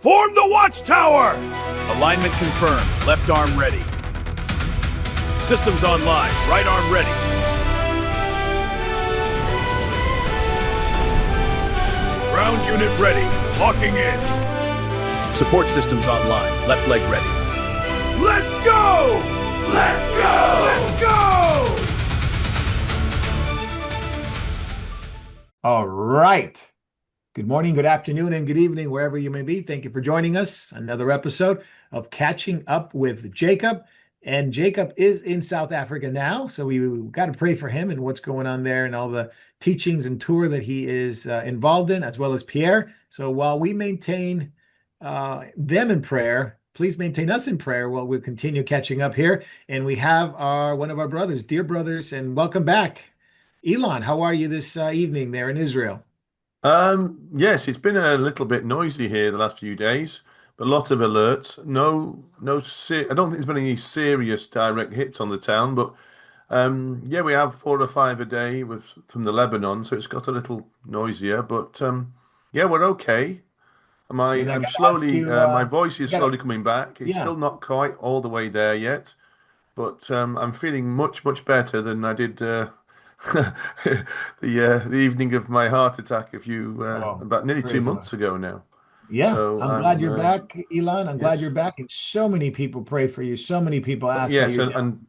Form the watchtower! Alignment confirmed. Left arm ready. Systems online. Right arm ready. Ground unit ready. Locking in. Support systems online. Left leg ready. Let's go! Let's go! Let's go! All right. Good morning, good afternoon, and good evening, wherever you may be. Thank you for joining us. Another episode of Catching Up with Jacob. And Jacob is in South Africa now, so we got to pray for him and what's going on there and all the teachings and tour that he is involved in, as well as Pierre. So while we maintain them in prayer, please maintain us in prayer while we'll continue catching up here. And we have one of our brothers, dear brothers, and welcome back. Elon, how are you this evening there in Israel? Yes, it's been a little bit noisy here the last few days, but lots of alerts. I don't think there's been any serious direct hits on the town, but yeah, we have 4 or 5 a day from the Lebanon, so it's got a little noisier. But yeah, we're okay. And I I'm got to ask slowly, you, my voice I is got to, slowly coming back. It's yeah, still not quite all the way there yet, but I'm feeling much better than I did the evening of my heart attack oh, about nearly two praise the Lord. months ago now. Yeah, So I'm glad I'm you're back, Elon. I'm glad you're yes, back. And so many people pray for you. So many people ask how yes, you're doing. and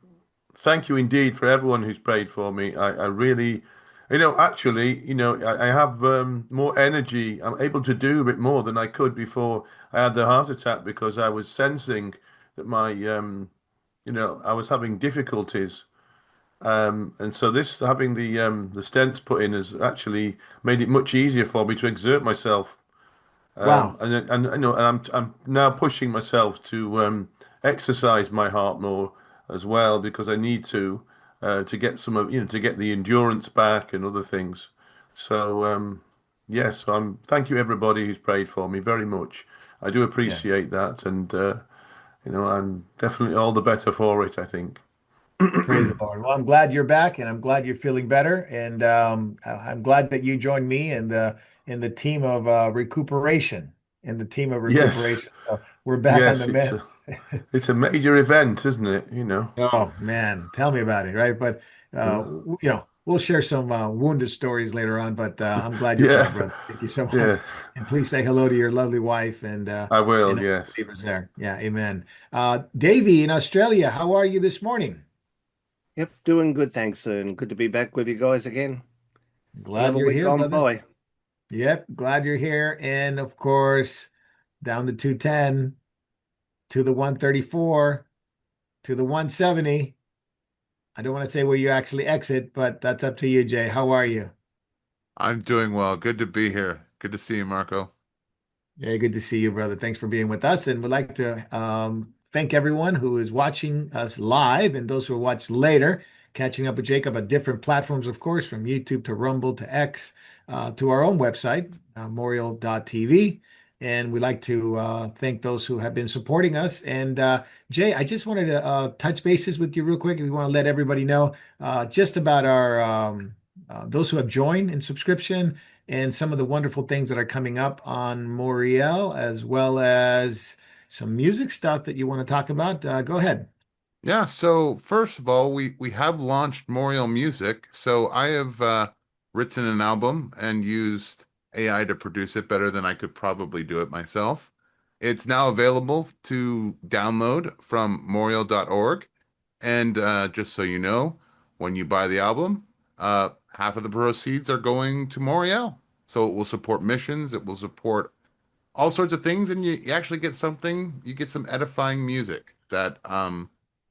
thank you indeed for everyone who's prayed for me. I really, actually, I have more energy. I'm able to do a bit more than I could before I had the heart attack because I was sensing that I was having difficulties. And so this having the stents put in has actually made it much easier for me to exert myself. Wow. And I'm now pushing myself to exercise my heart more as well because I need to get to get the endurance back and other things. So yes, thank you everybody who's prayed for me very much. I do Yeah. appreciate that, and I'm definitely all the better for it, I think. Praise the Lord. Well, I'm glad you're back and I'm glad you're feeling better. And I'm glad that you joined me in the team of recuperation, in the team of Yes, recuperation. So we're back on the yes, it's mend. a it's a major event, isn't it? Oh man, tell me about it, right? But Uh, we'll share some wounded stories later on. But I'm glad you're back, yeah, brother. Thank you so much. yeah, And please say hello to your lovely wife I and will. all Yes. the believers there. Yeah, amen. Davey in Australia, how are you this morning? Yep, doing good, thanks, and good to be back with you guys again. Glad Another you're week here, gone brother. by. Yep, glad you're here. And of course, down to 210, to the 134, to the 170. I don't want to say where you actually exit, but that's up to you, Jay. How are you? I'm doing well. Good to be here. Good to see you, Marco. Yeah, good to see you, brother. Thanks for being with us. And we'd like to thank everyone who is watching us live and those who will watch later, catching up with Jacob at different platforms, of course, from YouTube to Rumble to X to our own website, memorial.tv. And we'd like to thank those who have been supporting us. And Jay, I just wanted to touch bases with you real quick. We want to let everybody know just about our those who have joined in subscription and some of the wonderful things that are coming up on Moriel, as well as some music stuff that you want to talk about. Go ahead. Yeah, so first of all, we have launched Moriel Music. So I have written an album and used AI to produce it better than I could probably do it myself. It's now available to download from moriel.org. And just so you know, when you buy the album, half of the proceeds are going to Moriel. So it will support missions, it will support all sorts of things, and you actually get something. You get some edifying music that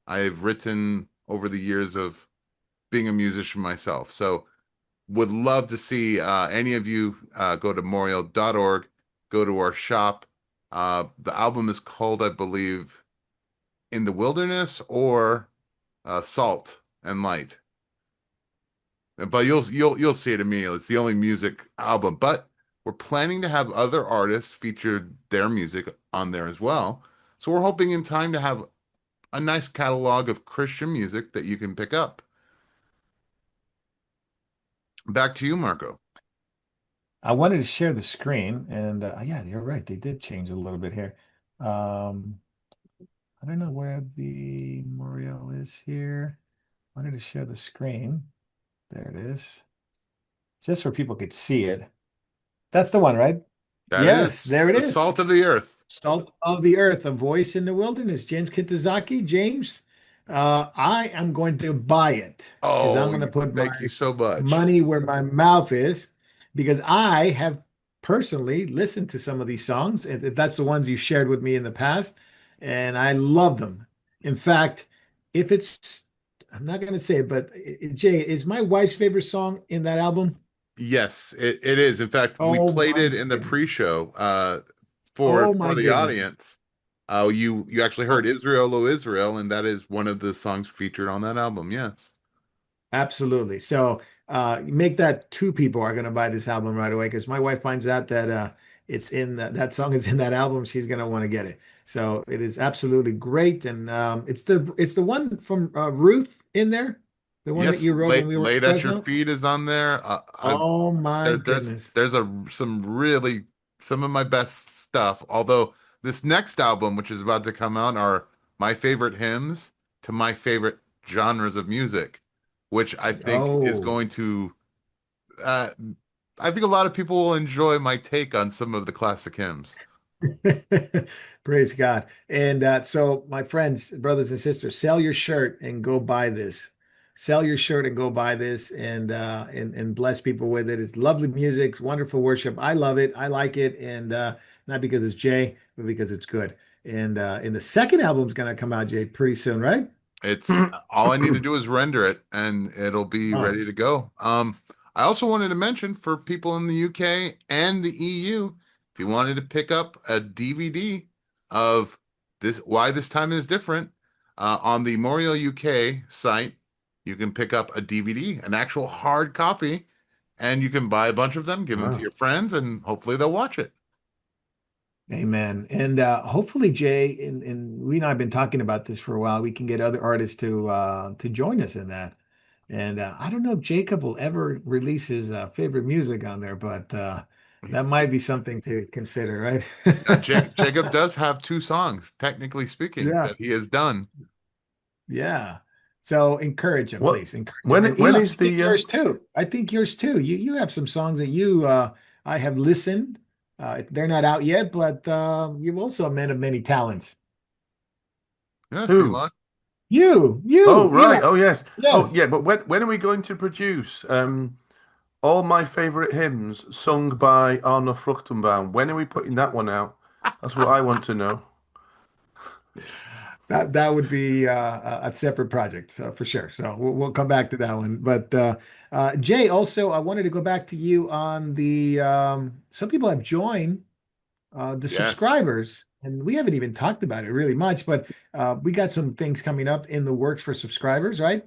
I've written over the years of being a musician myself. So would love to see any of you go to moriel.org, go to our shop. The album is called, I believe, In the Wilderness or Salt and Light. But you'll see it immediately. It's the only music album, but we're planning to have other artists feature their music on there as well. So we're hoping in time to have a nice catalog of Christian music that you can pick up. Back to you, Marco. I wanted to share the screen, and yeah, you're right. They did change a little bit here. Um, I don't know where the Memorial is here. Wanted to share the screen. There it is. Just so people could see it. That's the one, right? That Yes, is there it the is. salt of the earth. Salt of the Earth, A Voice in the Wilderness. James Kitazaki. James, I am going to buy it because I'm Oh, going to put my thank you so much. money where my mouth is because I have personally listened to some of these songs. And that's the ones you shared with me in the past, and I love them. In fact, if it's, I'm not going to say it, but Jay, is my wife's favorite song in that album? Yes, it is. In fact, we Oh played my it in the goodness. pre-show Oh for my the goodness. audience. You actually heard Israel, O Israel, and that is one of the songs featured on that album. Yes. Absolutely. So make that two people are going to buy this album right away because my wife finds out that it's in that song is in that album. She's going to want to get it. So it is absolutely great, and it's the one from Ruth in there, the one that Yes, you wrote when we were in laid at your Fresno. feet is on there. I've Oh my goodness. there's some of my best stuff. Although this next album, which is about to come out, are my favorite hymns to my favorite genres of music, which I think is Oh. going to. Uh, I think a lot of people will enjoy my take on some of the classic hymns. Praise God. And so, my friends, brothers and sisters, sell your shirt and go buy this. Sell your shirt and go buy this and bless people with it. It's lovely music, it's wonderful worship. I love it. I like it. And not because it's Jay, but because it's good. And the second album's gonna come out, Jay, pretty soon, right? It's all I need to do is render it and it'll be Oh, ready to go. I also wanted to mention for people in the UK and the EU, if you wanted to pick up a DVD of this, Why This Time Is Different, on the Moriel UK site, you can pick up a DVD, an actual hard copy, and you can buy a bunch of them, give them to Wow. your friends, and hopefully they'll watch it. amen. And hopefully, Jay, and we and I have been talking about this for a while. We can get other artists to join us in that. And I don't know if Jacob will ever release his favorite music on there, but that might be something to consider, right? Jacob does have two songs, technically speaking, Yeah, that he has done. yeah. So encourage him, What? please. Encourage him. And When Eli, is I think the yours too. I think yours too. You have some songs that I have listened. They're not out yet, but you're also a man of many talents. Yes, who? Elon. You, Oh Eli. right. Oh yes. Oh Yes. yeah. But when are we going to produce all my favorite hymns sung by Arno Fruchtenbaum? When are we putting that one out? That's what I want to know. That would be a separate project, so for sure. So we'll come back to that one. But Jay, also, I wanted to go back to you on the some people have joined the Yes. subscribers, and we haven't even talked about it really much, but we got some things coming up in the works for subscribers, right?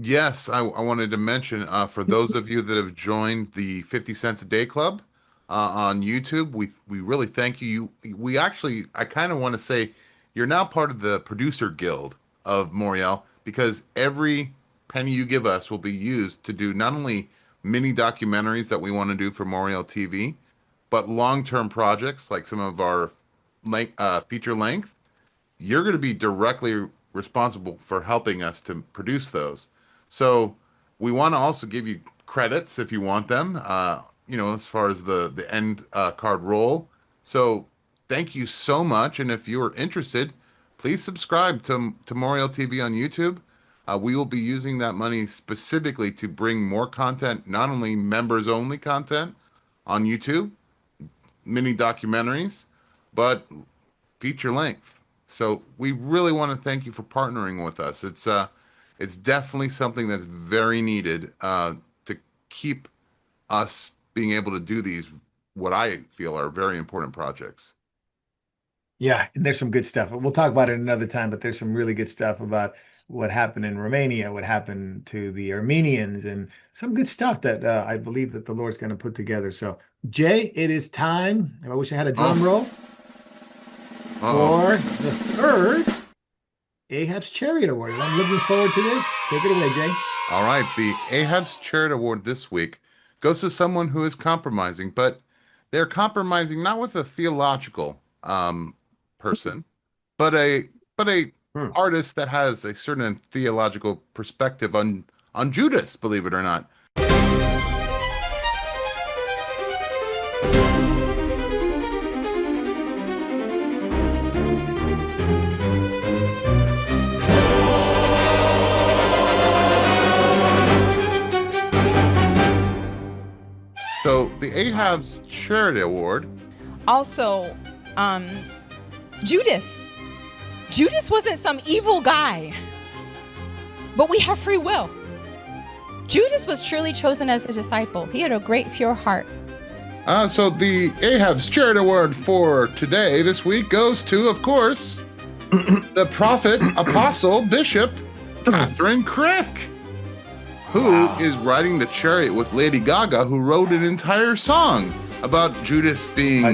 Yes, I wanted to mention for those of you that have joined the 50 cents a day club on YouTube, we really thank you. We actually, I kind of want to say you're now part of the producer guild of Moriel because every penny you give us will be used to do not only mini documentaries that we want to do for Moriel TV, but long-term projects like some of our feature length. You're going to be directly responsible for helping us to produce those. So we want to also give you credits if you want them, as far as the end card roll. So thank you so much. And if you are interested, please subscribe to Moriel TV on YouTube. We will be using that money specifically to bring more content, not only members only content on YouTube, mini documentaries, but feature length. So we really want to thank you for partnering with us. It's definitely something that's very needed to keep us being able to do these what I feel are very important projects. Yeah, and there's some good stuff. We'll talk about it another time, but there's some really good stuff about what happened in Romania, what happened to the Armenians, and some good stuff that I believe that the Lord's going to put together. So, Jay, it is time. I wish I had a drum Oh, roll uh-oh. for the third Ahab's Chariot Award. And I'm looking forward to this. Take it away, Jay. All right. The Ahab's Chariot Award this week goes to someone who is compromising, but they're compromising not with a theological person, but a Hmm. artist that has a certain theological perspective on Judas, believe it or not. So the Ahab's Charity Award. Also, Judas. Judas wasn't some evil guy, but we have free will. Judas was truly chosen as a disciple. He had a great, pure heart. So the Ahab's Charity Award for today, this week, goes to, of course, the prophet, apostle, bishop, Catherine Crick, who is riding the chariot with Lady Gaga, who wrote an entire song about Judas being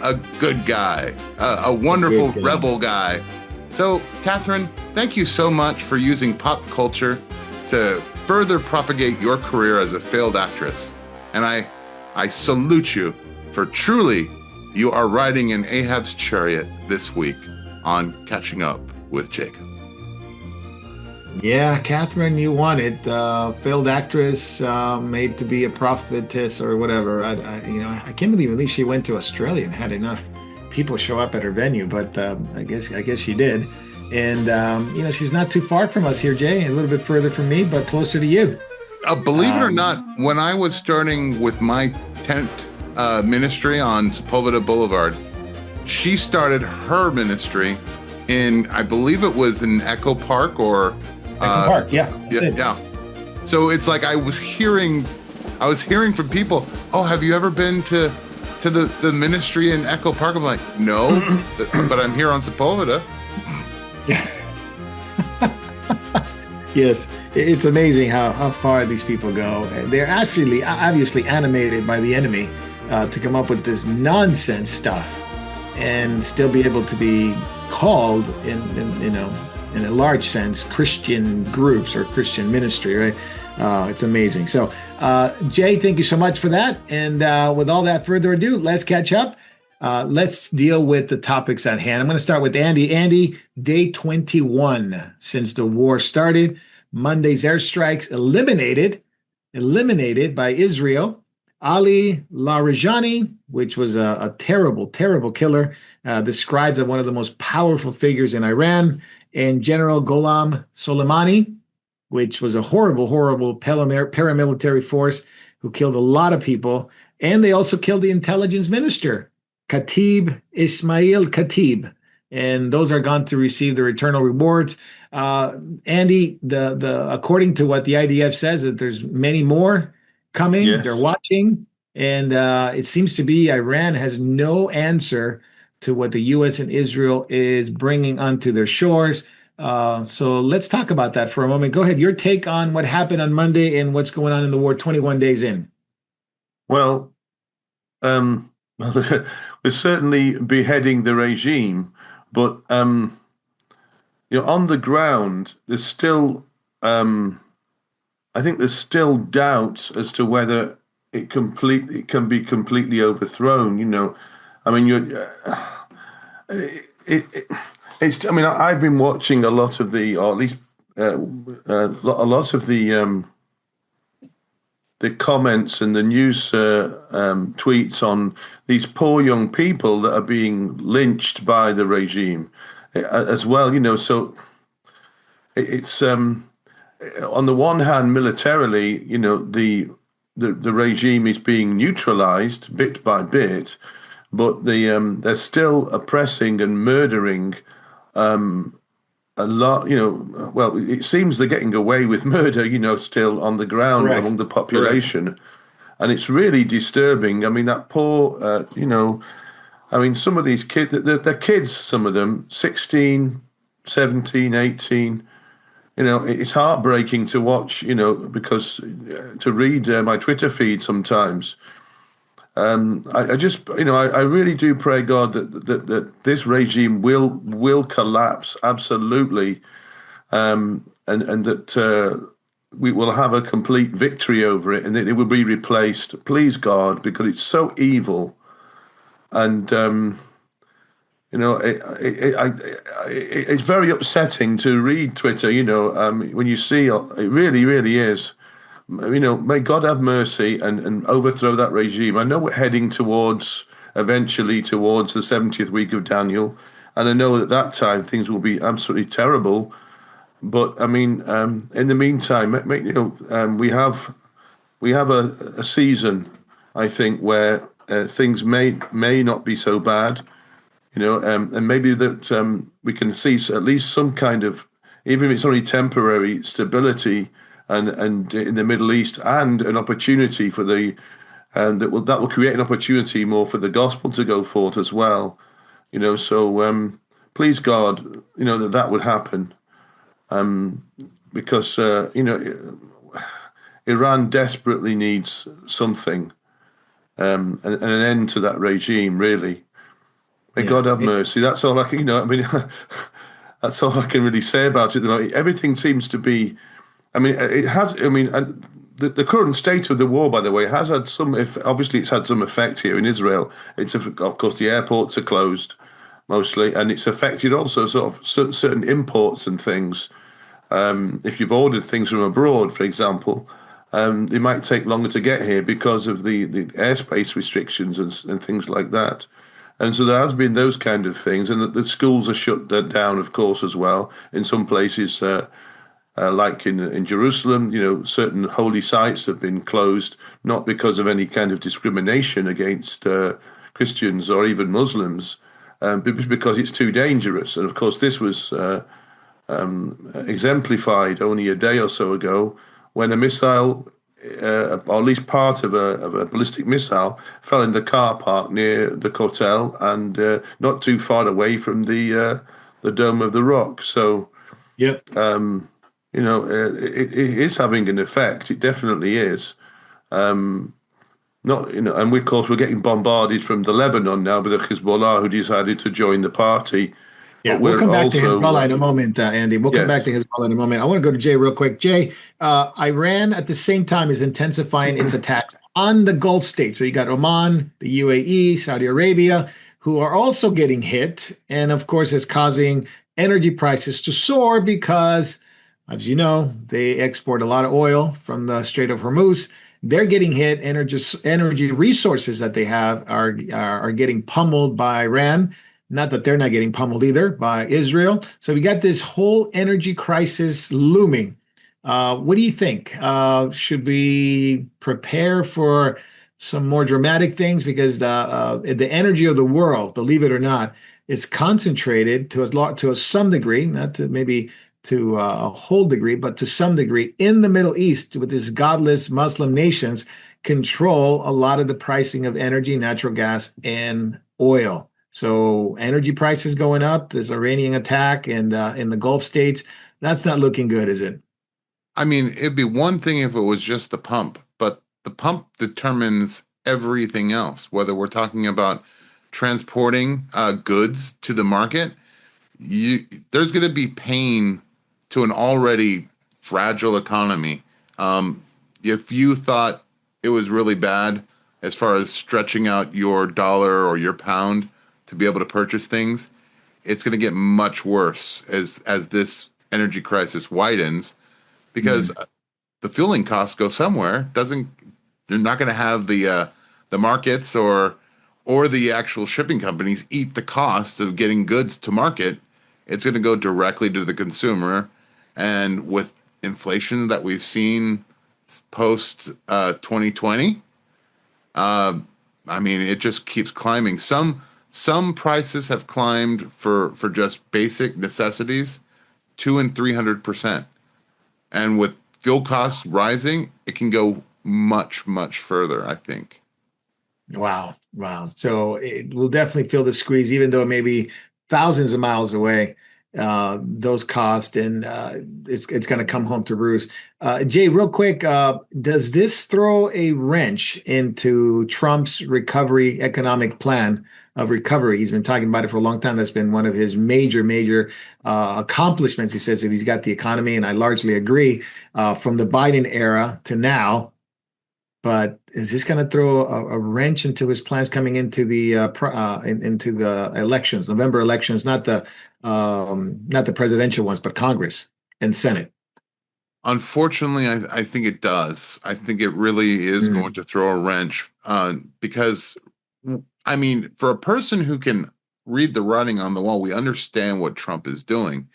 a good guy, a wonderful rebel guy. So, Catherine, thank you so much for using pop culture to further propagate your career as a failed actress. And I salute you for truly, you are riding in Ahab's chariot this week on Catching Up with Jacob. Yeah, Catherine, you won it. Failed actress, made to be a prophetess or whatever. I can't believe she went to Australia and had enough people show up at her venue, but I guess she did. And she's not too far from us here, Jay. A little bit further from me, but closer to you. Believe it or not, when I was starting with my tent ministry on Sepulveda Boulevard, she started her ministry in, I believe it was in Echo Park or Echo Park, yeah. So it's like I was hearing from people, oh, have you ever been to the ministry in Echo Park? I'm like, no, but I'm here on Sepulveda. Yes, it's amazing how far these people go. They're actually obviously animated by the enemy to come up with this nonsense stuff and still be able to be called in a large sense Christian groups or Christian ministry, right? It's amazing. So, Jay, thank you so much for that. And with all that further ado, let's catch up. Let's deal with the topics at hand. I'm going to start with Andy. Andy, day 21 since the war started. Monday's airstrikes eliminated by Israel. Ali Larijani, which was a terrible, terrible killer, described as one of the most powerful figures in Iran, and General Gholam Soleimani, which was a horrible, horrible paramilitary force who killed a lot of people. And they also killed the intelligence minister, Khatib Ismail Khatib, and those are gone to receive their eternal rewards. Andy, the according to what the IDF says, that there's many more coming. Yes. They're watching, and it seems to be Iran has no answer to what the U.S. and Israel is bringing onto their shores. So let's talk about that for a moment. Go ahead, your take on what happened on Monday and what's going on in the war 21 days in. Well, we're certainly beheading the regime, but on the ground, there's still, I think there's still doubts as to whether it can be completely overthrown. I mean, it's. I mean, I've been watching a lot of or at least a lot of the comments and the news tweets on these poor young people that are being lynched by the regime as well. So it's on the one hand, militarily, the regime is being neutralized bit by bit, but they're still oppressing and murdering a lot. Well, it seems they're getting away with murder, still on the ground. Correct. Among the population. Correct. And it's really disturbing. I mean, that poor, some of these kids, they're kids, some of them, 16, 17, 18. It's heartbreaking to watch, because to read my Twitter feed sometimes. I just, I really do pray, God, that this regime will collapse absolutely, and that we will have a complete victory over it, and it will be replaced. Please God, because it's so evil, and it's very upsetting to read Twitter. When you see it, really, really is. May God have mercy and overthrow that regime. I know we're heading eventually towards the 70th week of Daniel, and I know at that time things will be absolutely terrible. But in the meantime, we have a season, I think, where things may not be so bad, and maybe that we can see at least some kind of, even if it's only temporary, stability and in the Middle East, and an opportunity for that will create an opportunity more for the gospel to go forth as well. So please God, that would happen. Because Iran desperately needs something, and an end to that regime. Really, may God have mercy. That's all I can. That's all I can really say about it. Everything seems to be. It has. And the current state of the war, by the way, has had some. Obviously, it's had some effect here in Israel. Of course, the airports are closed mostly, and it's affected also sort of certain imports and things. If you've ordered things from abroad, for example, they might take longer to get here because of the airspace restrictions and things like that. And so there has been those kind of things, and the schools are shut down, of course, as well. In some places, like in Jerusalem, certain holy sites have been closed, not because of any kind of discrimination against Christians or even Muslims, but because it's too dangerous. And of course, this was exemplified only a day or so ago when a missile, or at least part of a ballistic missile, fell in the car park near the hotel and not too far away from the Dome of the Rock. So, yep. It is having an effect. It definitely is. And of course we're getting bombarded from the Lebanon now with the Hezbollah, who decided to join the party. Yeah, we'll come back to Hezbollah in a moment, Andy. We'll come back to Hezbollah in a moment. I want to go to Jay real quick. Jay, Iran at the same time is intensifying its attacks on the Gulf states. So you got Oman, the UAE, Saudi Arabia, who are also getting hit. And of course, it's causing energy prices to soar because, as you know, they export a lot of oil from the Strait of Hormuz. They're getting hit. Energy resources that they have are getting pummeled by Iran. Not that they're not getting pummeled either by Israel. So we got this whole energy crisis looming. What do you think? Should we prepare for some more dramatic things? Because the energy of the world, believe it or not, is concentrated to some degree, not to maybe to a whole degree, but to some degree in the Middle East, with these godless Muslim nations control a lot of the pricing of energy, natural gas, and oil. So energy prices going up, this Iranian attack and in the Gulf states, that's not looking good, is it? It'd be one thing if it was just the pump, but the pump determines everything else, whether we're talking about transporting goods to the market. There's going to be pain to an already fragile economy. If you thought it was really bad as far as stretching out your dollar or your pound to be able to purchase things, it's going to get much worse as this energy crisis widens, because the fueling costs go somewhere. They're not going to have the markets or the actual shipping companies eat the cost of getting goods to market. It's going to go directly to the consumer, and with inflation that we've seen post 2020, it just keeps climbing. Some prices have climbed for just basic necessities 200% and 300%. And with fuel costs rising, it can go much, much further, I think. Wow. So it will definitely feel the squeeze, even though it may be thousands of miles away. those costs, and it's going to come home to roost. Jay, real quick, does this throw a wrench into Trump's recovery economic plan of recovery? He's been talking about it for a long time. That's been one of his major accomplishments. He says that he's got the economy, and I largely agree, from the Biden era to now. But is this going to throw a wrench into his plans coming into the into the elections, November elections, not the presidential ones, but Congress and Senate? Unfortunately, I think it does. I think it really is going to throw a wrench because, I mean, for a person who can read the writing on the wall, we understand what Trump is doing.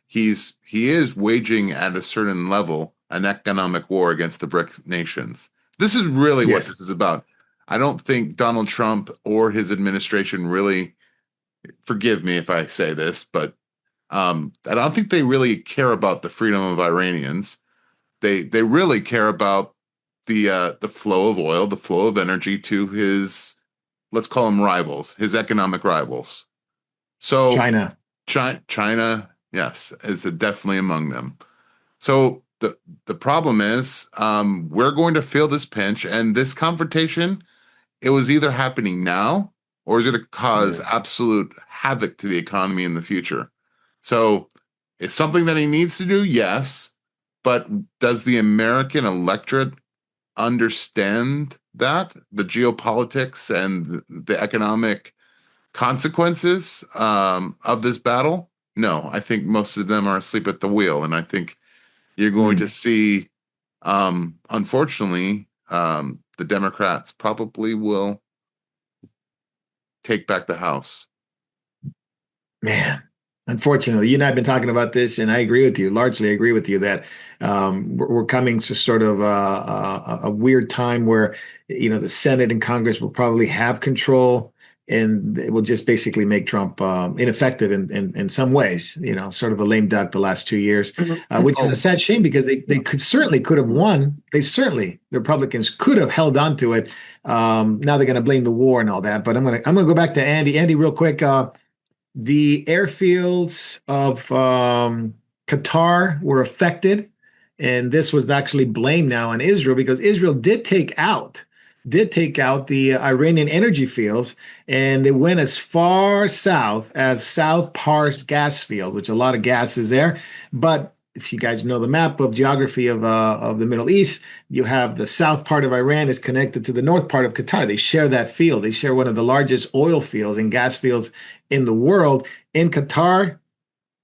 He is waging at a certain level an economic war against the BRIC nations. This is really what this is about. I don't think Donald Trump or his administration really, forgive me if I say this, but I don't think they really care about the freedom of Iranians. They really care about the flow of oil, the flow of energy to his, let's call them rivals, his economic rivals. So China, yes, is definitely among them. So the problem is we're going to feel this pinch, and this confrontation, it was either happening now or is it to cause absolute havoc to the economy in the future? So it's something that he needs to do, yes, but does the American electorate understand that, the geopolitics and the economic consequences of this battle? No, I think most of them are asleep at the wheel, and I think you're going to see, unfortunately, the Democrats probably will take back the House. Man, unfortunately, you and I have been talking about this, and I agree with you, largely agree with you that we're coming to sort of a weird time where, the Senate and Congress will probably have control, and it will just basically make Trump ineffective in some ways, sort of a lame duck the last 2 years, which is a sad shame because they could have won. The Republicans could have held on to it. Now they're going to blame the war and all that. But I'm going to go back to Andy. Andy, real quick. The airfields of Qatar were affected, and this was actually blamed now on Israel because Israel did take out the Iranian energy fields, and they went as far south as South Pars gas field, which a lot of gas is there. But if you guys know the map of geography of the Middle East, you have the south part of Iran is connected to the north part of Qatar. They share that field. They share one of the largest oil fields and gas fields in the world. In Qatar,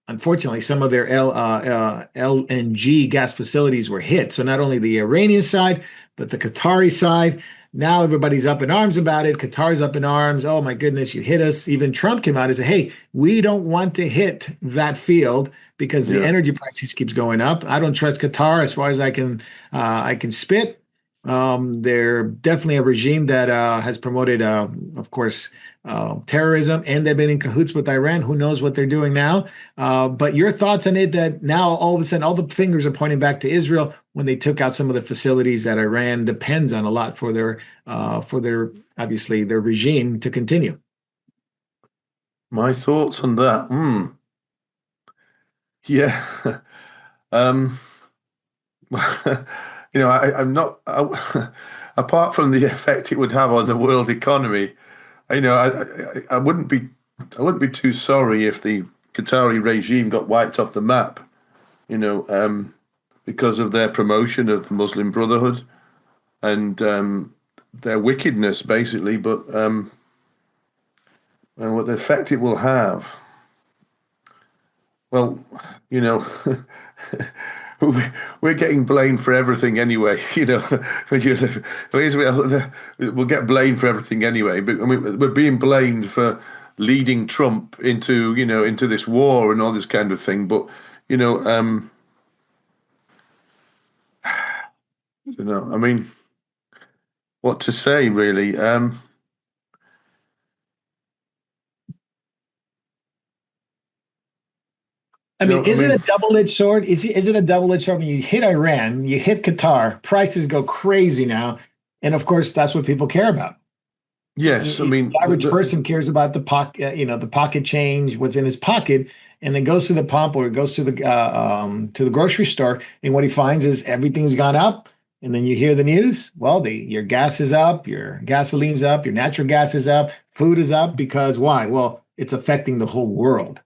unfortunately, some of their LNG gas facilities were hit. So not only the Iranian side, but the Qatari side. Now everybody's up in arms about it. Qatar's up in arms. Oh my goodness, you hit us. Even Trump came out and said, hey, we don't want to hit that field because the energy prices keeps going up. I don't trust Qatar as far as I can spit. They're definitely a regime that has promoted, of course, terrorism, and they've been in cahoots with Iran. Who knows what they're doing now? But your thoughts on it, that now all of a sudden all the fingers are pointing back to Israel when they took out some of the facilities that Iran depends on a lot for their obviously their regime to continue. My thoughts on that. Yeah. I'm not, apart from the effect it would have on the world economy, I wouldn't be too sorry if the Qatari regime got wiped off the map, because of their promotion of the Muslim Brotherhood and their wickedness, basically. But and what the effect it will have, well, we're getting blamed for everything anyway. Israel, we'll get blamed for everything anyway. But I mean, we're being blamed for leading Trump into this war and all this kind of thing. But I don't know. I mean, what to say really? Is it a double-edged sword? Is it a double-edged sword? When you hit Iran, you hit Qatar, prices go crazy now, and of course that's what people care about. Yes, I mean, The average person cares about the pocket, the pocket change, what's in his pocket, and then goes to the pump or goes to the grocery store, and what he finds is everything's gone up. And then you hear the news. Well, your gas is up, your gasoline's up, your natural gas is up, food is up because why? Well, it's affecting the whole world.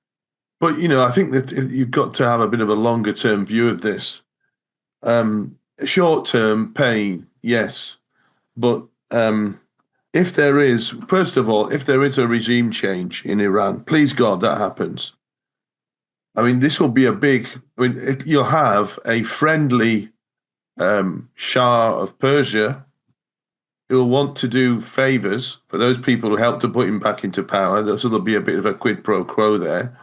but I think that you've got to have a bit of a longer term view of this. Short term pain, yes, but if there is, first of all, if there is a regime change in Iran, please God that happens. I mean, this will be you'll have a friendly Shah of Persia who will want to do favors for those people who helped to put him back into power. So there'll be a bit of a quid pro quo there.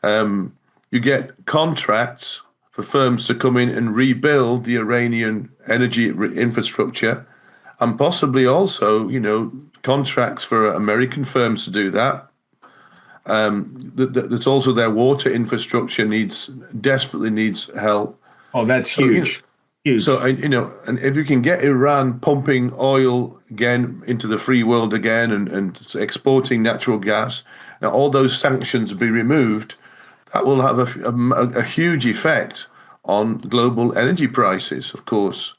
You get contracts for firms to come in and rebuild the Iranian energy infrastructure, and possibly also, contracts for American firms to do that. That also their water infrastructure desperately needs help. Oh, that's huge. Huge. So, and if you can get Iran pumping oil again into the free world again and exporting natural gas, now all those sanctions be removed, that will have a huge effect on global energy prices, of course.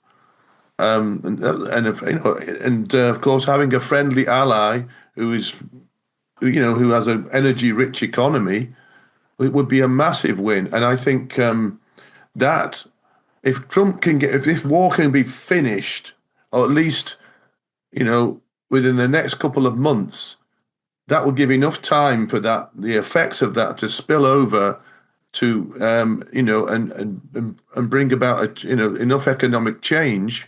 Of course, having a friendly ally who has an energy-rich economy, it would be a massive win. And I think that if if war can be finished, or at least, within the next couple of months, that will give enough time for the effects of that to spill over to, and bring about enough economic change,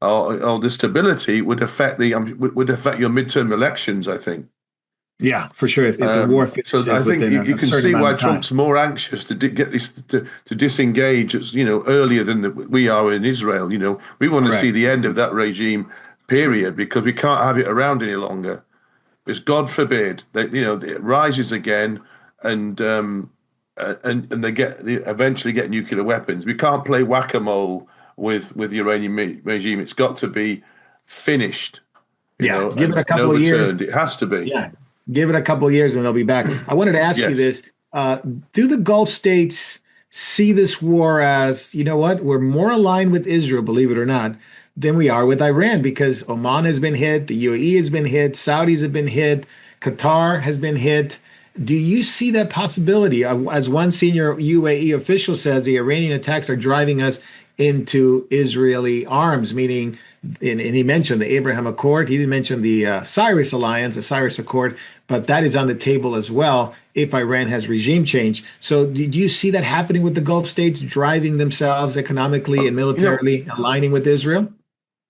or the stability would affect your midterm elections, I think. Yeah, for sure. If the war finishes, so I think you can see why Trump's more anxious to get this to disengage, earlier than we are in Israel. We want to see the end of that regime, period, because we can't have it around any longer. Because God forbid that it rises again, and they eventually get nuclear weapons. We can't play whack-a-mole with the Iranian regime. It's got to be finished. Give it a couple of years. It has to be. Yeah, give it a couple of years and they'll be back. I wanted to ask you this. Do the Gulf states see this war as, we're more aligned with Israel, believe it or not, than we are with Iran, because Oman has been hit, the UAE has been hit, Saudis have been hit, Qatar has been hit. Do you see that possibility? As one senior UAE official says, the Iranian attacks are driving us into Israeli arms, meaning, and he mentioned the Abraham Accord. He didn't mention the Cyrus Alliance, the Cyrus Accord, but that is on the table as well if Iran has regime change. So did you see that happening with the Gulf states driving themselves economically and militarily, aligning with Israel?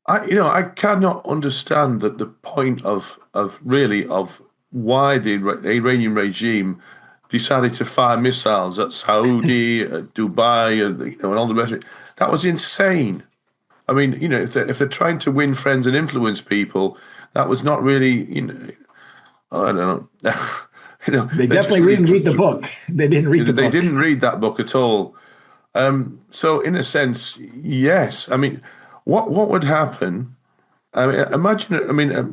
I cannot understand the point of why the Iranian regime decided to fire missiles at Saudi, at Dubai, and all the rest of it. That was insane. I mean, if they're trying to win friends and influence people, that was not really, I don't know. They definitely didn't read the book. They didn't read the book. They didn't read that book at all. So, in a sense, yes. I mean, what would happen? I mean, imagine.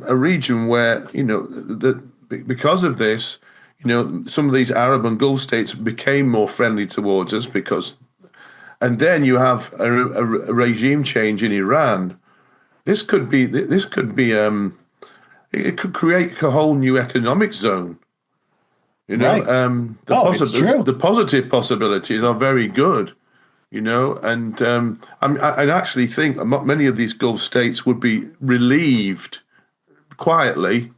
A region where because of this, some of these Arab and Gulf states became more friendly towards us and then you have a regime change in Iran. This could be. It could create a whole new economic zone. Right. It's true. The positive possibilities are very good. And I actually think many of these Gulf states would be relieved quietly,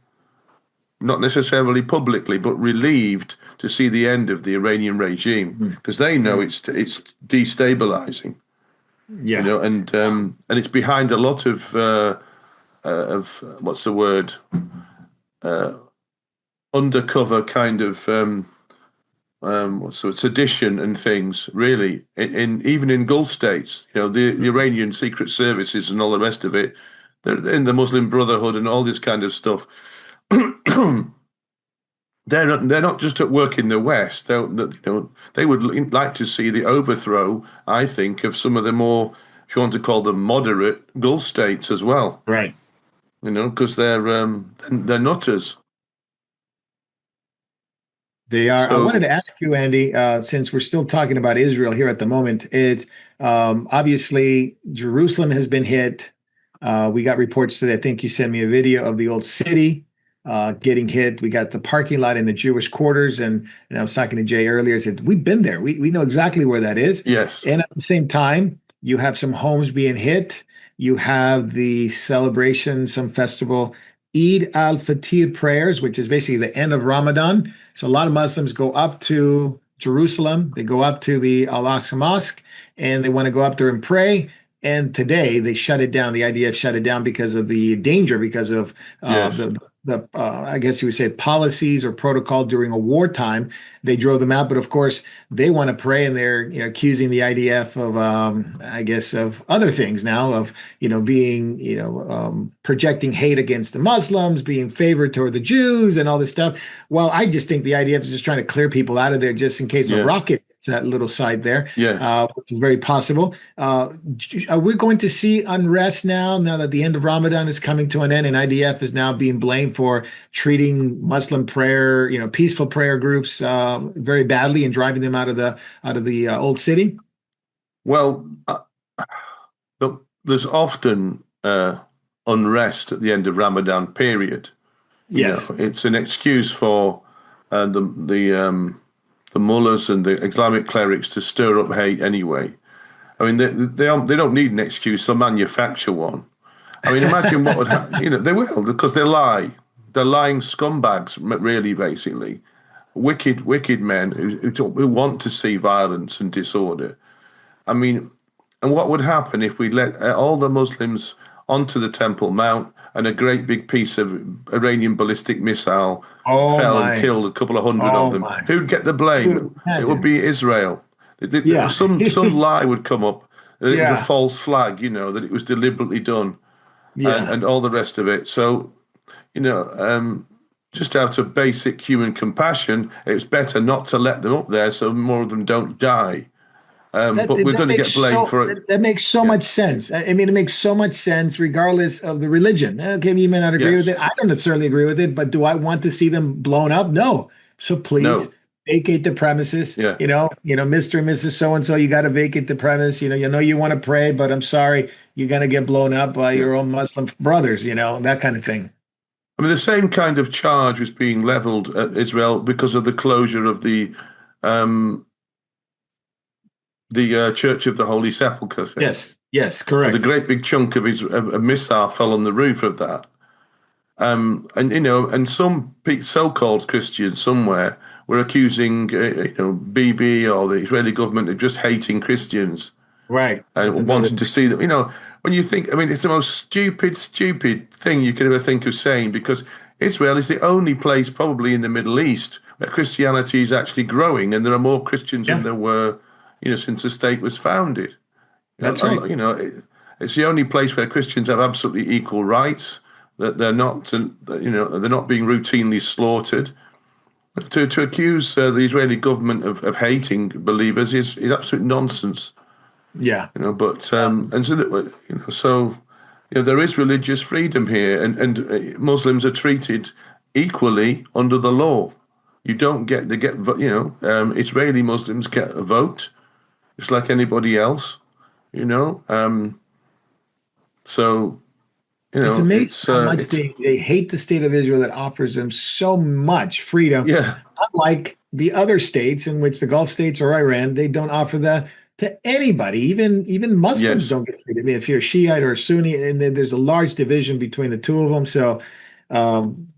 not necessarily publicly, but relieved to see the end of the Iranian regime, because they know it's destabilizing. Yeah. And it's behind a lot of what's the word, undercover kind of sedition and things, really, even in Gulf states. The Iranian secret services and all the rest of it, they're in the Muslim Brotherhood and all this kind of stuff. They're not just at work in the West. They would like to see the overthrow, I think, of some of the more, if you want to call them, moderate Gulf states as well. Right. because they're nutters. They are. I So wanted to ask you, Andy, since we're still talking about Israel here at the moment, it's obviously Jerusalem has been hit. We got reports today. I think you sent me a video of the old city getting hit. We got the parking lot in the Jewish quarters, and I was talking to Jay earlier. I said we've been there. We know exactly where that is. yes, And at the same time, you have some homes being hit. You have the celebration, some festival, Eid al-Fitr prayers, which is basically the end of Ramadan. So a lot of Muslims go up to Jerusalem, they go up to the Al-Aqsa Mosque, and they want to go up there and pray. And today they shut it down. The IDF shut it down because of the danger, because of yes, the I guess you would say policies or protocol during a wartime. They drove them out, but of course they want to pray, and they're accusing the IDF of I guess of other things now, of being projecting hate against the Muslims, being favored toward the Jews, and all this stuff. Well, I just think the IDF is just trying to clear people out of there just in case a yes, rocket hits that little side there, yes. which is very possible. Are we going to see unrest now that the end of Ramadan is coming to an end, and IDF is now being blamed for treating Muslim prayer, peaceful prayer groups very badly and driving them out of the old city? Well, look, there's often unrest at the end of Ramadan period. Yes. It's an excuse for the mullahs and the Islamic clerics to stir up hate anyway. I mean, they don't need an excuse; they'll manufacture one. I mean, imagine what would happen. They will, because they lie. They're lying scumbags, really, basically. Wicked men who want to see violence and disorder. I mean, and what would happen if we let all the Muslims onto the Temple Mount and a great big piece of Iranian ballistic missile fell and killed a couple of hundred of them? My. Who'd get the blame? It would be Israel. Yeah. Some lie would come up that it was Yeah. a false flag, that it was deliberately done, Yeah. and all the rest of it. So, just out of basic human compassion, it's better not to let them up there so more of them don't die. But we're going to get blamed for it. That makes so much sense. I mean, it makes so much sense regardless of the religion. Okay, you may not agree with it. I don't necessarily agree with it, but do I want to see them blown up? No. So please vacate the premises. Yeah. Mr. and Mrs. So-and-so, you got to vacate the premise. You want to pray, but I'm sorry, you're going to get blown up by your own Muslim brothers, that kind of thing. I mean, the same kind of charge was being leveled at Israel because of the closure of the Church of the Holy Sepulchre thing. Yes, correct. There's a great big chunk of a missile fell on the roof of that. And some so-called Christians somewhere were accusing, BB or the Israeli government of just hating Christians. Right. And wanting to see them, when you think, I mean, it's the most stupid thing you could ever think of saying, because Israel is the only place probably in the Middle East where Christianity is actually growing, and there are more Christians than there were, since the state was founded. That's right. It's the only place where Christians have absolutely equal rights, that they're not, they're not being routinely slaughtered. To accuse the Israeli government of hating believers is absolute nonsense. Yeah. But there is religious freedom here, and Muslims are treated equally under the law. Israeli Muslims get a vote, just like anybody else. It's amazing how much they hate the state of Israel that offers them so much freedom. Yeah. Unlike the other states in which the Gulf states or Iran, they don't offer that to anybody. Even Muslims don't get treated. I mean, if you're Shiite or Sunni, and there's a large division between the two of them. So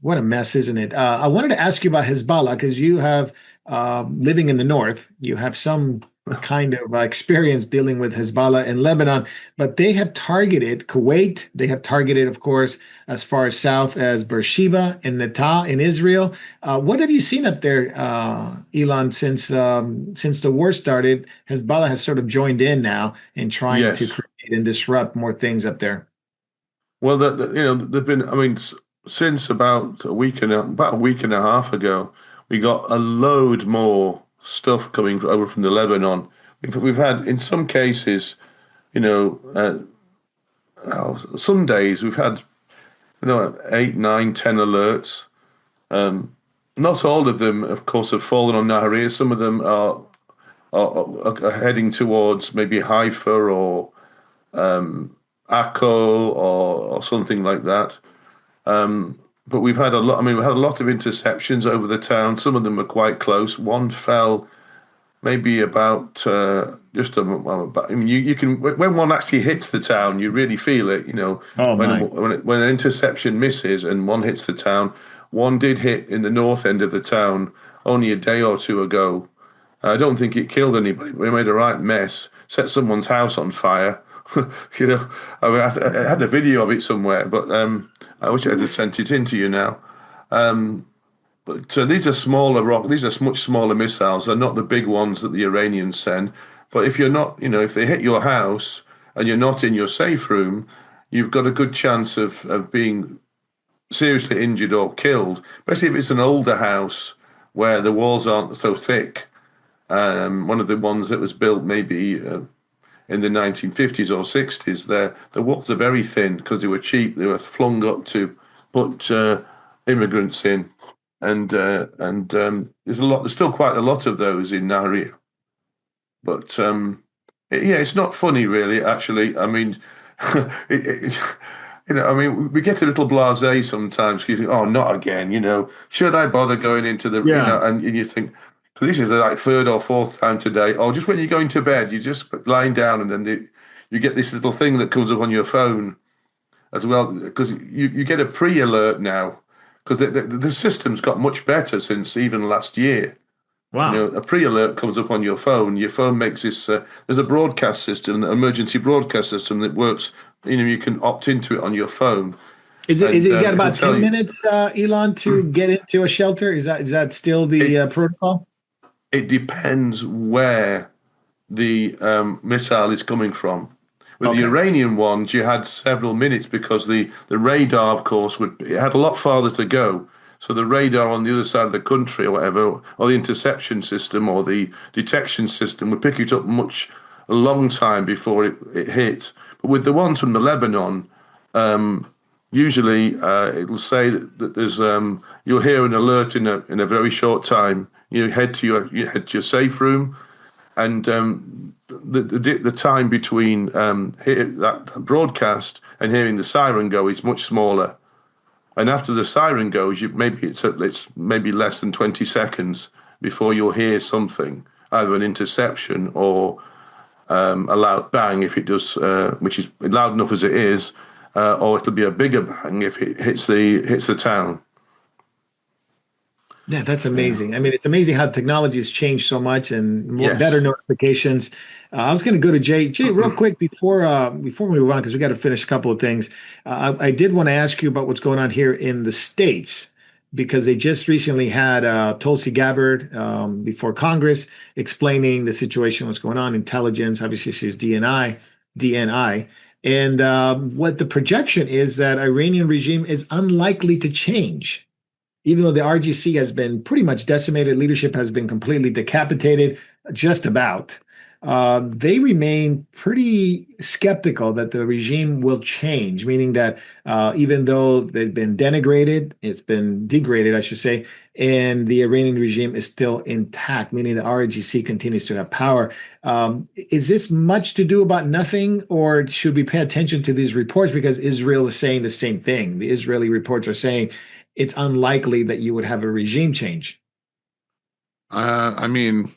what a mess, isn't it? I wanted to ask you about Hezbollah, because you have, living in the north, you have some kind of experience dealing with Hezbollah in Lebanon, but they have targeted Kuwait. They have targeted, of course, as far south as Beersheba and Natah in Israel. What have you seen up there, Elon, since the war started? Hezbollah has sort of joined in now in trying to create and disrupt more things up there. Well, they've been. I mean, since about a week and a half ago, we got a load more stuff coming over from the Lebanon. We've had, in some cases, some days we've had 8, 9, 10 alerts. Not all of them, of course, have fallen on Nahariya. Some of them are heading towards maybe Haifa or Akko or something like that. But we've had a lot. I mean, we had a lot of interceptions over the town. Some of them were quite close. One fell maybe about just about. I mean, you can when one actually hits the town, you really feel it. Oh my. When an interception misses and one hits the town, one did hit in the north end of the town only a day or two ago. I don't think it killed anybody, but it made a right mess. Set someone's house on fire. I mean, I had a video of it somewhere, but I wish I had sent it in to you now. But these are smaller these are much smaller missiles. They're not the big ones that the Iranians send. But if you're not, if they hit your house and you're not in your safe room, you've got a good chance of being seriously injured or killed, especially if it's an older house where the walls aren't so thick. One of the ones that was built maybe in the 1950s or 60s, the walls are very thin because they were cheap. They were flung up to put immigrants in, and there's still quite a lot of those in Nahria. But it's not funny really. Actually, I mean, we get a little blasé sometimes. You think, oh, not again. Should I bother going into the? And you think. So this is the third or fourth time today. Or just when you're going to bed, you're just lying down, and then you get this little thing that comes up on your phone as well, because you get a pre-alert now, because the system's got much better since even last year. Wow. A pre-alert comes up on your phone. Your phone makes this. There's a broadcast system, an emergency broadcast system that works. You can opt into it on your phone. Is it got about 10 minutes, Elon, to get into a shelter? Is that still the protocol? It depends where the missile is coming from. With the Iranian ones, you had several minutes because the radar, of course, it had a lot farther to go. So the radar on the other side of the country or whatever, or the interception system or the detection system would pick it up a long time before it hit. But with the ones from the Lebanon, usually it'll say that there's you'll hear an alert in a very short time. You head to your safe room, and the time between that broadcast and hearing the siren go is much smaller. And after the siren goes, it's maybe less than 20 seconds before you'll hear something, either an interception or a loud bang if it does, which is loud enough as it is, or it'll be a bigger bang if it hits the town. Yeah, that's amazing. I mean, it's amazing how technology has changed so much and better notifications. I was going to go to Jay. Jay, real quick before we move on, because we got to finish a couple of things. I did want to ask you about what's going on here in the States, because they just recently had Tulsi Gabbard before Congress explaining the situation, what's going on, intelligence. Obviously, she's DNI. And what the projection is that Iranian regime is unlikely to change. Even though the RGC has been pretty much decimated, leadership has been completely decapitated, just about, they remain pretty skeptical that the regime will change, meaning that even though they've been it's been degraded, I should say, and the Iranian regime is still intact, meaning the RGC continues to have power. Is this much to do about nothing, or should we pay attention to these reports? Because Israel is saying the same thing. The Israeli reports are saying it's unlikely that you would have a regime change. I mean,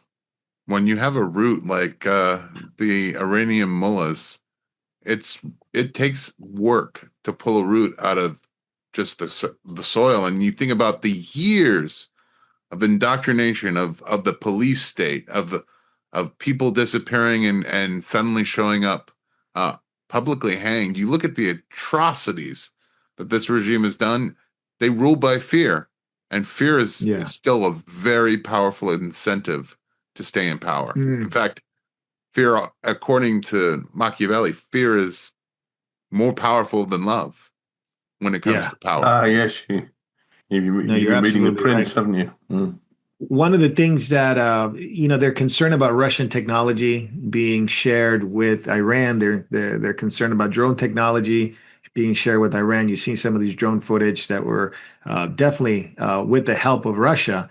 when you have a root like the Iranian mullahs, it takes work to pull a root out of just the soil. And you think about the years of indoctrination of the police state, of people disappearing and suddenly showing up publicly hanged. You look at the atrocities that this regime has done. They rule by fear, and fear is still a very powerful incentive to stay in power. In fact, fear, according to Machiavelli, fear is more powerful than love when it comes to power. Yes. You've been reading The Prince, haven't you? Mm. One of the things that, they're concerned about Russian technology being shared with Iran. They're concerned about drone technology being shared with Iran. You've seen some of these drone footage that were definitely with the help of Russia.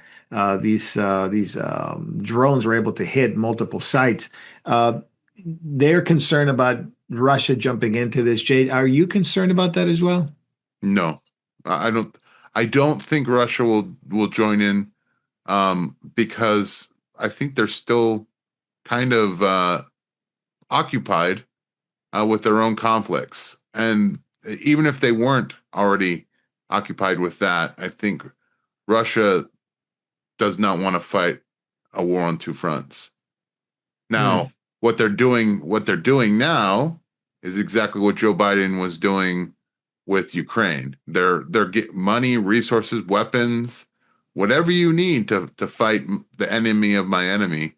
These drones were able to hit multiple sites. They're concerned about Russia jumping into this. Jade, are you concerned about that as well? No, I don't. I don't think Russia will join in, because I think they're still kind of occupied with their own conflicts, and even if they weren't already occupied with that, I think Russia does not want to fight a war on two fronts. Now, what they're doing now is exactly what Joe Biden was doing with Ukraine. They're getting money, resources, weapons, whatever you need to fight the enemy of my enemy.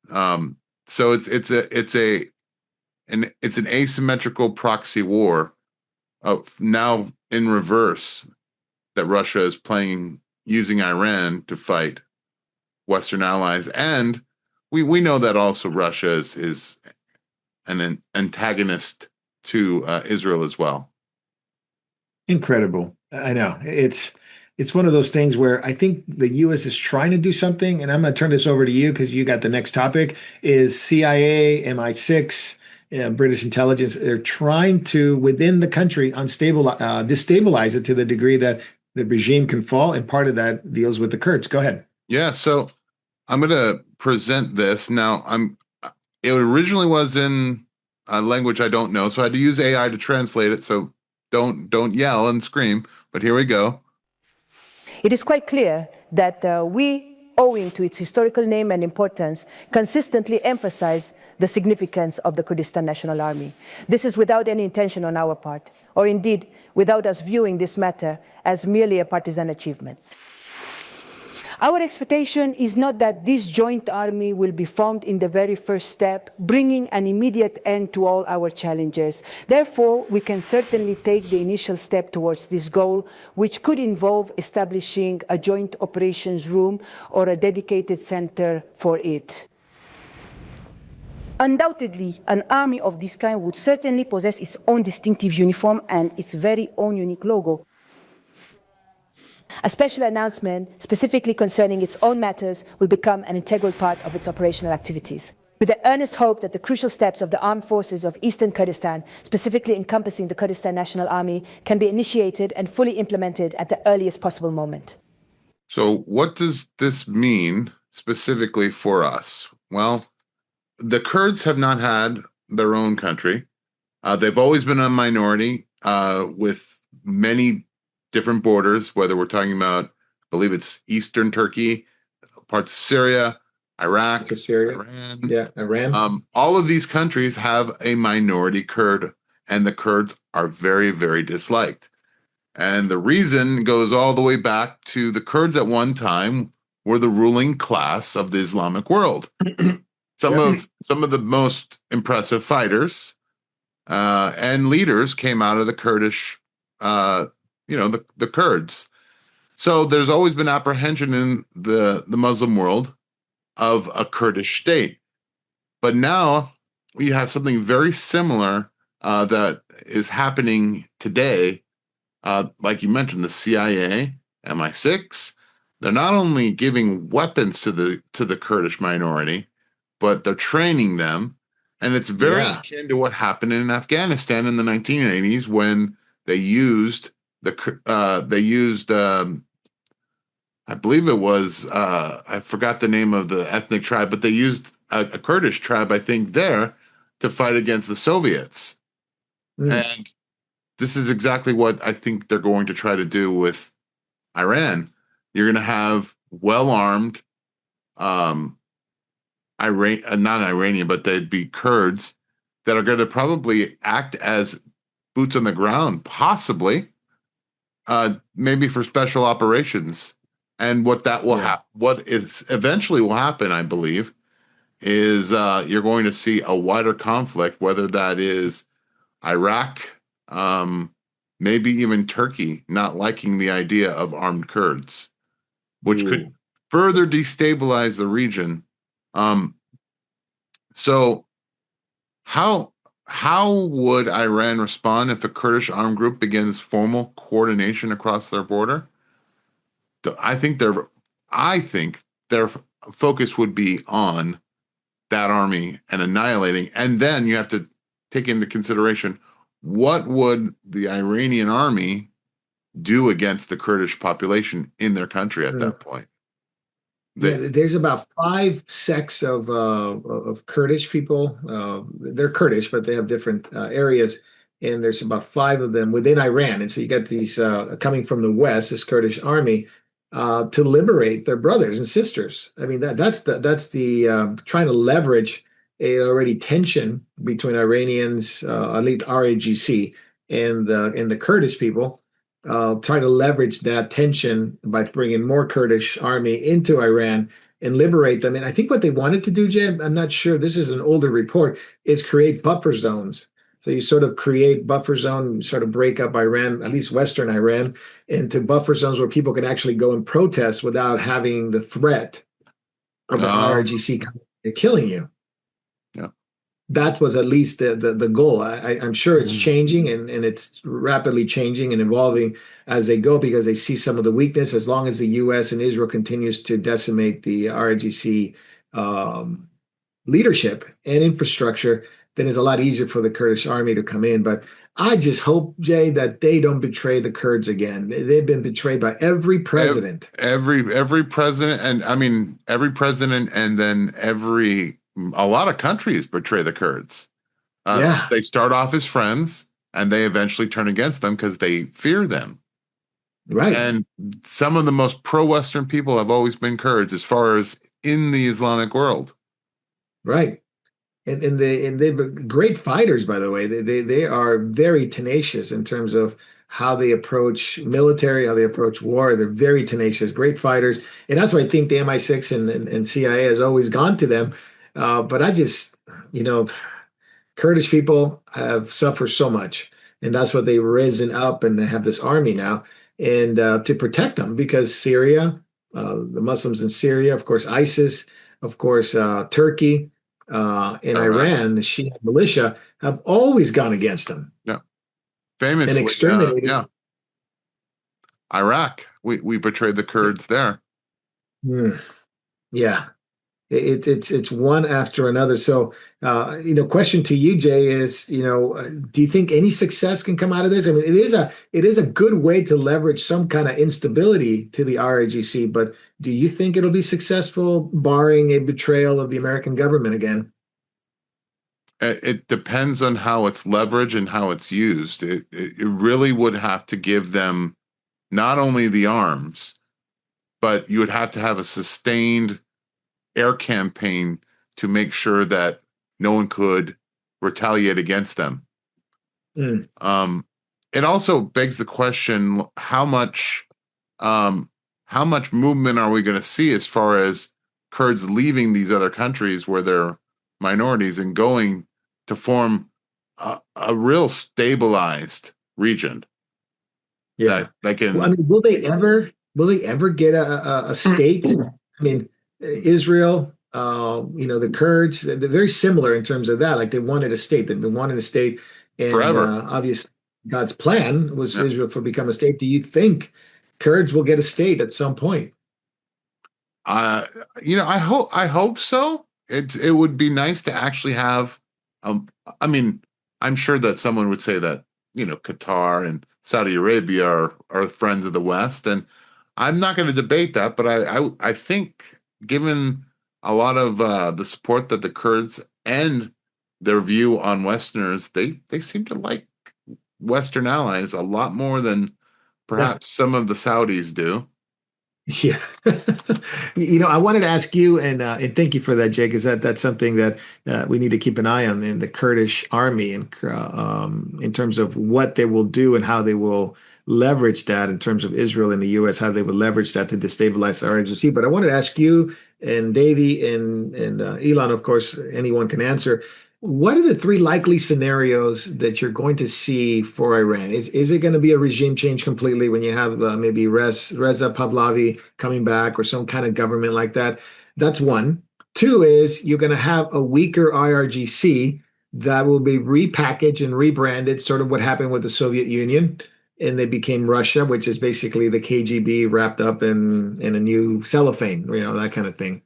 So it's an asymmetrical proxy war of now in reverse that Russia is playing using Iran to fight Western allies, and we know that also Russia is an antagonist to Israel as well. Incredible. I know it's one of those things where I think the U.S. is trying to do something, and I'm going to turn this over to you because you got the next topic. Is CIA, MI6, British intelligence? They're trying to within the country destabilize it to the degree that the regime can fall, and part of that deals with the Kurds. Go ahead. Yeah, so I'm going to present this now. It originally was in a language I don't know, so I had to use AI to translate it. So don't yell and scream. But here we go. It is quite clear that we, owing to its historical name and importance, consistently emphasize the significance of the Kurdistan National Army. This is without any intention on our part, or indeed without us viewing this matter as merely a partisan achievement. Our expectation is not that this joint army will be formed in the very first step, bringing an immediate end to all our challenges. Therefore, we can certainly take the initial step towards this goal, which could involve establishing a joint operations room or a dedicated center for it. Undoubtedly, an army of this kind would certainly possess its own distinctive uniform and its very own unique logo. A special announcement specifically concerning its own matters will become an integral part of its operational activities. With the earnest hope that the crucial steps of the armed forces of Eastern Kurdistan, specifically encompassing the Kurdistan National Army, can be initiated and fully implemented at the earliest possible moment. So what does this mean specifically for us? Well, the Kurds have not had their own country. They've always been a minority with many different borders, whether we're talking about, I believe it's Eastern Turkey, parts of Syria, Iraq, Iran. Yeah, Iran. All of these countries have a minority Kurd, and the Kurds are very, very disliked. And the reason goes all the way back to the Kurds at one time were the ruling class of the Islamic world. Some of the most impressive fighters and leaders came out of the Kurdish the Kurds. So there's always been apprehension in the Muslim world of a Kurdish state. But now we have something very similar that is happening today. Like you mentioned, the CIA, MI6, they're not only giving weapons to the Kurdish minority, but they're training them. And it's very akin to what happened in Afghanistan in the 1980s when they used I believe it was I forgot the name of the ethnic tribe, but they used a Kurdish tribe, I think, there to fight against the Soviets. And this is exactly what I think they're going to try to do with Iran. You're going to have well-armed not Iranian, but they'd be Kurds that are going to probably act as boots on the ground, possibly, maybe for special operations. And what that will what is eventually will happen, I believe, is you're going to see a wider conflict, whether that is Iraq, maybe even Turkey not liking the idea of armed Kurds, which could further destabilize the region. So how how would Iran respond if a Kurdish armed group begins formal coordination across their border? I think their focus would be on that army and annihilating. And then you have to take into consideration, what would the Iranian army do against the Kurdish population in their country at that point? There's about 5 sects of Kurdish people. They're Kurdish, but they have different areas, and there's about 5 of them within Iran. And so you got these coming from the west, this Kurdish army, to liberate their brothers and sisters. I mean, that's the trying to leverage a already tension between Iranians, at least RAGC, and the Kurdish people. Trying to leverage that tension by bringing more Kurdish army into Iran and liberate them. And I think what they wanted to do, Jim, I'm not sure, this is an older report, is create buffer zones. So you sort of create buffer zone, sort of break up Iran, at least Western Iran, into buffer zones where people can actually go and protest without having the threat of the IRGC coming and killing you. That was at least the goal. I'm sure it's changing and it's rapidly changing and evolving as they go, because they see some of the weakness. As long as the U.S. and Israel continues to decimate the RGC leadership and infrastructure, then it's a lot easier for the Kurdish army to come in. But I just hope, Jay, that they don't betray the Kurds again. They've been betrayed by every president. Every president, and I mean every president, and then a lot of countries betray the Kurds. They start off as friends, and they eventually turn against them because they fear them. Right. And some of the most pro-Western people have always been Kurds, as far as in the Islamic world. Right. And they're great fighters, by the way. They are very tenacious in terms of how they approach military, how they approach war. They're very tenacious, great fighters. And that's why I think the MI6 and CIA has always gone to them. But I just, Kurdish people have suffered so much, and that's what they've risen up, and they have this army now, and to protect them, because Syria, the Muslims in Syria, of course, ISIS, of course, Turkey, and Iran, the Shia militia, have always gone against them. Yeah, famously, and exterminated. Iraq, we betrayed the Kurds there. Yeah. It's one after another. So, question to you, Jay, is, do you think any success can come out of this? I mean, it is a good way to leverage some kind of instability to the RIGC, but do you think it'll be successful, barring a betrayal of the American government again? It depends on how it's leveraged and how it's used. It really would have to give them not only the arms, but you would have to have a sustained air campaign to make sure that no one could retaliate against them. It also begs the question, how much movement are we going to see as far as Kurds leaving these other countries where they're minorities and going to form a real stabilized region? Yeah. Will they ever get a state? I mean, Israel, the Kurds, they're very similar in terms of that. Like, they wanted a state. They've been wanting a state. And forever. Obviously, God's plan was Israel to become a state. Do you think Kurds will get a state at some point? I hope so. It would be nice to actually have. I mean, I'm sure that someone would say that Qatar and Saudi Arabia are friends of the West, and I'm not going to debate that. But I think, given a lot of the support that the Kurds and their view on Westerners, they seem to like Western allies a lot more than perhaps some of the Saudis do. Yeah. I wanted to ask you, and thank you for that, Jake, because that's something that we need to keep an eye on, in the Kurdish army, and in terms of what they will do and how they will leverage that, in terms of Israel and the U.S., how they would leverage that to destabilize the RGC. But I wanted to ask you, and Davey, and Elon, of course, anyone can answer. What are the 3 likely scenarios that you're going to see for Iran? Is it going to be a regime change completely, when you have maybe Reza Pahlavi coming back, or some kind of government like that? That's one. 2 is you're going to have a weaker IRGC that will be repackaged and rebranded, sort of what happened with the Soviet Union, and they became Russia, which is basically the KGB wrapped up in a new cellophane, that kind of thing?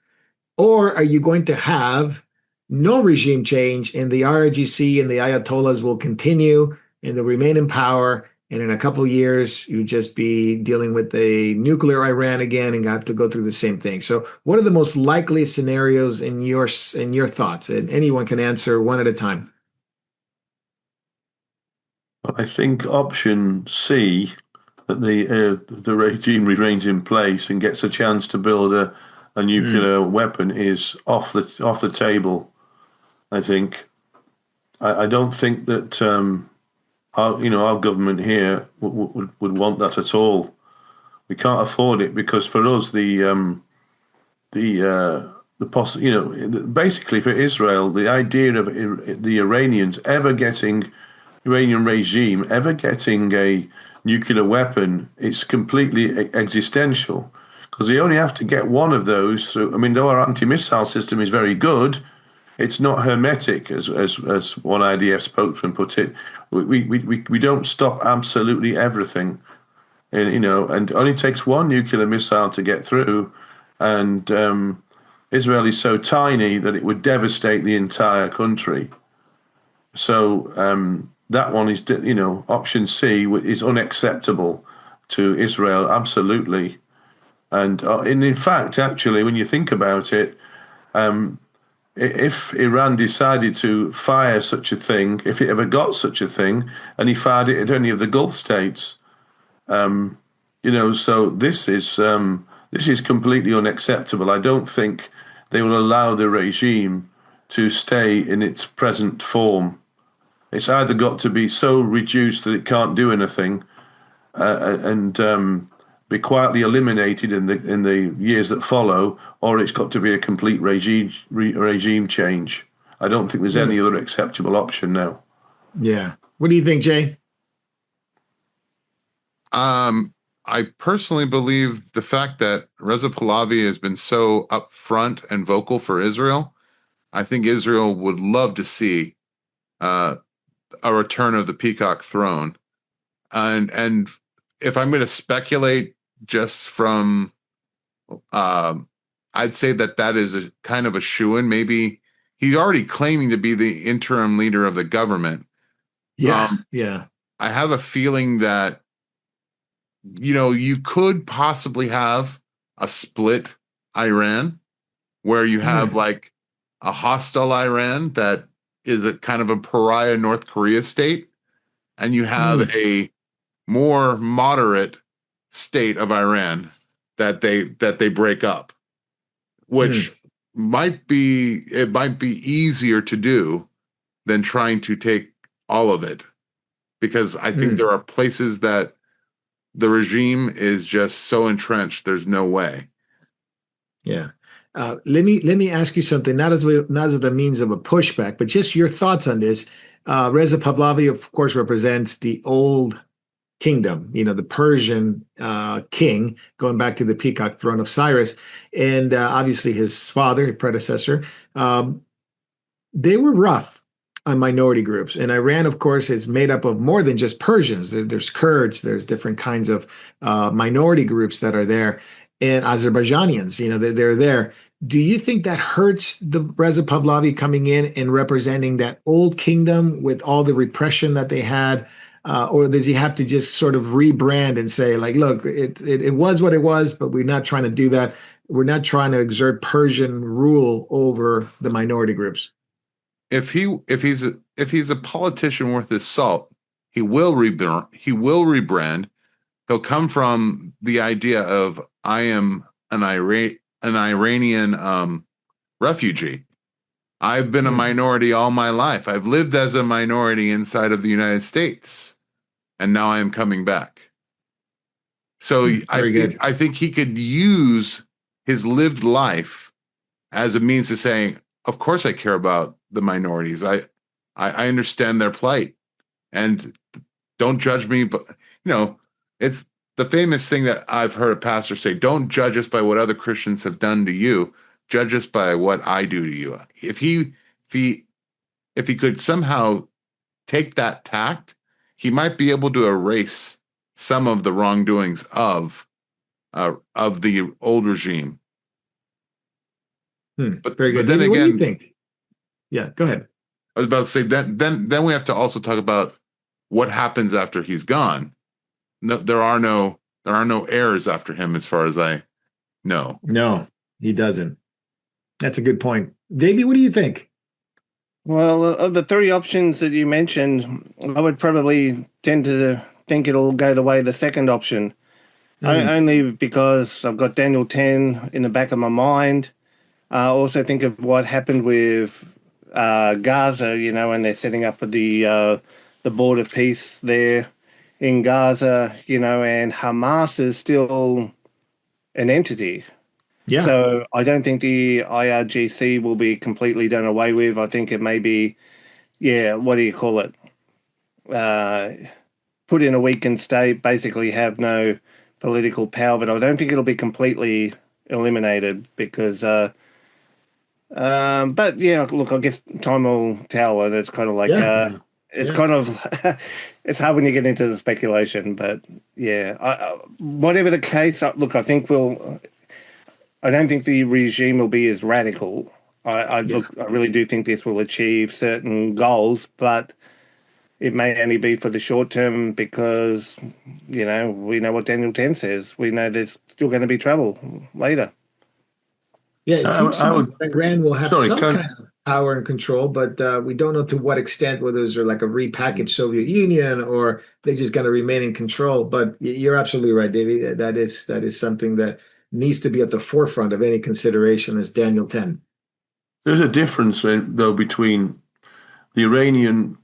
Or are you going to have no regime change and the RIGC and the Ayatollahs will continue and they'll remain in power? And in a couple of years, you just be dealing with a nuclear Iran again and have to go through the same thing. So, what are the most likely scenarios in your thoughts? And anyone can answer one at a time. I think option C, that the regime remains in place and gets a chance to build a nuclear weapon, is off the table. I think. I don't think that our government here would want that at all. We can't afford it, because for us basically for Israel, the idea of the Iranian regime ever getting a nuclear weapon, it's completely existential, because they only have to get one of those. So, I mean, though our anti-missile system is very good, it's not hermetic, as one IDF spokesman put it. We don't stop absolutely everything, and and it only takes one nuclear missile to get through, and Israel is so tiny that it would devastate the entire country. So that one is, option C is unacceptable to Israel, absolutely, and in fact, actually, when you think about it. If Iran decided to fire such a thing, if it ever got such a thing, and he fired it at any of the Gulf states, so this is completely unacceptable. I don't think they will allow the regime to stay in its present form. It's either got to be so reduced that it can't do anything, and be quietly eliminated in the years that follow, or it's got to be a complete regime change. I don't think there's any other acceptable option now. Yeah. What do you think, Jay? I personally believe the fact that Reza Pahlavi has been so upfront and vocal for Israel, I think Israel would love to see a return of the peacock throne. And if I'm going to speculate, just from, I'd say that is a kind of a shoo-in. Maybe he's already claiming to be the interim leader of the government. Yeah, I have a feeling that, you could possibly have a split Iran, where you have like a hostile Iran that is a kind of a pariah North Korea state, and you have a more moderate state of Iran that they break up, which might be easier to do than trying to take all of it, because I think there are places that the regime is just so entrenched, there's no way. Yeah. Let me ask you something, not as a means of a pushback, but just your thoughts on this. Reza Pahlavi, of course, represents the old kingdom, the Persian king, going back to the peacock throne of Cyrus, and obviously his father, his predecessor. They were rough on minority groups, and Iran, of course, is made up of more than just Persians. There's Kurds, there's different kinds of minority groups that are there, and Azerbaijanians, they're there. Do you think that hurts the Reza Pahlavi coming in and representing that old kingdom with all the repression that they had? Or does he have to just sort of rebrand and say, like, look, it was what it was, but we're not trying to do that. We're not trying to exert Persian rule over the minority groups. If he's a politician worth his salt, he will rebrand. He'll come from the idea of, I am an Iranian refugee. I've been a minority all my life. I've lived as a minority inside of the United States, and now I am coming back. So I think he could use his lived life as a means to saying, of course I care about the minorities. I understand their plight, and don't judge me. But it's the famous thing that I've heard a pastor say: don't judge us by what other Christians have done to you. Judge us by what I do to you. If if he could somehow take that tact, he might be able to erase some of the wrongdoings of the old regime. But, Very good. But then David, again, what do you think? Yeah, go ahead. I was about to say that then we have to also talk about what happens after he's gone. No, there are no heirs after him, as far as I know. No, he doesn't. That's a good point. Davey, what do you think? Well, of the three options that you mentioned, I would probably tend to think it'll go the way of the second option. Only because I've got Daniel 10 in the back of my mind. I also think of what happened with Gaza, and they're setting up the board of peace there in Gaza, and Hamas is still an entity. Yeah. So I don't think the IRGC will be completely done away with. I think it may be, what do you call it? Put in a weakened state, basically have no political power, but I don't think it'll be completely eliminated because, but yeah, look, I guess time will tell, and it's kind of like, kind of, it's hard when you get into the speculation, but yeah, whatever the case, look, I don't think the regime will be as radical. I really do think this will achieve certain goals, but it may only be for the short term because, we know what Daniel 10 says. We know there's still going to be trouble later. Yeah, it seems that Iran will have some kind of power and control, but we don't know to what extent, whether they're like a repackaged Soviet Union or they're just going to remain in control. But you're absolutely right, Davey. That is something that needs to be at the forefront of any consideration as Daniel 10. There's a difference, though, between the Iranian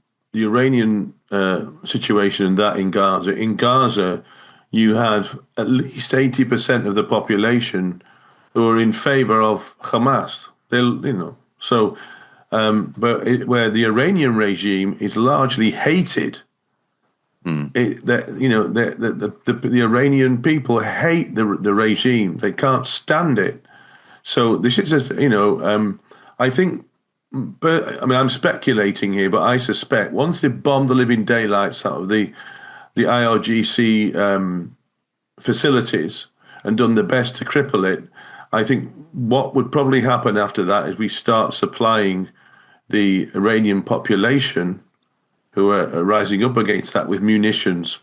situation and that in Gaza. In Gaza, you had at least 80% of the population who are in favor of Hamas. Where the Iranian regime is largely hated. The Iranian people hate the regime. They can't stand it. So this is I think. But I mean, I'm speculating here, but I suspect once they bomb the living daylights out of the IRGC facilities and done their best to cripple it, I think what would probably happen after that is we start supplying the Iranian population who are rising up against that with munitions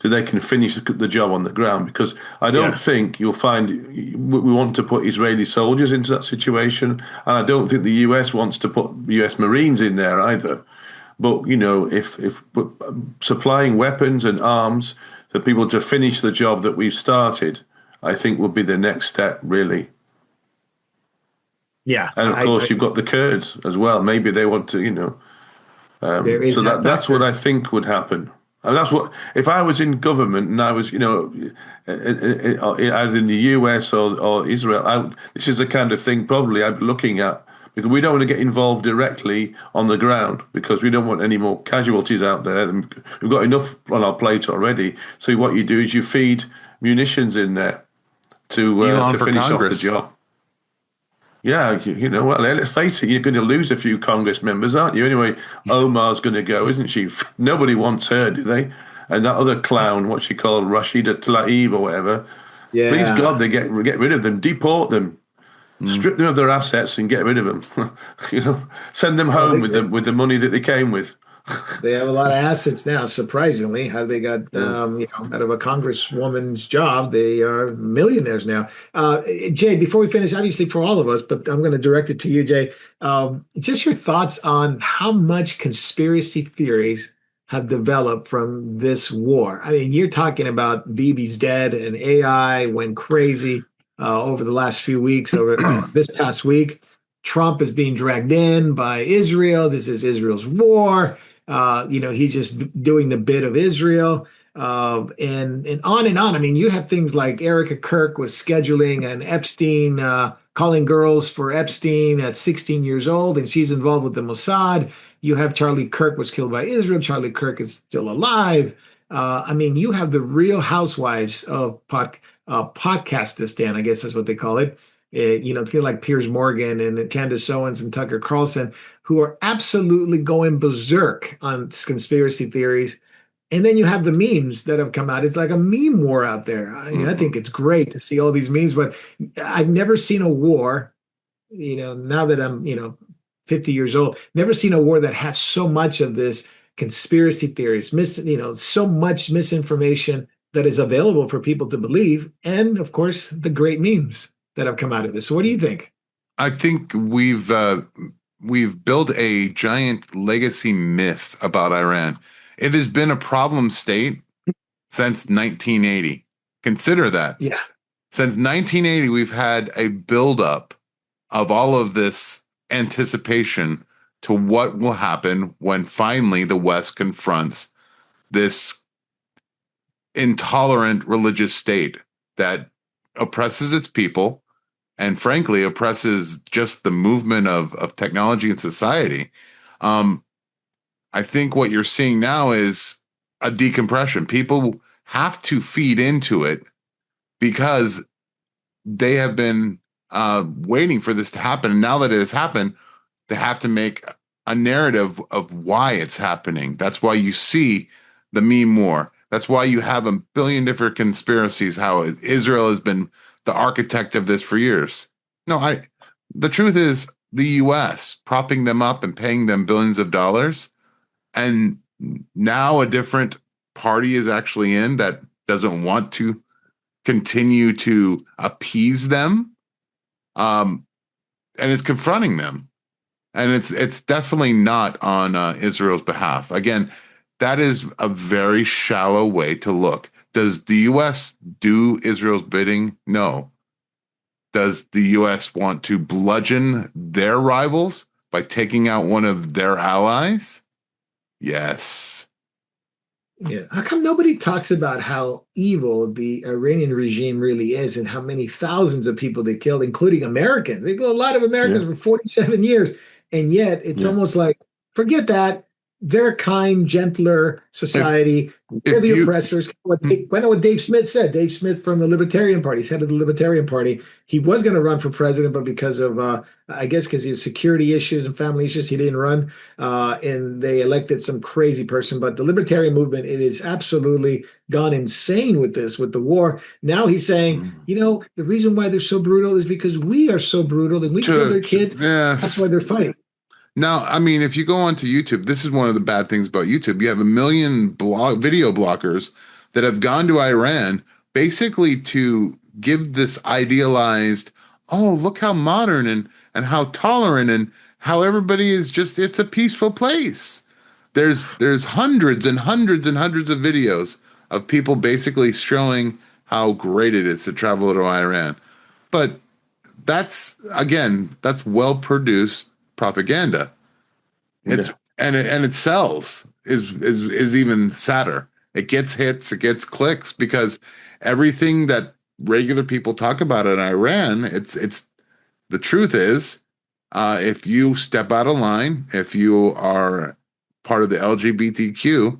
so they can finish the job on the ground. Because I don't think you'll find we want to put Israeli soldiers into that situation, and I don't think the US wants to put US Marines in there either. But if supplying weapons and arms for people to finish the job that we've started, I think would be the next step, really. Yeah, and of course you've got the Kurds as well. Maybe they want to, that's what I think would happen. And that's what, if I was in government and I was, either in the US or Israel, this is the kind of thing probably I'd be looking at, because we don't want to get involved directly on the ground because we don't want any more casualties out there. We've got enough on our plate already. So what you do is you feed munitions in there to finish off the job. Yeah, well, let's face it, you're going to lose a few Congress members, aren't you? Anyway, Omar's going to go, isn't she? Nobody wants her, do they? And that other clown, what's she called, Rashida Tlaib or whatever. Yeah. Please God, they get rid of them, deport them, strip them of their assets and get rid of them. Send them home with the money that they came with. They have a lot of assets now, surprisingly. How they got, out of a congresswoman's job, they are millionaires now. Jay, before we finish, obviously for all of us, but I'm going to direct it to you, Jay. Just your thoughts on how much conspiracy theories have developed from this war. I mean, you're talking about Bibi's dead and AI went crazy over the last few weeks, over this past week. Trump is being dragged in by Israel. This is Israel's war. He's just doing the bit of Israel, and on and on. I mean, you have things like Erica Kirk was scheduling an Epstein, calling girls for Epstein at 16 years old, and she's involved with the Mossad. You have Charlie Kirk was killed by Israel. Charlie Kirk is still alive. I mean, you have the Real Housewives of Podcastistan, I guess that's what they call it. feel like Piers Morgan and Candace Owens and Tucker Carlson, who are absolutely going berserk on conspiracy theories. And then you have the memes that have come out. It's like a meme war out there. I think it's great to see all these memes, but I've never seen a war, now that I'm, 50 years old, never seen a war that has so much of this conspiracy theories, so much misinformation that is available for people to believe. And of course, the great memes that have come out of this. So what do you think? I think we've built a giant legacy myth about Iran. It has been a problem state since 1980. Consider that. Yeah. Since 1980, we've had a buildup of all of this anticipation to what will happen when finally the West confronts this intolerant religious state that oppresses its people and frankly oppresses just the movement of technology and society. I think what you're seeing now is a decompression. People have to feed into it because they have been waiting for this to happen. And now that it has happened, they have to make a narrative of why it's happening. That's why you see the meme war. That's why you have a billion different conspiracies, how Israel has been the architect of this for years. No, the truth is the US propping them up and paying them billions of dollars. And now a different party is actually in that doesn't want to continue to appease them. And it's confronting them. And it's definitely not on Israel's behalf. Again, that is a very shallow way to look. Does the U.S. do Israel's bidding? No. Does the U.S. want to bludgeon their rivals by taking out one of their allies? Yes. Yeah. How come nobody talks about how evil the Iranian regime really is and how many thousands of people they killed, including Americans? They killed a lot of Americans for 47 years. And yet it's almost like, forget that. They're a kind, gentler society. They're the oppressors. I know what Dave Smith said. Dave Smith from the Libertarian Party. He's head of the Libertarian Party. He was going to run for president, but because of, I guess, because he has security issues and family issues, he didn't run. And they elected some crazy person. But the Libertarian movement, it is absolutely gone insane with this, with the war. Now he's saying, the reason why they're so brutal is because we are so brutal and we kill their kids. Yes. That's why they're fighting. Now, I mean, if you go onto YouTube, this is one of the bad things about YouTube. You have a million video bloggers that have gone to Iran basically to give this idealized, oh, look how modern and how tolerant and how everybody is just, it's a peaceful place. There's hundreds and hundreds and hundreds of videos of people basically showing how great it is to travel to Iran. But that's well-produced propaganda. It sells is even sadder. It gets hits, it gets clicks because everything that regular people talk about in Iran, it's the truth is, if you step out of line, if you are part of the LGBTQ,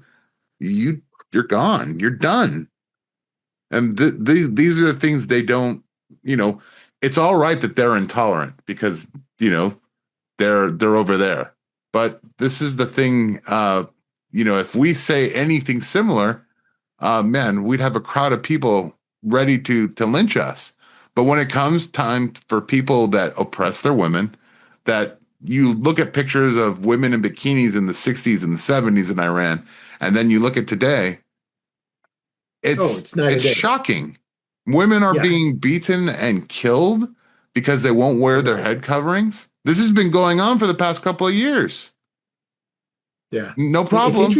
you're gone, you're done. And these are the things they don't. It's all right that they're intolerant because they're over there. But this is the thing, if we say anything similar, man, we'd have a crowd of people ready to lynch us. But when it comes time for people that oppress their women, that you look at pictures of women in bikinis in the 60s and the 70s in Iran, and then you look at today, it's shocking. Women are being beaten and killed because they won't wear their head coverings. This has been going on for the past couple of years. Yeah. No problem.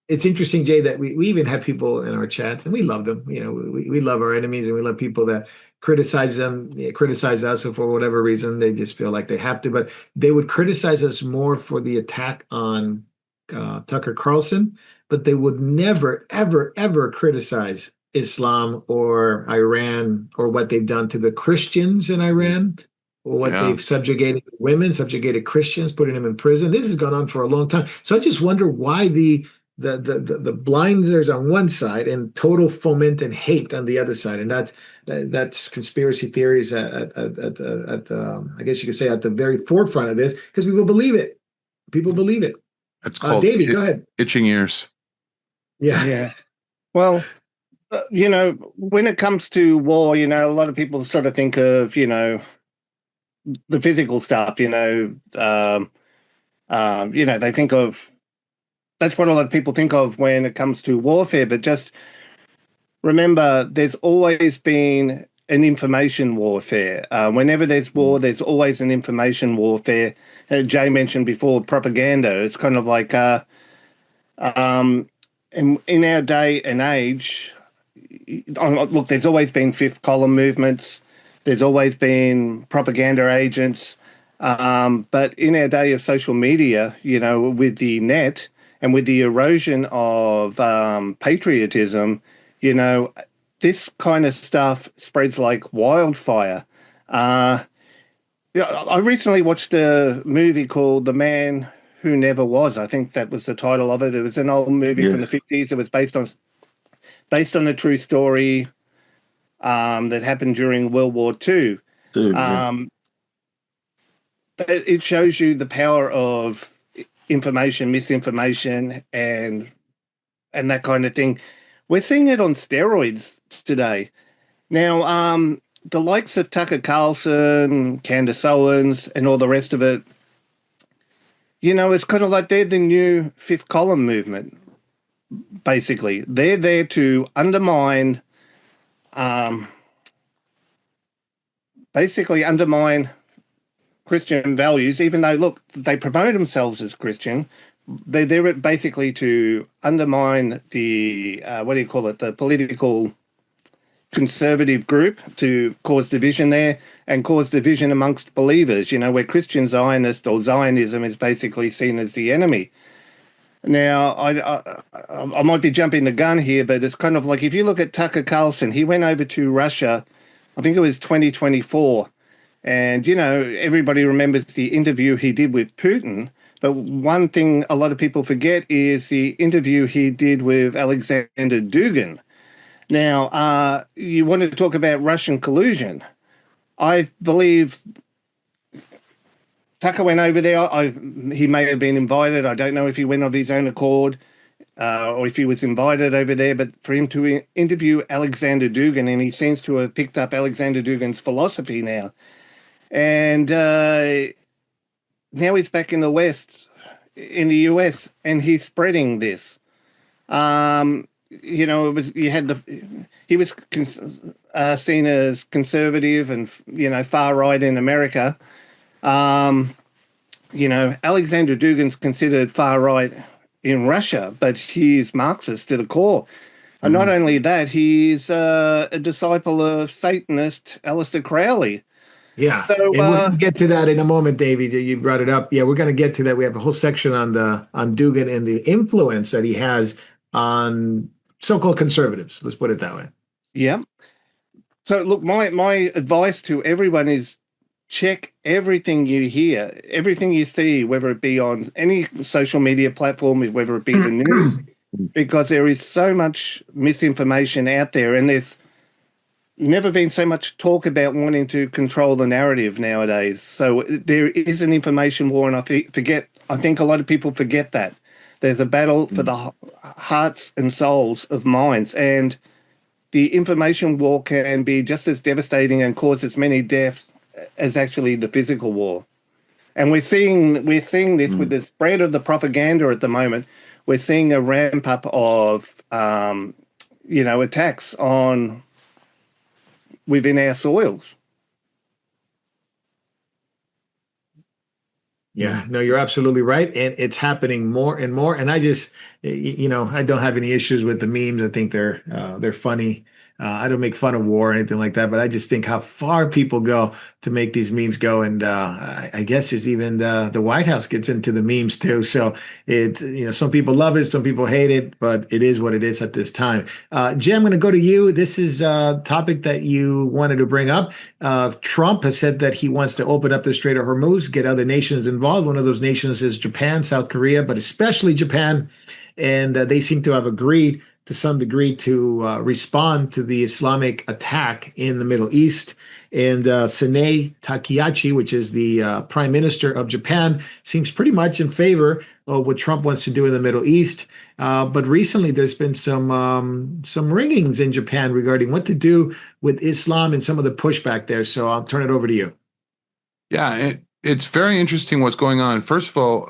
It's interesting, Jay, that we even have people in our chats, and we love them. We love our enemies, and we love people that criticize them, criticize us, or for whatever reason, they just feel like they have to. But they would criticize us more for the attack on Tucker Carlson, but they would never, ever, ever criticize Islam or Iran or what they've done to the Christians in Iran. Or what they've subjugated women, subjugated Christians, putting them in prison. This has gone on for a long time. So I just wonder why the the blinders on one side and total foment and hate on the other side, and that's conspiracy theories at I guess you could say at the very forefront of this, because people believe it. People believe it. It's called Davey, go ahead. Itching ears. Yeah. Well, when it comes to war, a lot of people sort of think of, the physical stuff, they think of, that's what a lot of people think of when it comes to warfare. But just remember, there's always been an information warfare. Whenever there's war, there's always an information warfare. Jay mentioned before propaganda. It's kind of like, in our day and age, look, there's always been fifth column movements. There's always been propaganda agents. But in our day of social media, with the net and with the erosion of patriotism, this kind of stuff spreads like wildfire. I recently watched a movie called The Man Who Never Was. I think that was the title of it. It was an old movie from the 50s. It was based on a true story that happened during World War II. It shows you the power of information, misinformation, and that kind of thing. We're seeing it on steroids today. Now, the likes of Tucker Carlson, Candace Owens, and all the rest of it, it's kind of like they're the new fifth column movement, basically. They're there to undermine Christian values, even though, look, they promote themselves as Christian. They're there basically to undermine the, the political conservative group, to cause division there and cause division amongst believers, where Christian Zionist or Zionism is basically seen as the enemy. Now, I might be jumping the gun here, but it's kind of like, if you look at Tucker Carlson, he went over to Russia, I think it was 2024, and, everybody remembers the interview he did with Putin. But one thing a lot of people forget is the interview he did with Alexander Dugin. Now, you want to talk about Russian collusion. I believe Tucker went over there. He may have been invited. I don't know if he went of his own accord or if he was invited over there. But for him to interview Alexander Dugin, and he seems to have picked up Alexander Dugin's philosophy now. And now he's back in the West, in the US, and he's spreading this. He was seen as conservative and, far right in America. Alexander Dugin's considered far right in Russia, but he's Marxist to the core. And not only that, he's a disciple of Satanist Aleister Crowley. Yeah, so, and we're going to get to that in a moment, Davey. You brought it up. Yeah, we're going to get to that. We have a whole section on Dugin and the influence that he has on so-called conservatives. Let's put it that way. Yeah. So, look, my advice to everyone is check everything you hear, everything you see, whether it be on any social media platform, whether it be the news, because there is so much misinformation out there, and there's never been so much talk about wanting to control the narrative nowadays. So there is an information war, and I think a lot of people forget that. There's a battle for the hearts and souls of minds, and the information war can be just as devastating and cause as many deaths as actually the physical war. And we're seeing this with the spread of the propaganda at the moment. We're seeing a ramp up of attacks on within our soils. Yeah, no, you're absolutely right. And it's happening more and more. And I just, I don't have any issues with the memes. I think they're funny. I don't make fun of war or anything like that, but I just think how far people go to make these memes go. And I guess it's even the White House gets into the memes too. So some people love it, some people hate it, but it is what it is at this time. Jay, I'm going to go to you. This is a topic that you wanted to bring up. Trump has said that he wants to open up the Strait of Hormuz, get other nations involved. One of those nations is Japan, South Korea, but especially Japan. and they seem to have agreed to some degree to respond to the Islamic attack in the Middle East. And Sanae Takehashi, which is the Prime Minister of Japan, seems pretty much in favor of what Trump wants to do in the Middle East. But recently, there's been some ringings in Japan regarding what to do with Islam and some of the pushback there. So I'll turn it over to you. Yeah, it's very interesting what's going on. First of all,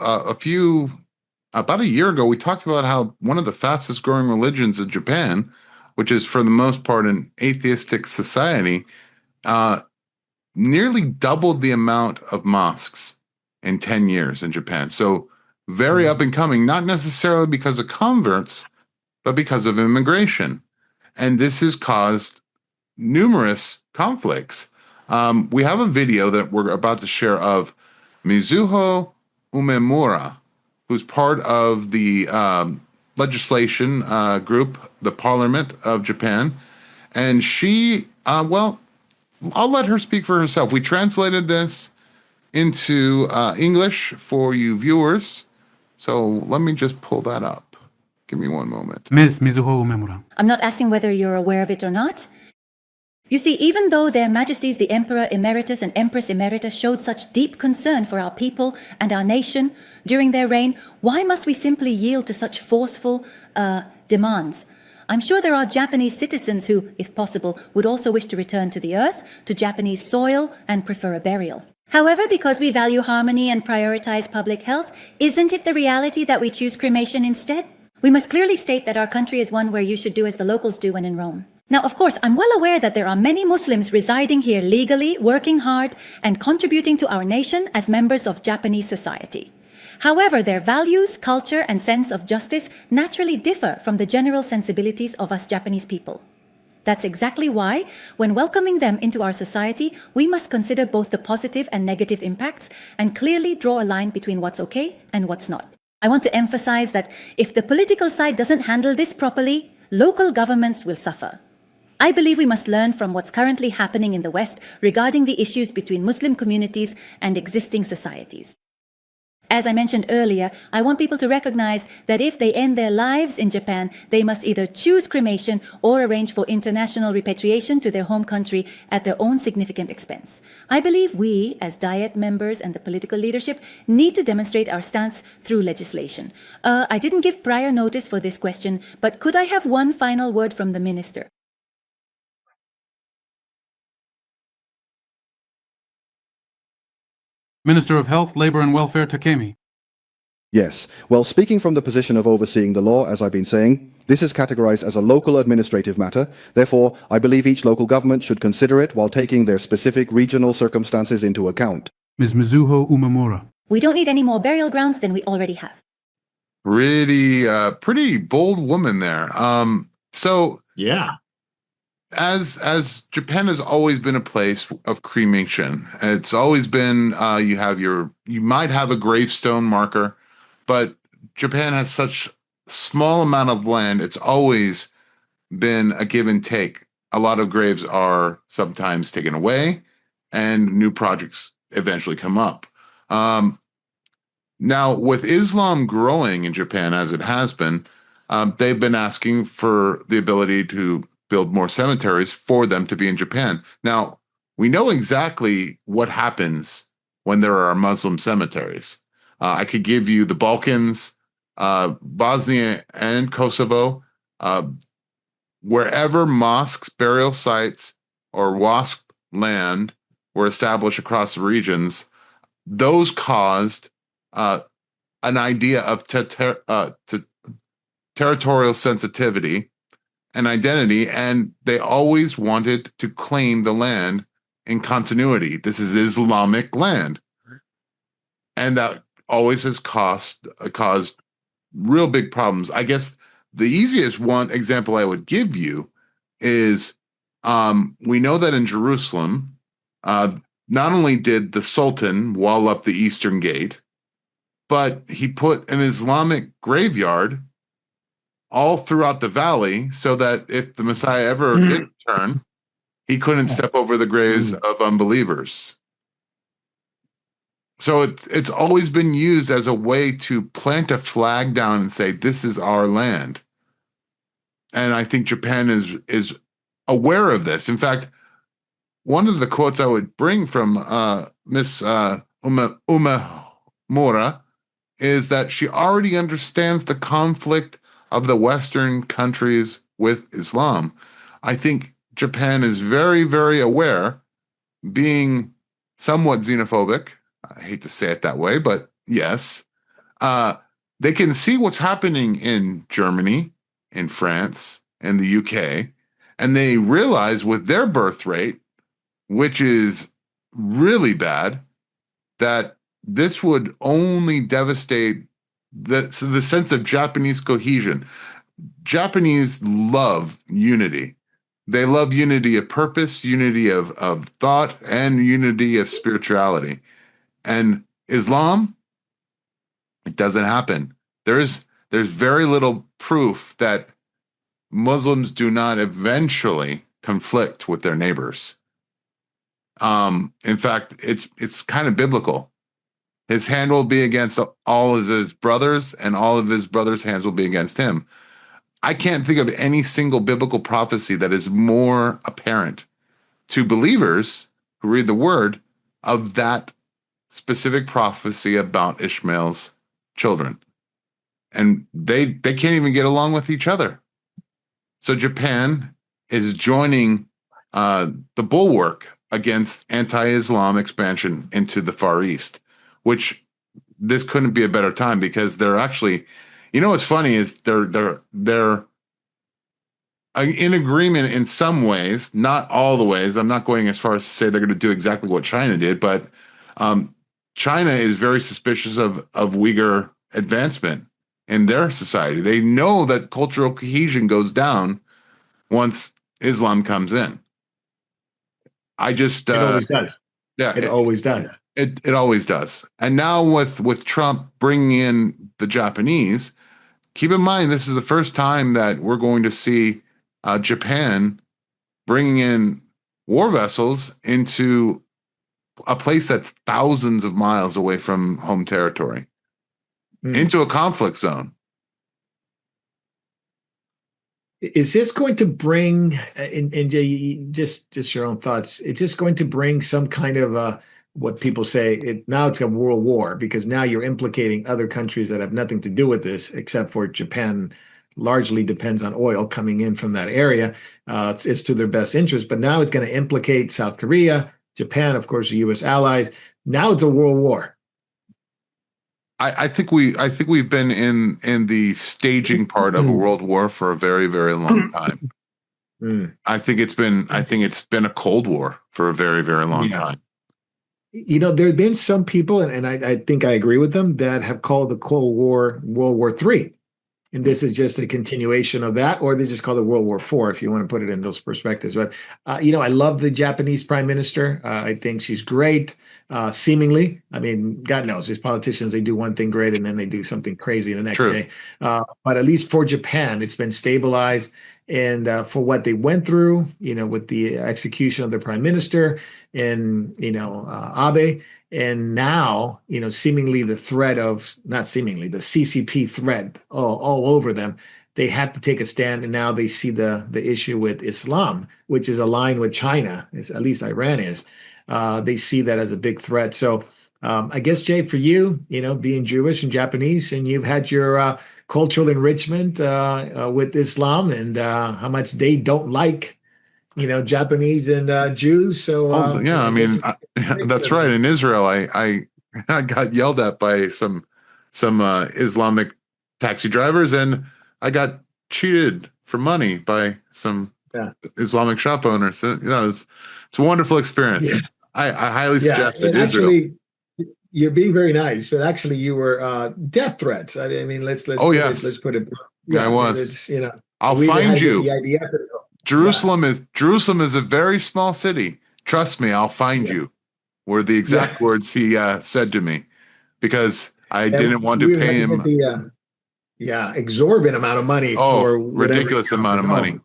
about a year ago, we talked about how one of the fastest growing religions in Japan, which is for the most part an atheistic society, nearly doubled the amount of mosques in 10 years in Japan. So very up and coming, not necessarily because of converts, but because of immigration. And this has caused numerous conflicts. We have a video that we're about to share of Mizuho Umemura, who's part of the legislation group, the Parliament of Japan. And she, well, I'll let her speak for herself. We translated this into English for you viewers. So let me just pull that up. Give me one moment. Ms. Mizuho Umemura. I'm not asking whether you're aware of it or not. You see, even though Their Majesties the Emperor Emeritus and Empress Emerita showed such deep concern for our people and our nation during their reign, why must we simply yield to such forceful demands? I'm sure there are Japanese citizens who, if possible, would also wish to return to the earth, to Japanese soil, and prefer a burial. However, because we value harmony and prioritize public health, isn't it the reality that we choose cremation instead? We must clearly state that our country is one where you should do as the locals do when in Rome. Now, of course, I'm well aware that there are many Muslims residing here legally, working hard, and contributing to our nation as members of Japanese society. However, their values, culture, and sense of justice naturally differ from the general sensibilities of us Japanese people. That's exactly why, when welcoming them into our society, we must consider both the positive and negative impacts and clearly draw a line between what's okay and what's not. I want to emphasize that if the political side doesn't handle this properly, local governments will suffer. I believe we must learn from what's currently happening in the West regarding the issues between Muslim communities and existing societies. As I mentioned earlier, I want people to recognize that if they end their lives in Japan, they must either choose cremation or arrange for international repatriation to their home country at their own significant expense. I believe we, as Diet members and the political leadership, need to demonstrate our stance through legislation. I didn't give prior notice for this question, but could I have one final word from the minister? Minister of Health, Labor and Welfare, Takemi. Yes. Well, speaking from the position of overseeing the law, as I've been saying, this is categorized as a local administrative matter. Therefore, I believe each local government should consider it while taking their specific regional circumstances into account. Ms. Mizuho Umemura. We don't need any more burial grounds than we already have. Pretty bold woman there. Yeah. As Japan has always been a place of cremation. It's always been you might have a gravestone marker, but Japan has such small amount of land. It's always been a give and take. A lot of graves are sometimes taken away, and new projects eventually come up. Now, with Islam growing in Japan as it has been, they've been asking for the ability to build more cemeteries for them to be in Japan. Now, we know exactly what happens when there are Muslim cemeteries. I could give you the Balkans, Bosnia and Kosovo, wherever mosques, burial sites, or WASP land were established across the regions, those caused an idea of territorial sensitivity and identity, and they always wanted to claim the land in continuity. This is Islamic land, and that always has caused real big problems. I guess the easiest one example I would give you is we know that in Jerusalem, not only did the Sultan wall up the Eastern Gate, but he put an Islamic graveyard all throughout the valley so that if the Messiah ever did return, he couldn't step over the graves of unbelievers. So it's always been used as a way to plant a flag down and say, this is our land. And I think Japan is aware of this. In fact, one of the quotes I would bring from Miss Umemura is that she already understands the conflict of the Western countries with Islam. I think Japan is very, very aware, being somewhat xenophobic. I hate to say it that way, but yes. They can see what's happening in Germany, in France, and the UK, and they realize with their birth rate, which is really bad, that this would only devastate the sense of Japanese cohesion. Japanese love unity. They love unity of purpose, unity of thought, and unity of spirituality. And Islam, it doesn't happen. There's very little proof that Muslims do not eventually conflict with their neighbors. In fact, it's kind of biblical. His hand will be against all of his brothers, and all of his brothers' hands will be against him. I can't think of any single biblical prophecy that is more apparent to believers who read the word of that specific prophecy about Ishmael's children. And they can't even get along with each other. So Japan is joining the bulwark against anti-Islam expansion into the Far East, which this couldn't be a better time, because they're actually, what's funny is they're in agreement in some ways, not all the ways. I'm not going as far as to say they're going to do exactly what China did, but China is very suspicious of Uyghur advancement in their society. They know that cultural cohesion goes down once Islam comes in. It always does. Yeah, it always does. It always does. And now with Trump bringing in the Japanese, keep in mind, this is the first time that we're going to see Japan bringing in war vessels into a place that's thousands of miles away from home territory, into a conflict zone. Is this going to bring, and Jay, just your own thoughts, it's just going to bring some kind of what people say, now it's a world war, because now you're implicating other countries that have nothing to do with this, except for Japan largely depends on oil coming in from that area. It's to their best interest, but now it's going to implicate South Korea, Japan, of course, the U.S. allies. Now it's a world war. I think we've been in the staging part of a world war for a very, very long time. I think it's been a Cold War for a very, very long time. There have been some people, and I think I agree with them, that have called the Cold War World War III. And this is just a continuation of that, or they just call it World War IV, if you want to put it in those perspectives. But, I love the Japanese prime minister. I think she's great, seemingly. I mean, God knows, there's politicians, they do one thing great and then they do something crazy the next day. But at least for Japan, it's been stabilized. And for what they went through, with the execution of the prime minister and, Abe, and now, seemingly the threat of, not seemingly, the CCP threat all over them, they have to take a stand. And now they see the issue with Islam, which is aligned with China, at least Iran is. They see that as a big threat. So I guess, Jay, for you, being Jewish and Japanese, and you've had your cultural enrichment with Islam and how much they don't like Japanese and Jews. So that's right. In Israel, I got yelled at by some Islamic taxi drivers, and I got cheated for money by some Islamic shop owners. It's a wonderful experience. Yeah. I highly suggest it. Israel. Actually, you're being very nice, but actually you were death threats. I mean, let's put it. Yeah, I was. I'll find you. Jerusalem is a very small city. Trust me, I'll find you. Were the exact words he said to me, because I didn't want to pay him. Exorbitant amount of money. For ridiculous amount of money.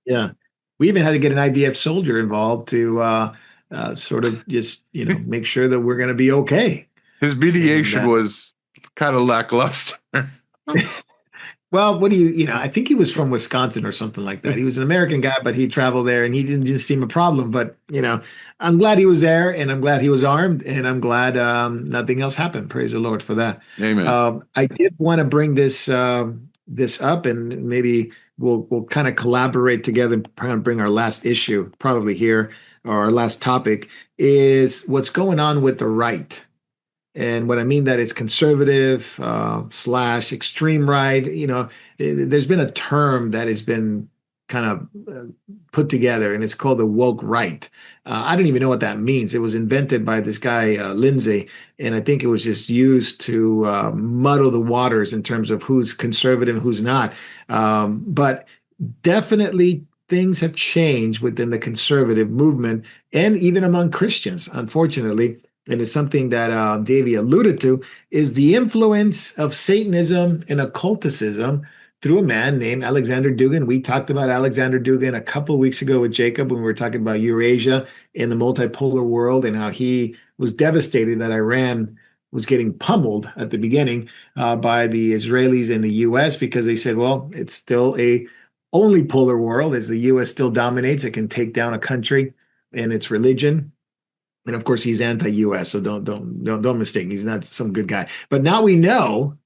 Yeah, we even had to get an IDF soldier involved to sort of just make sure that we're going to be okay. His mediation was kind of lackluster. Well, what do you know? I think he was from Wisconsin or something like that. He was an American guy, but he traveled there and he didn't just seem a problem. But, I'm glad he was there and I'm glad he was armed and I'm glad nothing else happened. Praise the Lord for that. Amen. I did want to bring this up and maybe we'll kind of collaborate together and kind of bring our last issue probably here, or our last topic is what's going on with the right. And what I mean that is conservative / extreme right. There's been a term that has been kind of put together, and it's called the woke right. I don't even know what that means. It was invented by this guy Lindsay, and I think it was just used to muddle the waters in terms of who's conservative and who's not. But definitely things have changed within the conservative movement and even among Christians, unfortunately. And it's something that Davey alluded to, is the influence of Satanism and occulticism through a man named Alexander Dugin. We talked about Alexander Dugin a couple of weeks ago with Jacob when we were talking about Eurasia and the multipolar world and how he was devastated that Iran was getting pummeled at the beginning by the Israelis and the U.S. because they said, well, it's still a only polar world. As the U.S. still dominates, it can take down a country and its religion. And of course, he's anti-U.S., so don't mistake me. He's not some good guy. But now we know,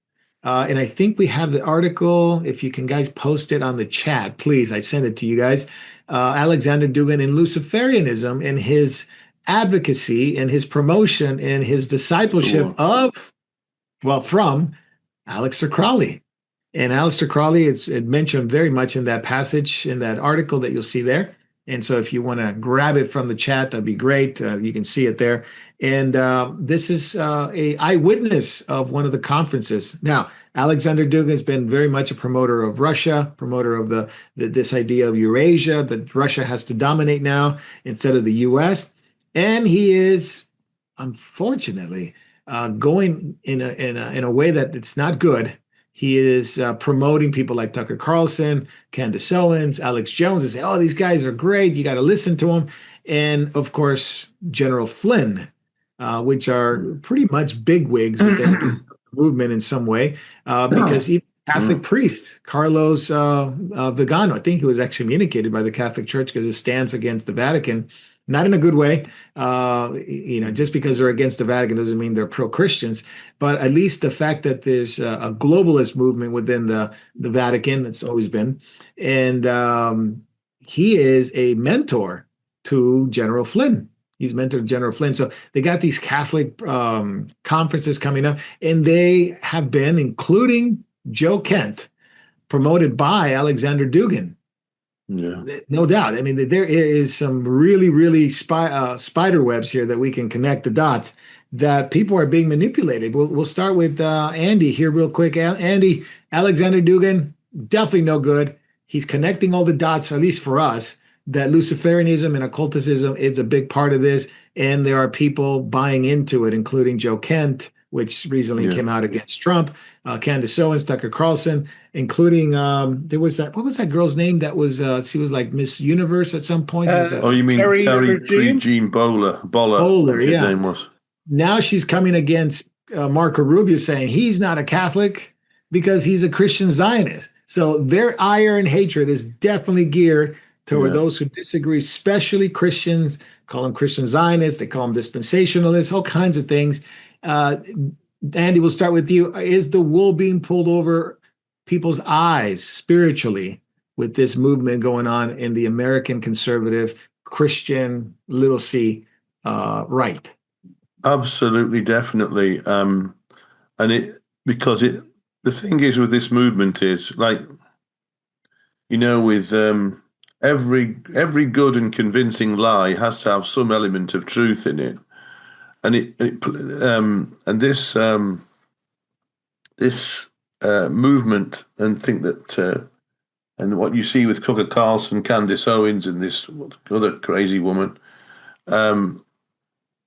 and I think we have the article. If you can, guys, post it on the chat, please. I send it to you guys. Alexander Dugin in Luciferianism and his advocacy and his promotion and his discipleship from Aleister Crowley. And Aleister Crowley is mentioned very much in that passage, in that article that you'll see there. And so if you want to grab it from the chat, that'd be great. You can see it there. And this is a eyewitness of one of the conferences. Now, Alexander Dugin has been very much a promoter of Russia, promoter of this idea of Eurasia, that Russia has to dominate now instead of the U.S. And he is, unfortunately, going in a way that it's not good. He is promoting people like Tucker Carlson, Candace Owens, Alex Jones, and say, oh, these guys are great. You got to listen to them. And of course, General Flynn, which are pretty much bigwigs within the movement in some way, because even Catholic priest, Carlos Vigano, I think he was excommunicated by the Catholic Church because his stance against the Vatican, not in a good way. Just because they're against the Vatican doesn't mean they're pro-Christians, but at least the fact that there's a globalist movement within the Vatican, that's always been. And he is a mentor to General Flynn. He's mentored General Flynn. So they got these Catholic conferences coming up, and they have been, including Joe Kent, promoted by Alexander Dugin. Yeah, no doubt. I mean, there is some really, really spider webs here that we can connect the dots, that people are being manipulated. We'll start with Andy here real quick. Andy, Alexander Dugin, definitely no good. He's connecting all the dots, at least for us, that Luciferianism and occulticism is a big part of this. And there are people buying into it, including Joe Kent, which recently came out against Trump, Candace Owens, Tucker Carlson, including there was that, what was that girl's name that was she was like Miss Universe at some point? You mean Carrie Jean Bowler, yeah. Name was. Now she's coming against Marco Rubio, saying he's not a Catholic because he's a Christian Zionist. So their ire and hatred is definitely geared toward those who disagree, especially Christians. Call them Christian Zionists, they call them dispensationalists, all kinds of things. Andy, we'll start with you. Is the wool being pulled over people's eyes spiritually with this movement going on in the American conservative Christian little c right? Absolutely, definitely. The thing is with this movement is, like, with every good and convincing lie has to have some element of truth in it. And this movement, and think that and what you see with Tucker Carlson, Candace Owens, and this other crazy woman,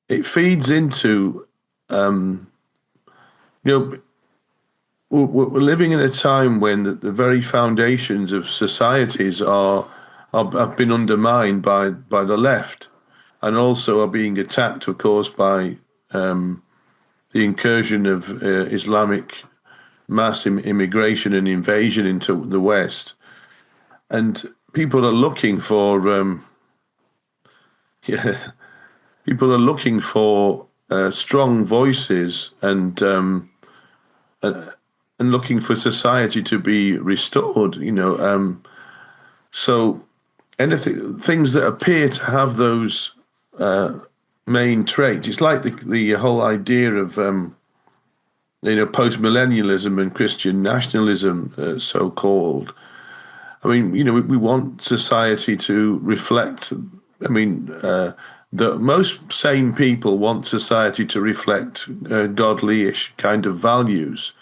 it feeds into we're living in a time when the very foundations of societies have been undermined by the left. And also are being attacked, of course, by the incursion of Islamic mass immigration and invasion into the West, and people are looking for people are looking for strong voices and looking for society to be restored. So things that appear to have those main traits. It's like the whole idea of post-millennialism and Christian nationalism, so called. I mean, we want society to reflect. I mean, the most sane people want society to reflect godly-ish kind of values,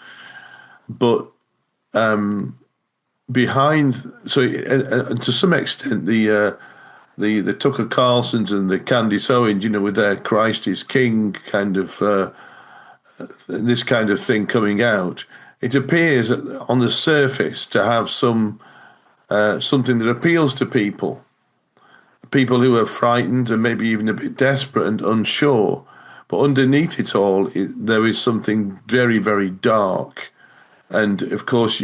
but to some extent, the Tucker Carlsons and the Candace Owens, with their Christ is King kind of this kind of thing coming out, it appears on the surface to have something that appeals to people who are frightened and maybe even a bit desperate and unsure. But underneath it all, there is something very, very dark. And of course,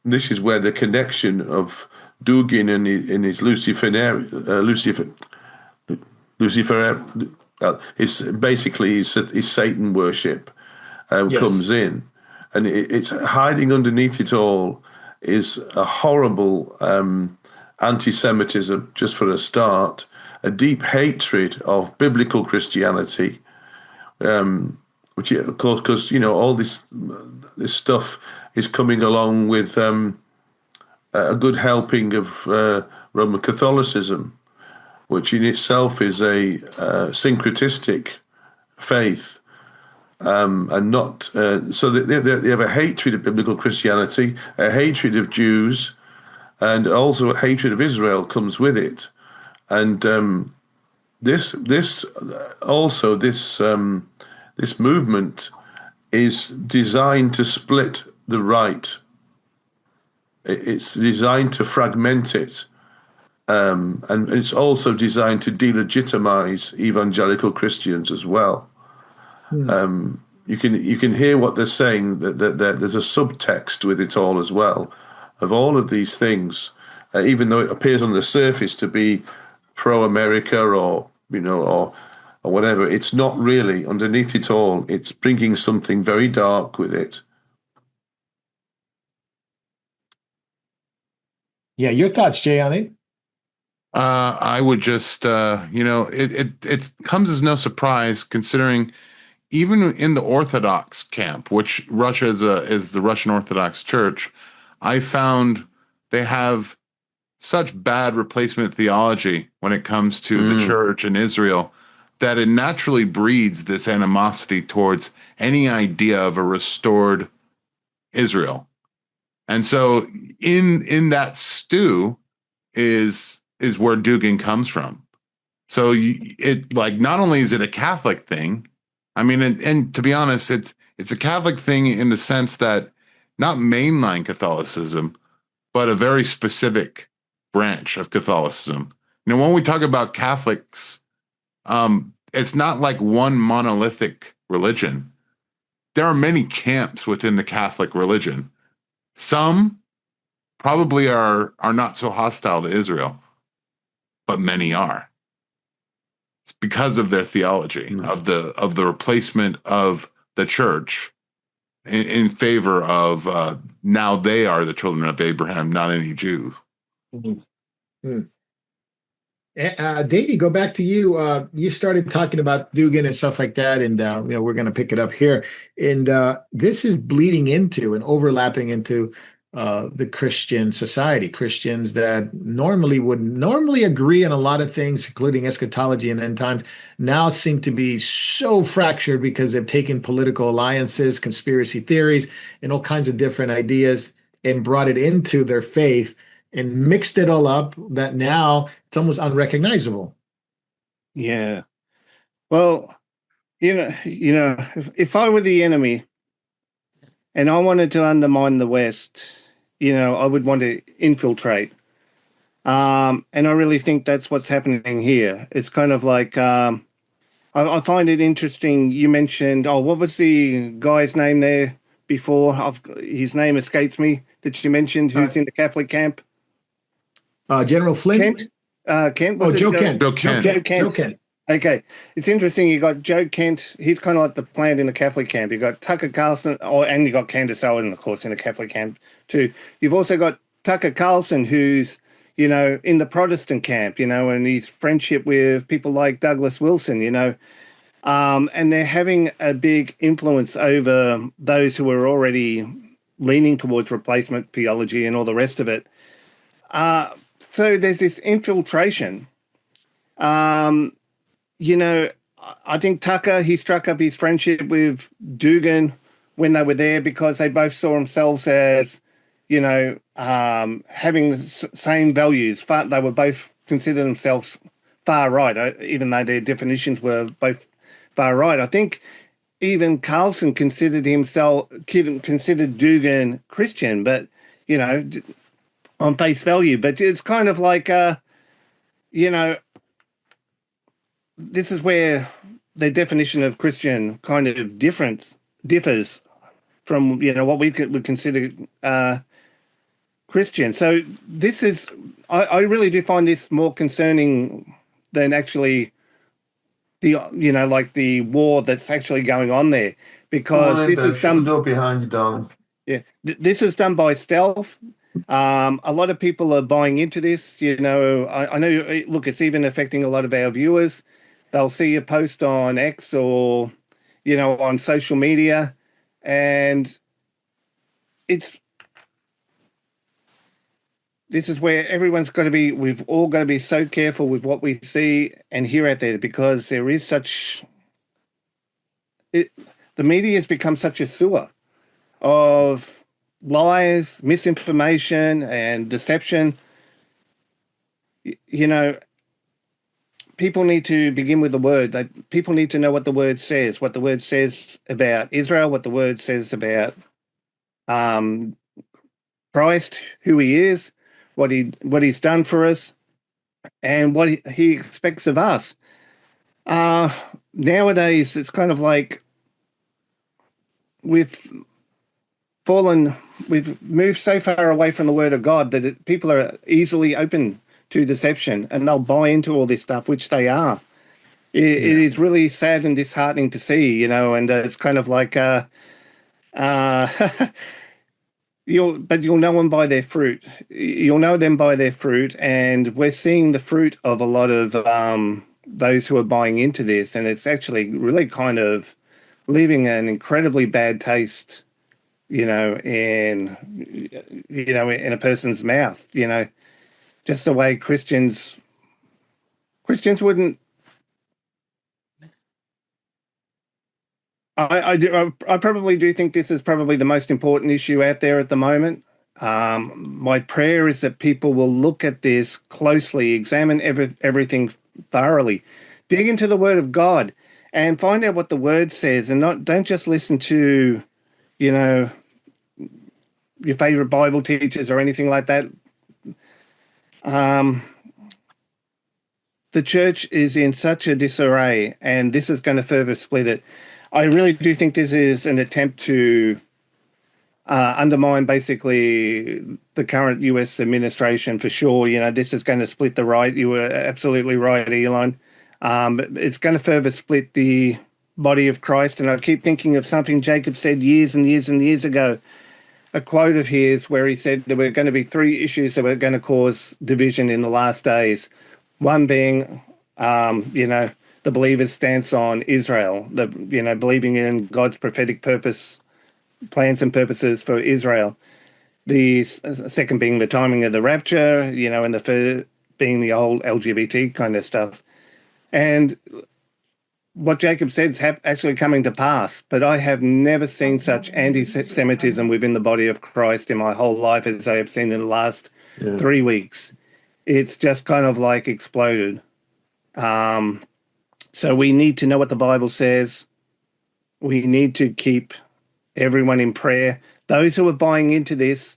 this is where the connection of Dugin and his his Satan worship comes in, and it's hiding underneath it all is a horrible anti-Semitism, just for a start, a deep hatred of biblical Christianity, which, of course, because all this stuff is coming along with a good helping of Roman Catholicism, which in itself is a syncretistic faith, and not so they have a hatred of biblical Christianity, a hatred of Jews, and also a hatred of Israel comes with it. And this movement is designed to split the right. It's designed to fragment it, and it's also designed to delegitimize evangelical Christians as well. You can hear what they're saying, that there's a subtext with it all as well, of all of these things, even though it appears on the surface to be pro-America or whatever. It's not really. Underneath it all, it's bringing something very dark with it. Yeah, your thoughts, Jay, on it? I would just, it comes as no surprise considering even in the Orthodox camp, which Russia is the Russian Orthodox Church, I found they have such bad replacement theology when it comes to the church in Israel that it naturally breeds this animosity towards any idea of a restored Israel. And so in that stew is where Dugin comes from. So it not only is it a Catholic thing, I mean, and to be honest, it's a Catholic thing in the sense that not mainline Catholicism, but a very specific branch of Catholicism. When we talk about Catholics, it's not like one monolithic religion. There are many camps within the Catholic religion. Some probably are not so hostile to Israel, but many are. It's because of their theology of the replacement of the church in favor of now they are the children of Abraham, not any Jew. Davey, go back to you. You started talking about Dugin and stuff like that, and we're going to pick it up here. And this is bleeding into and overlapping into the Christian society. Christians that would normally agree on a lot of things, including eschatology and end times, now seem to be so fractured because they've taken political alliances, conspiracy theories, and all kinds of different ideas and brought it into their faith and mixed it all up that now it's almost unrecognizable. Yeah. Well, if I were the enemy and I wanted to undermine the West, I would want to infiltrate. And I really think that's what's happening here. It's kind of like, I I find it interesting. You mentioned, what was the guy's name there before? His name escapes me. That you mentioned, who's in the Catholic camp? General Flint? Kent? Kent? Was it Joe Kent. Joe Kent. Joe Kent. Joe Kent. Okay. It's interesting. You got Joe Kent. He's kind of like the plant in the Catholic camp. You got Tucker Carlson, and you got Candace Owen, of course, in the Catholic camp too. You've also got Tucker Carlson, who's, in the Protestant camp, and his friendship with people like Douglas Wilson, and they're having a big influence over those who are already leaning towards replacement theology and all the rest of it. So there's this infiltration. I think Tucker, he struck up his friendship with Dugan when they were there because they both saw themselves as, having the same values. They were both considered themselves far right, even though their definitions were both far right. I think even Carlson considered Dugan Christian, but, on face value. But it's kind of like, this is where the definition of Christian kind of differs from, what we would consider Christian. So this is, I really do find this more concerning than actually the, like the war that's actually going on there, because this is done behind you, darling. Yeah, this is done by stealth. A lot of people are buying into this. I know. Look, it's even affecting a lot of our viewers. They'll see a post on X or, on social media, and this is where everyone's got to be. We've all got to be so careful with what we see and hear out there, because there is the media has become such a sewer of lies, misinformation, and deception. People need to begin with the word. People need to know what the word says about Israel, what the word says about Christ, who he is, what he's done for us, and what he expects of us. Nowadays, it's kind of like we've moved so far away from the word of God that people are easily open to deception, and they'll buy into all this stuff, which they are. It is really sad and disheartening to see, and it's kind of like, you'll know them by their fruit. You'll know them by their fruit, and we're seeing the fruit of a lot of those who are buying into this, and it's actually really kind of leaving an incredibly bad taste, in a person's mouth. Just the way Christians wouldn't. I probably do think this is probably the most important issue out there at the moment. My prayer is that people will look at this closely, examine everything thoroughly, dig into the Word of God, and find out what the Word says, and don't just listen to, your favorite Bible teachers or anything like that. The church is in such a disarray, and this is going to further split it. I really do think this is an attempt to undermine basically the current US administration for sure. This is going to split the right. You were absolutely right, Elon. It's going to further split the body of Christ. And I keep thinking of something Jacob said years and years and years ago, a quote of his where he said there were going to be three issues that were going to cause division in the last days. One being, the believer's stance on Israel, believing in God's prophetic plans and purposes for Israel. The second being the timing of the rapture, and the third being the whole LGBT kind of stuff. And what Jacob said is actually coming to pass, but I have never seen such anti-Semitism within the body of Christ in my whole life as I have seen in the last 3 weeks. It's just kind of like exploded. So we need to know what the Bible says. We need to keep everyone in prayer. Those who are buying into this,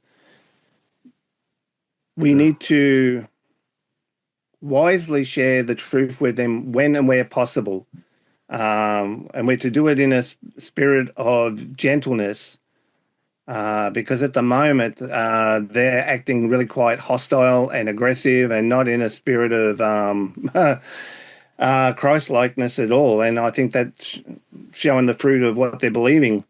we need to wisely share the truth with them when and where possible. and we're to do it in a spirit of gentleness, because at the moment they're acting really quite hostile and aggressive, and not in a spirit of Christ-likeness at all. And I think that's showing the fruit of what they're believing.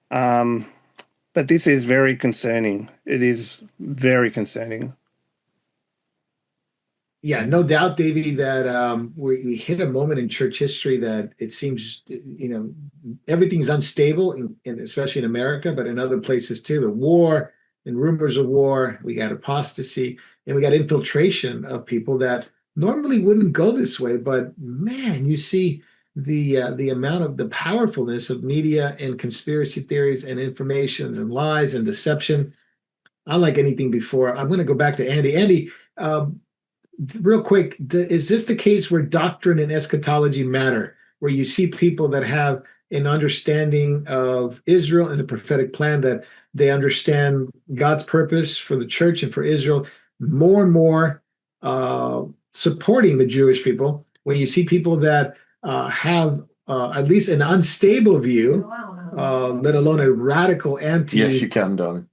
But this is very concerning. It is very concerning. Yeah, no doubt, Davey, that we hit a moment in church history that it seems, everything's unstable, especially in America, but in other places too. The war and rumors of war, we got apostasy, and we got infiltration of people that normally wouldn't go this way. But man, you see the amount of the powerfulness of media and conspiracy theories and informations and lies and deception, unlike anything before. I'm going to go back to Andy. Andy, real quick, is this the case where doctrine and eschatology matter, where you see people that have an understanding of Israel and the prophetic plan, that they understand God's purpose for the church and for Israel, more and more supporting the Jewish people, when you see people that have at least an unstable view, let alone a radical anti— Yes, you can, darling.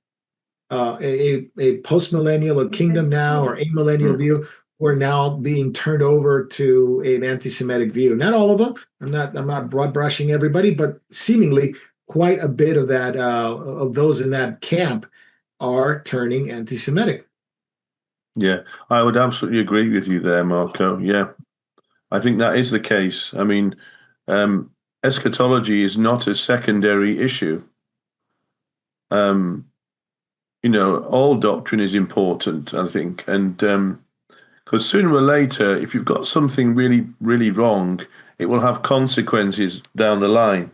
A post-millennial or kingdom now or amillennial view, were now being turned over to an anti-Semitic view. Not all of them. I'm not broad brushing everybody, but seemingly quite a bit of that of those in that camp are turning anti-Semitic. Yeah, I would absolutely agree with you there, Marco. Yeah, I think that is the case. I mean, eschatology is not a secondary issue. All doctrine is important, I think, and because sooner or later, if you've got something really, really wrong, it will have consequences down the line.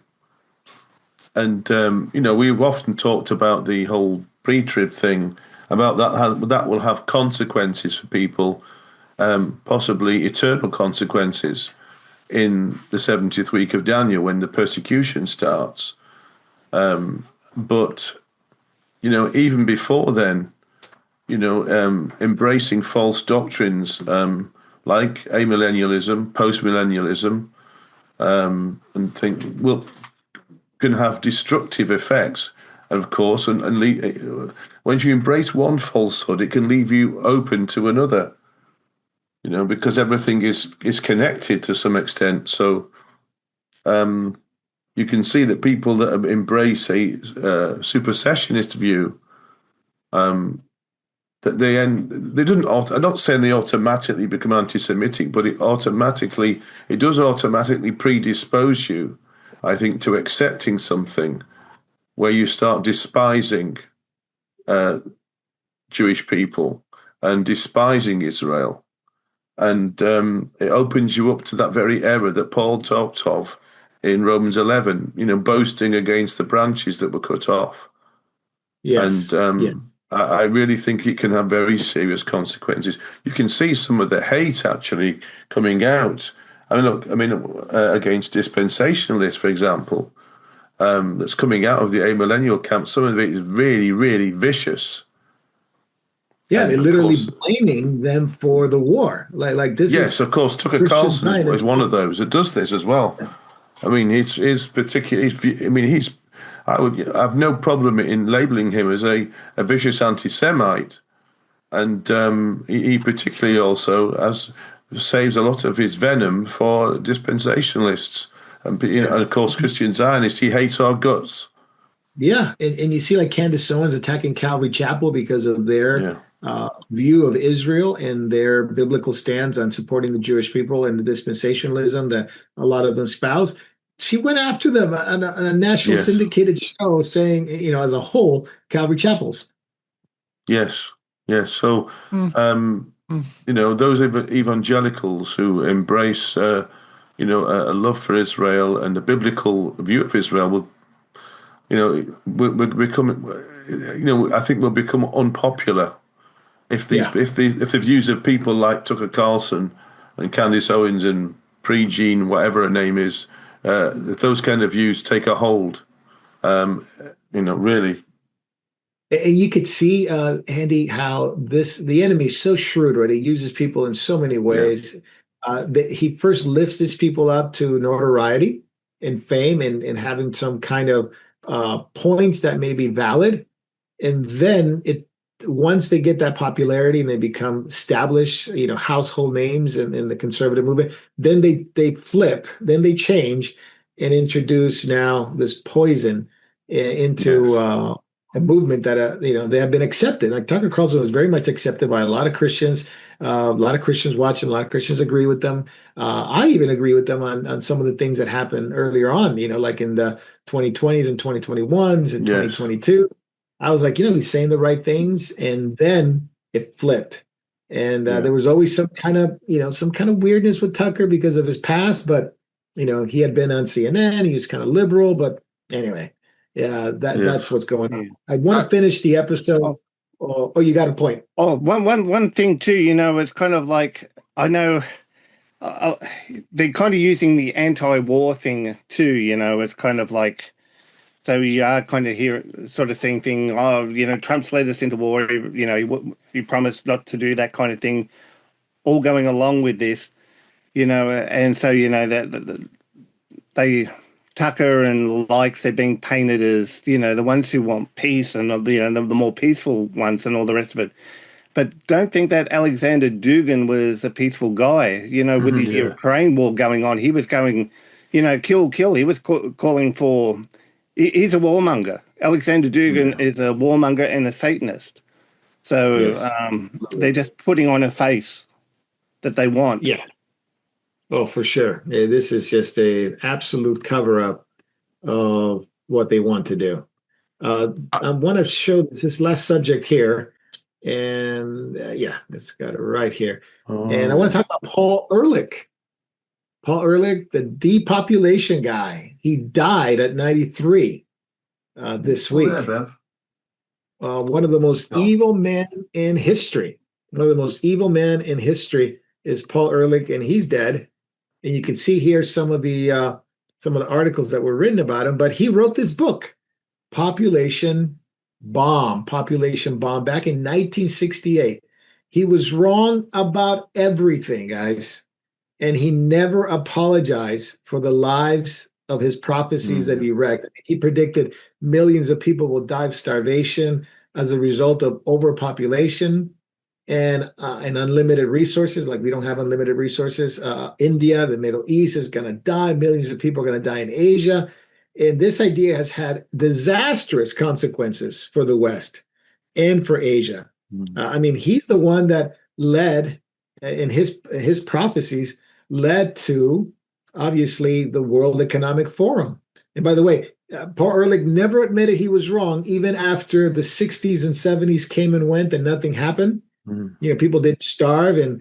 And we've often talked about the whole pre-trib thing, about that will have consequences for people, possibly eternal consequences in the 70th week of Daniel when the persecution starts. But even before then, embracing false doctrines like amillennialism, postmillennialism, and think can have destructive effects. And of course, once you embrace one falsehood, it can leave you open to another. Because everything is connected to some extent. So you can see that people that embrace a supersessionist view, that they don't. I'm not saying they automatically become anti-Semitic, but it does automatically predispose you, I think, to accepting something where you start despising Jewish people and despising Israel, and it opens you up to that very error that Paul talked of in Romans 11. Boasting against the branches that were cut off. Yes. And yes. I really think it can have very serious consequences. You can see some of the hate actually coming out. Against dispensationalists, for example, that's coming out of the amillennial camp. Some of it is really, really vicious. Yeah, they're literally blaming them for the war. Like this. Yes, of course. Tucker Carlson is one of those that does this as well. I mean, he's particularly. I have no problem in labeling him as a vicious anti-Semite, and he particularly also saves a lot of his venom for dispensationalists, and of course Christian Zionists. He hates our guts. Yeah, and you see like Candace Owens attacking Calvary Chapel because of their view of Israel and their biblical stance on supporting the Jewish people and the dispensationalism that a lot of them espouse. She went after them on a national syndicated show, saying, as a whole, Calvary Chapels. Yes. So, those evangelicals who embrace, a love for Israel and a biblical view of Israel will become, I think will become unpopular if the views of people like Tucker Carlson and Candace Owens and Pre-Jean, whatever her name is, if those kind of views take a hold, really. And you could see, Andy, how the enemy is so shrewd, right? It uses people in so many ways. he first lifts these people up to notoriety and fame and having some kind of points that may be valid. And then once they get that popularity and they become established, household names in the conservative movement, then they flip, then they change and introduce now this poison into a movement that they have been accepted. Like Tucker Carlson was very much accepted by a lot of Christians. A lot of Christians watch him. A lot of Christians agree with them. I even agree with them on some of the things that happened earlier on. Like in the 2020s and 2021s and 2022. I was like, he's saying the right things, and then it flipped. And there was always some kind of weirdness with Tucker because of his past, but he had been on CNN. He was kind of liberal, but anyway. Yeah, that's what's going on. I want to finish the episode. Oh, you got a point. Oh, one thing too, it's kind of like, I know they're kind of using the anti-war thing too, it's kind of like, so you are kind of sort of seeing thing, Trump's led us into war, he promised not to do that kind of thing, all going along with this, and so, that they... Tucker and likes, they're being painted as, the ones who want peace and, the more peaceful ones and all the rest of it. But don't think that Alexander Dugin was a peaceful guy, with the Ukraine war going on. He was going, kill. He was calling for, he's a warmonger. Alexander Dugin is a warmonger and a Satanist. So they're just putting on a face that they want. Yeah. Oh, for sure. Yeah, this is just an absolute cover-up of what they want to do. I want to show this last subject here. And it's got it right here. And I want to talk about Paul Ehrlich. Paul Ehrlich, the depopulation guy. He died at 93 this week. One of the most evil men in history. One of the most evil men in history is Paul Ehrlich, and he's dead. And you can see here some of the articles that were written about him. But he wrote this book, Population Bomb, back in 1968. He was wrong about everything, guys. And he never apologized for the lives of his prophecies that he wrecked. He predicted millions of people will die of starvation as a result of overpopulation. And unlimited resources, like we don't have unlimited resources. India, the Middle East is going to die. Millions of people are going to die in Asia. And this idea has had disastrous consequences for the West and for Asia. He's the one that led, in his prophecies, led to, obviously, the World Economic Forum. And by the way, Paul Ehrlich never admitted he was wrong, even after the 60s and 70s came and went and nothing happened. People didn't starve, and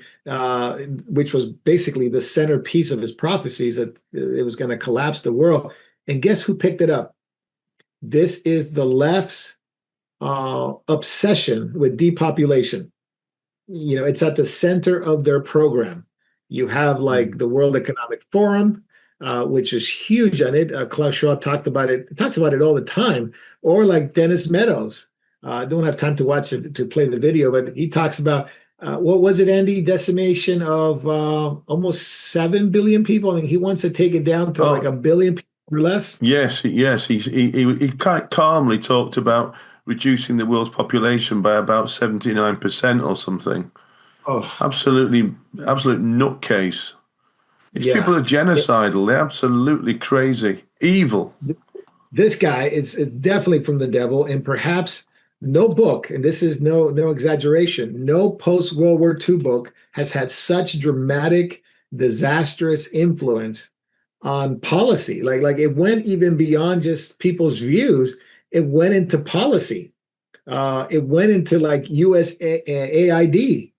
which was basically the centerpiece of his prophecies, that it was going to collapse the world. And guess who picked it up? This is the left's obsession with depopulation. It's at the center of their program. You have like the World Economic Forum, which is huge on it. Klaus Schwab talks about it all the time, or like Dennis Meadows. I don't have time to watch it to play the video, but he talks about what was it, Andy? Decimation of almost 7 billion people. He wants to take it down to like 1 billion people or less. Yes. He quite calmly talked about reducing the world's population by about 79% or something. Oh, absolute nutcase. These people are genocidal. They're absolutely crazy, evil. This guy is definitely from the devil, and perhaps. No book, and this is no exaggeration, no post-World War II book has had such dramatic, disastrous influence on policy. Like it went even beyond just people's views. It went into policy. It went into like USAID,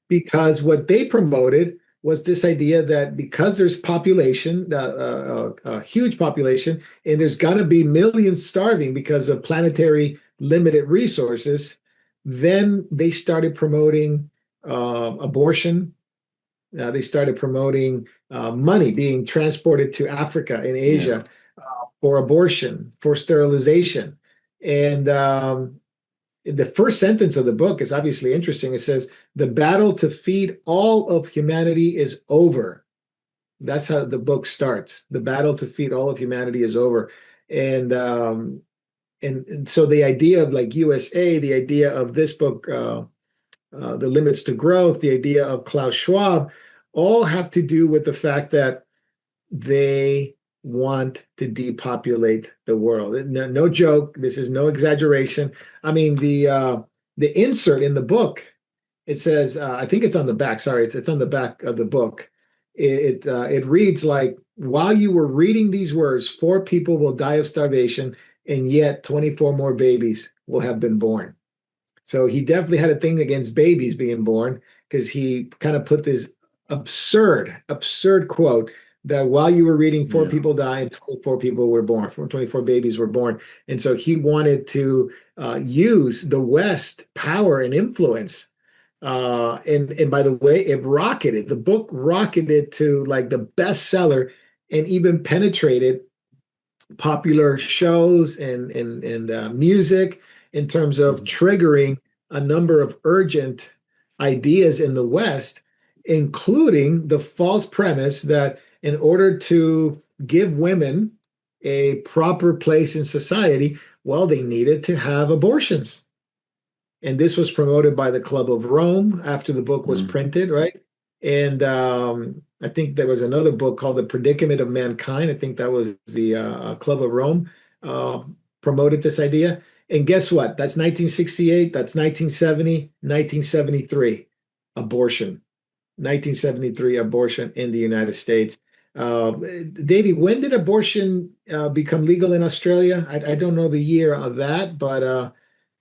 because what they promoted was this idea that because there's population, a huge population, and there's going to be millions starving because of planetary limited resources, then they started promoting abortion. They started promoting money being transported to Africa and Asia for abortion, for sterilization. And the first sentence of the book is obviously interesting. It says, "The battle to feed all of humanity is over." That's how the book starts. The battle to feed all of humanity is over. And so the idea of like USA, the idea of this book, The Limits to Growth, the idea of Klaus Schwab, all have to do with the fact that they want to depopulate the world. No joke. This is no exaggeration. I mean, the insert in the book, it says, I think it's on the back. Sorry, it's on the back of the book. It reads like, while you were reading these words, 4 people will die of starvation, and yet 24 more babies will have been born. So he definitely had a thing against babies being born, because he kind of put this absurd quote that while you were reading, 4 people died and 24 people were born, 24 babies were born. And so he wanted to use the West power and influence. And by the way, the book rocketed to like the bestseller, and even penetrated popular shows and music in terms of triggering a number of urgent ideas in the West, including the false premise that in order to give women a proper place in society, well, they needed to have abortions. And this was promoted by the Club of Rome after the book was printed, right? And I think there was another book called The Predicament of Mankind. I think that was the Club of Rome promoted this idea. And guess what? That's 1968, that's 1970, 1973, abortion. 1973, abortion in the United States. Davey, when did abortion become legal in Australia? I don't know the year of that, but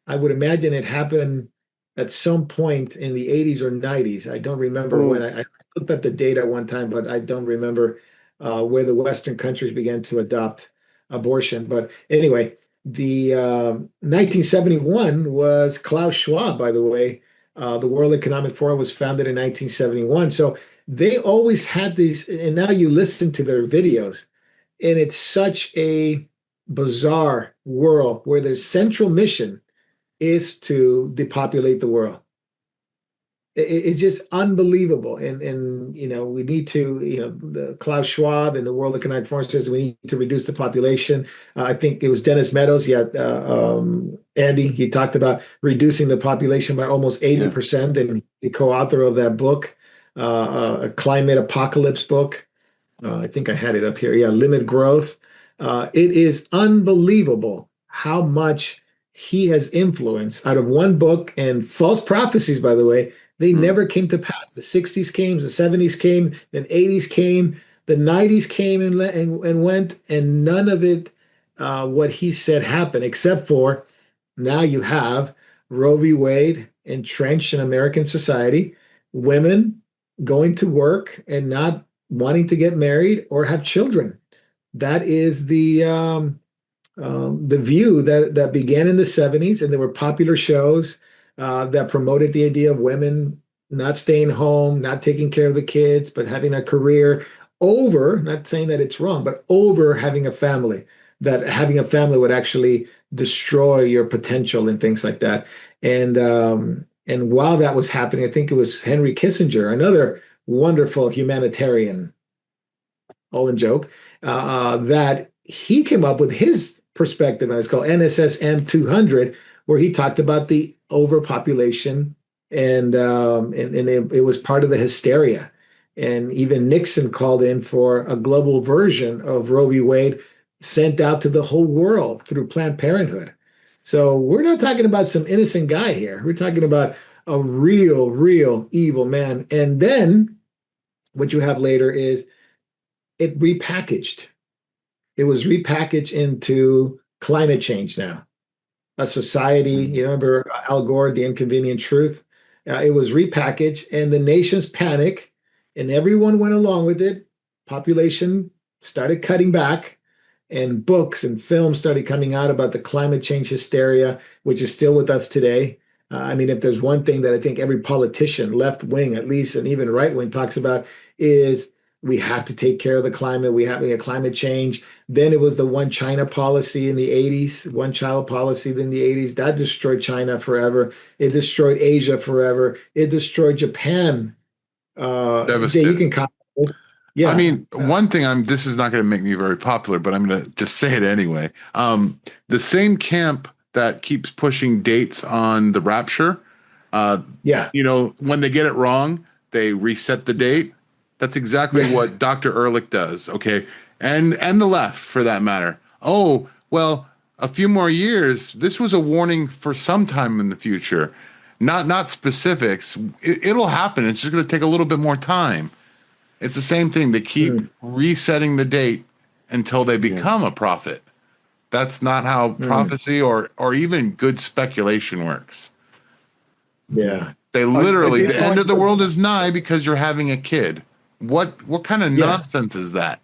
I would imagine it happened at some point in the 80s or 90s. I don't remember when. I looked up the date at one time, but I don't remember where the Western countries began to adopt abortion. But anyway, the 1971 was Klaus Schwab, by the way. The World Economic Forum was founded in 1971. So they always had these, and now you listen to their videos, and it's such a bizarre world where their central mission is to depopulate the world. It's just unbelievable. And we need to, the Klaus Schwab and the World Economic Forum says we need to reduce the population. I think it was Dennis Meadows. Andy, he talked about reducing the population by almost 80%. And the co-author of that book, a climate apocalypse book. I think I had it up here. Yeah, Limit Growth. It is unbelievable how much he has influenced out of one book, and false prophecies, by the way. They never came to pass. The 60s came, the 70s came, then 80s came, the 90s came and went, and none of it, what he said, happened, except for now you have Roe v. Wade entrenched in American society, women going to work and not wanting to get married or have children. That is the view that began in the 70s, and there were popular shows that promoted the idea of women not staying home, not taking care of the kids, but having a career over, not saying that it's wrong, but over having a family, that having a family would actually destroy your potential and things like that. And while that was happening, I think it was Henry Kissinger, another wonderful humanitarian, all in joke, that he came up with his perspective, and it's called NSSM 200, where he talked about the overpopulation, and it was part of the hysteria. And even Nixon called in for a global version of Roe v. Wade sent out to the whole world through Planned Parenthood. So we're not talking about some innocent guy here. We're talking about a real evil man. And then what you have later is it repackaged. It was repackaged into climate change now. A society, you remember Al Gore, The Inconvenient Truth? It was repackaged, and the nations panic, and everyone went along with it. Population started cutting back, and books and films started coming out about the climate change hysteria, which is still with us today. I mean, if there's one thing that I think every politician, left wing at least, and even right wing, talks about, is we have to take care of the climate. We have climate change. Then it was the one China policy in the 80s, one child policy in the 80s. That destroyed China forever. It destroyed Asia forever. It destroyed Japan. Jay, you can comment. Yeah. I mean, one thing this is not going to make me very popular, but I'm going to just say it anyway. The same camp that keeps pushing dates on the rapture, you know, when they get it wrong, they reset the date. That's exactly what Dr. Ehrlich does, okay? And the left, for that matter. Oh, well, a few more years. This was a warning for some time in the future, not specifics. It'll happen. It's just going to take a little bit more time. It's the same thing. They keep resetting the date until they become a prophet. That's not how prophecy or even good speculation works. Yeah. They literally, the end of the world is nigh because you're having a kid. What kind of nonsense is that?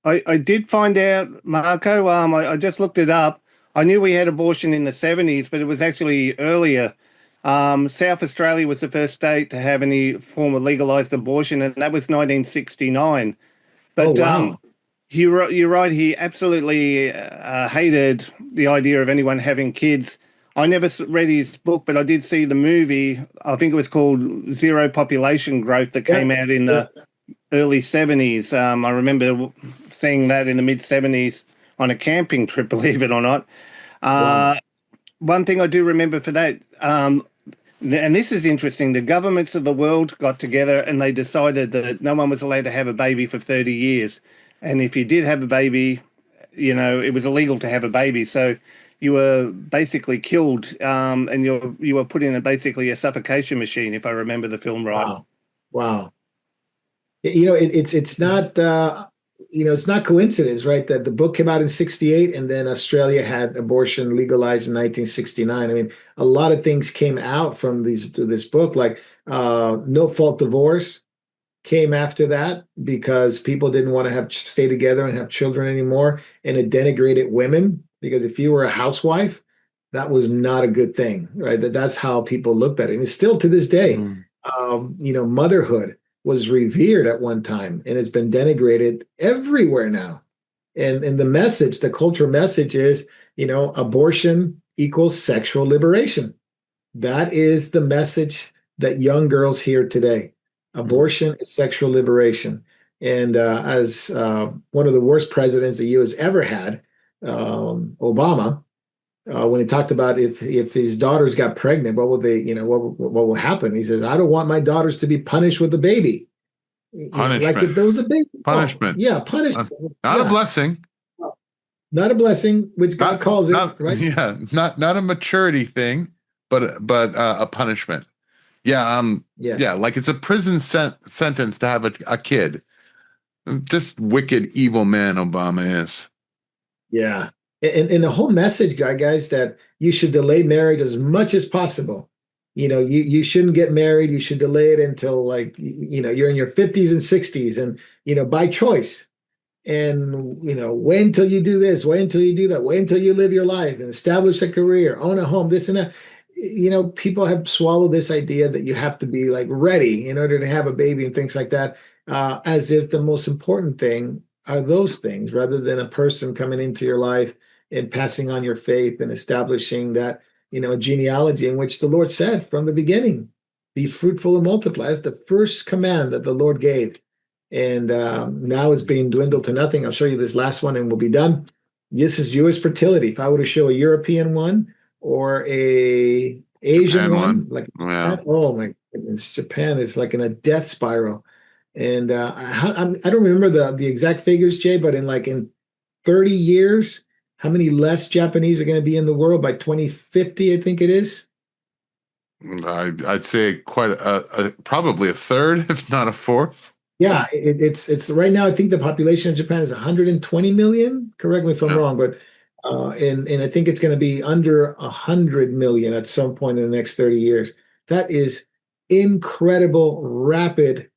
I did find out, Marco. I just looked it up. I knew we had abortion in the 70s, but it was actually earlier. South Australia was the first state to have any form of legalized abortion, and that was 1969. But you're right. He absolutely hated the idea of anyone having kids. I never read his book, but I did see the movie. I think it was called Zero Population Growth that came out in the early 70s. I remember seeing that in the mid 70s on a camping trip, believe it or not. One thing I do remember for that, and this is interesting, the governments of the world got together and they decided that no one was allowed to have a baby for 30 years. And if you did have a baby, you know, it was illegal to have a baby. So you were basically killed, and you were put in basically a suffocation machine, if I remember the film right. Wow. You know, it's not it's not coincidence, right? That the book came out in 68 and then Australia had abortion legalized in 1969. I mean, a lot of things came out from this book, like no fault divorce came after that because people didn't want to stay together and have children anymore, and it denigrated women because if you were a housewife, that was not a good thing, right? That's how people looked at it, and it's still to this day. Motherhood was revered at one time, and it's been denigrated everywhere now. And the message, the cultural message is, abortion equals sexual liberation. That is the message that young girls hear today. Abortion is sexual liberation. And as one of the worst presidents the U.S. ever had, Obama, when he talked about if his daughters got pregnant, what will happen? He says, I don't want my daughters to be punished with a baby. Punishment. Like if there was a baby. Punishment. Punishment. Not a blessing. Not a blessing, which God calls it. Right? Yeah, not a maturity thing, but a punishment. Yeah, like it's a prison sentence to have a kid. Just wicked, evil man Obama is. Yeah. And the whole message, guys, that you should delay marriage as much as possible. You shouldn't get married. You should delay it until you're in your 50s and 60s and, by choice. And, wait until you do this, wait until you do that, wait until you live your life and establish a career, own a home, this and that. People have swallowed this idea that you have to be ready in order to have a baby and things like that, as if the most important thing are those things rather than a person coming into your life and passing on your faith and establishing that, a genealogy in which the Lord said from the beginning, be fruitful and multiply. That's the first command that the Lord gave. And now it's being dwindled to nothing. I'll show you this last one and we'll be done. This is Jewish fertility. If I were to show a European one or a Asian one, oh my goodness, Japan is like in a death spiral. And I don't remember the exact figures, Jay, but in 30 years, how many less Japanese are going to be in the world by 2050? I think it is. I'd say quite probably a third, if not a fourth. Yeah, it's right now. I think the population of Japan is 120 million. Correct me if I'm wrong, but and I think it's going to be under 100 million at some point in the next 30 years. That is incredible, rapid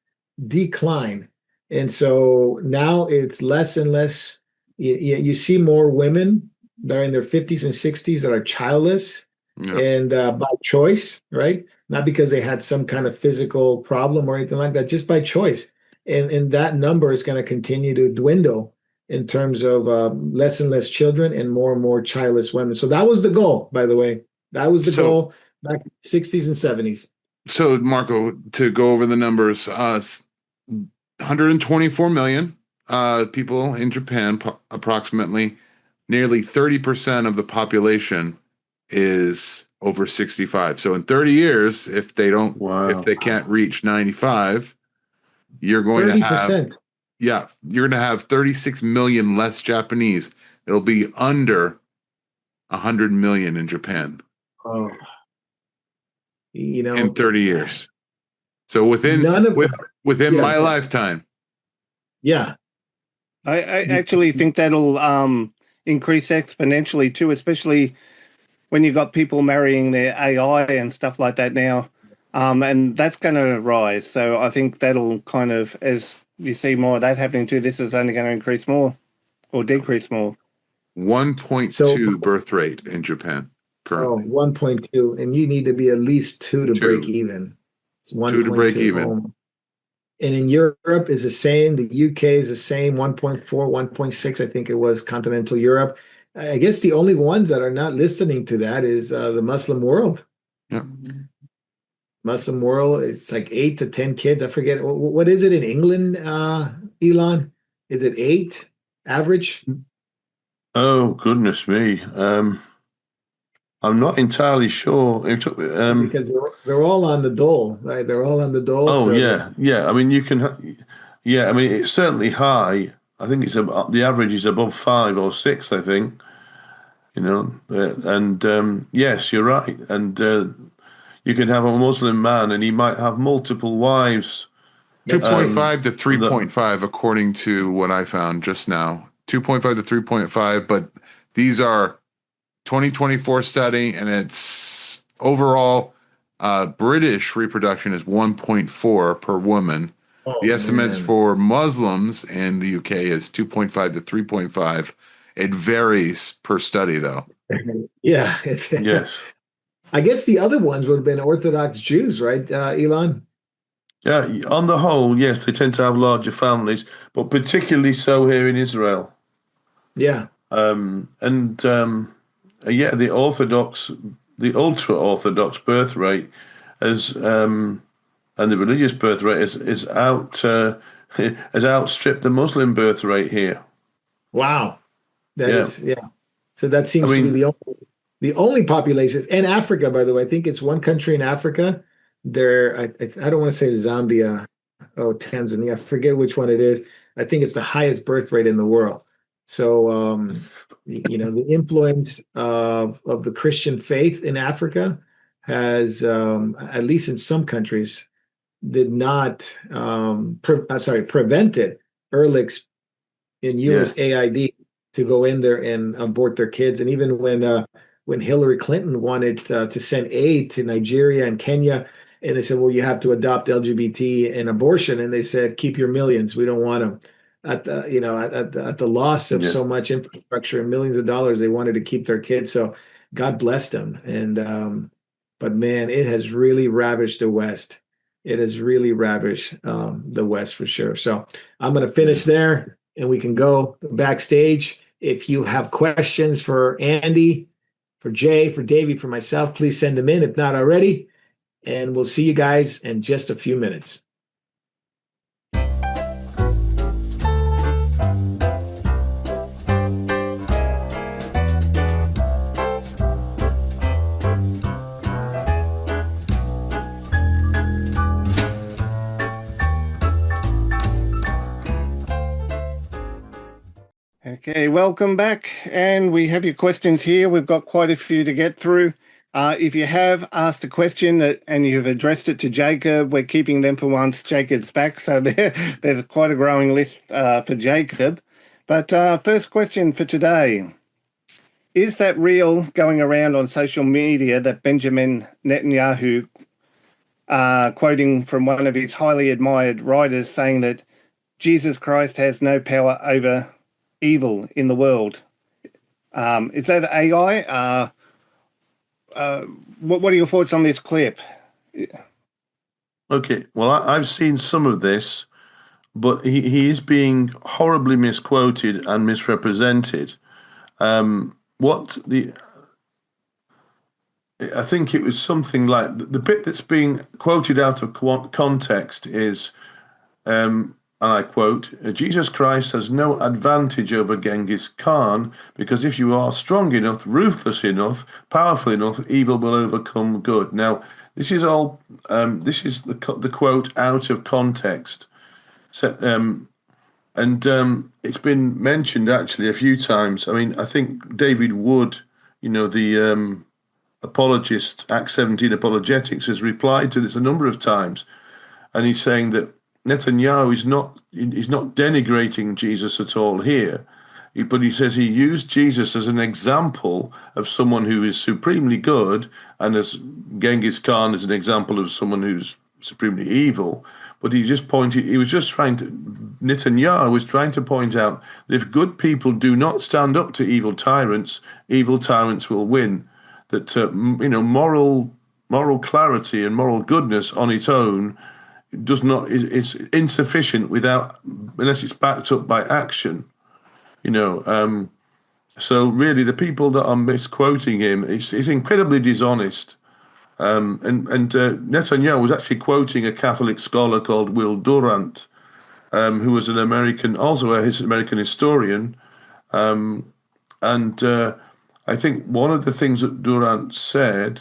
decline. And so now it's less and less. You see more women that are in their 50s and 60s that are childless and by choice, right? Not because they had some kind of physical problem or anything like that, just by choice. and that number is going to continue to dwindle in terms of less and less children and more childless women. So that was the goal, by the way. That was the goal back in the 60s and 70s. So, Marco, to go over the numbers, 124 million people in Japan, approximately. Nearly 30% of the population is over 65. So in 30 years, if they can't reach 95, you're going 30%. you're going to have 36 million less Japanese. It'll be under 100 million in Japan. Oh. In 30 years. So within my lifetime. Yeah. I actually think that'll increase exponentially too, especially when you've got people marrying their AI and stuff like that now. And that's going to rise. So I think that'll kind of, as you see more of that happening too, this is only going to increase more or decrease more. 1.2 birth rate in Japan currently. 1.2. And you need to be at least 2 to break even. It's 1.2 to break even. And in Europe is the same. The UK is the same, 1.4, 1.6, I think it was continental Europe. I guess the only ones that are not listening to that is the Muslim world. Yeah. Muslim world, it's like 8 to 10 kids. I forget. What is it in England, Elon? Is it 8 average? Oh, goodness me. I'm not entirely sure. Because they're all on the dole, right? They're all on the dole. Oh, so yeah. I mean, you can. I mean, it's certainly high. I think the average is above 5 or 6. I think. And yes, you're right. And you can have a Muslim man, and he might have multiple wives. 2.5 to 3.5, according to what I found just now. 2.5 to 3.5, but these are 2024 study, and it's overall British reproduction is 1.4 per woman. The estimates for Muslims in the UK is 2.5 to 3.5. It varies per study, though. Yeah. Yes. I guess the other ones would have been Orthodox Jews, right, Elon? Yeah, on the whole, yes, they tend to have larger families, but particularly so here in Israel. Yeah. The ultra-Orthodox birth rate and the religious birth rate has outstripped the Muslim birth rate here. Wow. So that seems to be the only populations. And Africa, by the way, I think it's one country in Africa. I don't want to say Zambia, Tanzania, I forget which one it is. I think it's the highest birth rate in the world. So, the influence of the Christian faith in Africa has, at least in some countries, did not, prevented Ehrlich's in USAID to go in there and abort their kids. And even when Hillary Clinton wanted to send aid to Nigeria and Kenya, and they said, well, you have to adopt LGBT and abortion. And they said, keep your millions. We don't want them. At the loss of so much infrastructure and millions of dollars, they wanted to keep their kids. So God blessed them. And but man, it has really ravished the West. It has really ravished the West for sure. So I'm going to finish there, and we can go backstage. If you have questions for Andy, for Jay, for Davey, for myself, please send them in if not already. And we'll see you guys in just a few minutes. Okay, welcome back. And we have your questions here. We've got quite a few to get through. If you have asked a question and you've addressed it to Jacob, we're keeping them for once Jacob's back. So there's quite a growing list for Jacob. But first question for today. Is that real going around on social media that Benjamin Netanyahu, quoting from one of his highly admired writers, saying that Jesus Christ has no power over evil in the world? Is that AI? What are your thoughts on this clip? Okay, well, I've seen some of this but he is being horribly misquoted and misrepresented. What the I think it was something like the bit that's being quoted out of context is, and I quote, Jesus Christ has no advantage over Genghis Khan because if you are strong enough, ruthless enough, powerful enough, evil will overcome good. Now, this is all, this is the quote out of context. So, it's been mentioned actually a few times. I mean, I think David Wood, the apologist, Act 17 apologetics, has replied to this a number of times, and he's saying that Netanyahu is not denigrating Jesus at all here, but he says he used Jesus as an example of someone who is supremely good, and as Genghis Khan is an example of someone who's supremely evil. But Netanyahu was trying to point out that if good people do not stand up to evil tyrants will win. That moral clarity and moral goodness on its own is insufficient unless it's backed up by action. So really, the people that are misquoting him is incredibly dishonest. And Netanyahu was actually quoting a Catholic scholar called Will Durant, who was an American, also a American historian, and I think one of the things that Durant said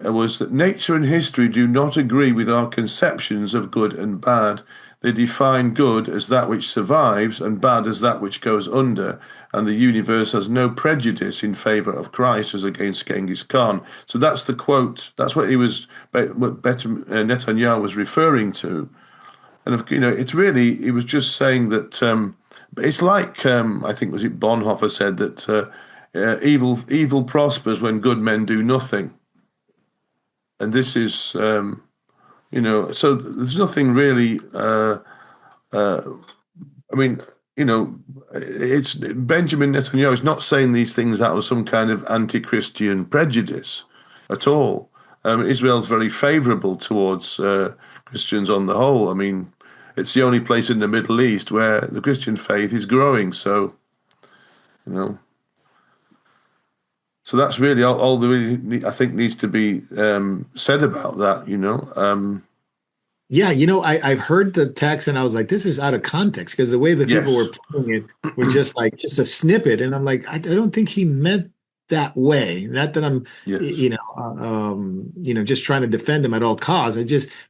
was that nature and history do not agree with our conceptions of good and bad. They define good as that which survives and bad as that which goes under, and the universe has no prejudice in favor of Christ as against Genghis Khan. So that's the quote. That's what Netanyahu was referring to. And it's really, he was just saying that it's like I think was it Bonhoeffer said that evil prospers when good men do nothing. And this is, so there's nothing really, it's Benjamin Netanyahu is not saying these things out of some kind of anti-Christian prejudice at all. Israel's very favorable towards Christians on the whole. I mean, it's the only place in the Middle East where the Christian faith is growing. So, So that's really all there really, I think, needs to be said about that, I've heard the text and I was like, this is out of context because the way the people were playing it was just like just a snippet. And I'm like, I don't think he meant that way. Not that I'm, just trying to defend him at all costs.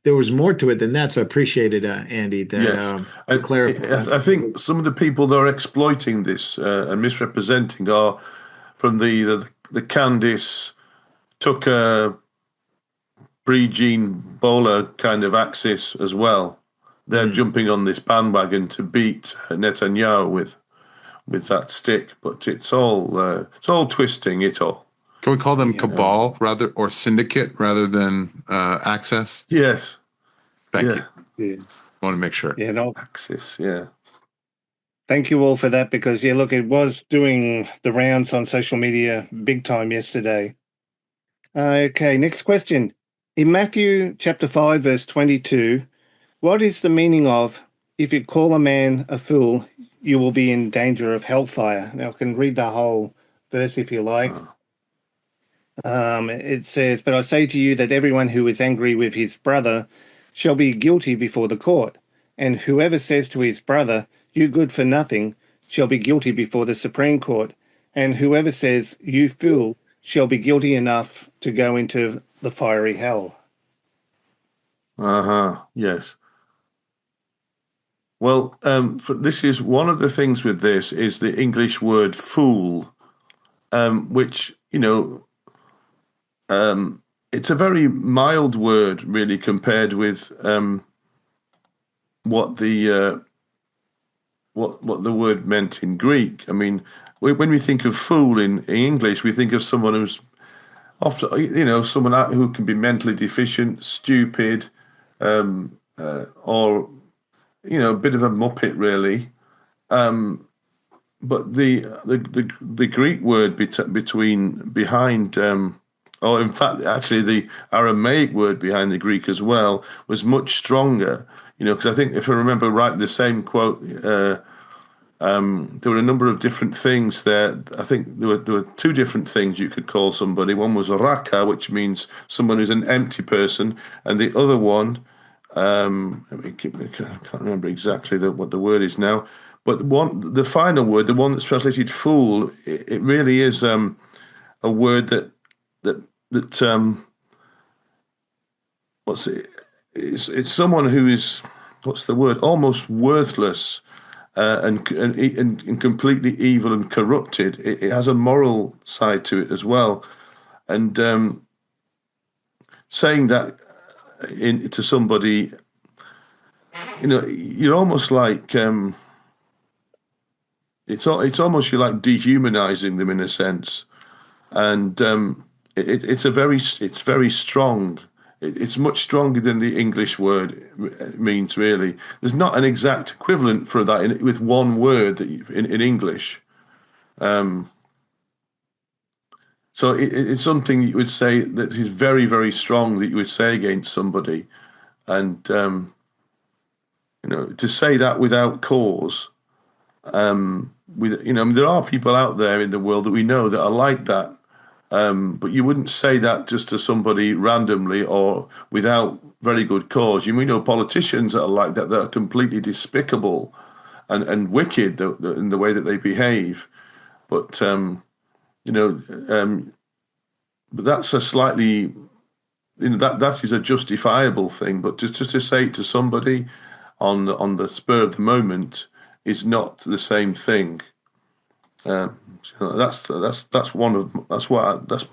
There was more to it than that. So I appreciated, Andy, that clarify. I think some of the people that are exploiting this and misrepresenting are from the Candice Tucker pre-Gene Bola kind of axis as well. They're jumping on this bandwagon to beat Netanyahu with that stick, but it's all twisting it all. Can we call them cabal or syndicate rather than access? Yes. Thank you. I want to make sure. Axis. Yeah. Thank you all for that because, look, it was doing the rounds on social media big time yesterday. Okay, next question. In Matthew chapter 5, verse 22, what is the meaning of, if you call a man a fool, you will be in danger of hellfire? Now, I can read the whole verse if you like. It says, but I say to you that everyone who is angry with his brother shall be guilty before the court. And whoever says to his brother, you good for nothing, shall be guilty before the Supreme Court. And whoever says, you fool, shall be guilty enough to go into the fiery hell. Yes. Well, this is one of the things with this is the English word fool, which, it's a very mild word, really, compared with what the word meant in Greek. I mean, when we think of fool in English, we think of someone who's often, someone who can be mentally deficient, stupid, or a bit of a muppet, really. But the Greek word behind, or in fact, actually, the Aramaic word behind the Greek as well was much stronger. because I think if I remember right, the same quote, there were a number of different things there. I think there were two different things you could call somebody. One was raka, which means someone who's an empty person, and the other one, I can't remember exactly what the word is now. But the final word, the one that's translated "fool," it really is a word that what's it? It's someone who is, what's the word? Almost worthless, and completely evil and corrupted. It has a moral side to it as well, and saying that to somebody, you're almost like. It's almost you're like dehumanizing them in a sense, and it's very strong. It's much stronger than the English word means. Really, there's not an exact equivalent for that with one word in English. So it's something you would say that is very, very strong that you would say against somebody, and to say that without cause. There are people out there in the world that we know that are like that, but you wouldn't say that just to somebody randomly or without very good cause. We know politicians that are like that are completely despicable and wicked in the way that they behave. But but that's a slightly, that is a justifiable thing. But just to say it to somebody on the spur of the moment is not the same thing. That's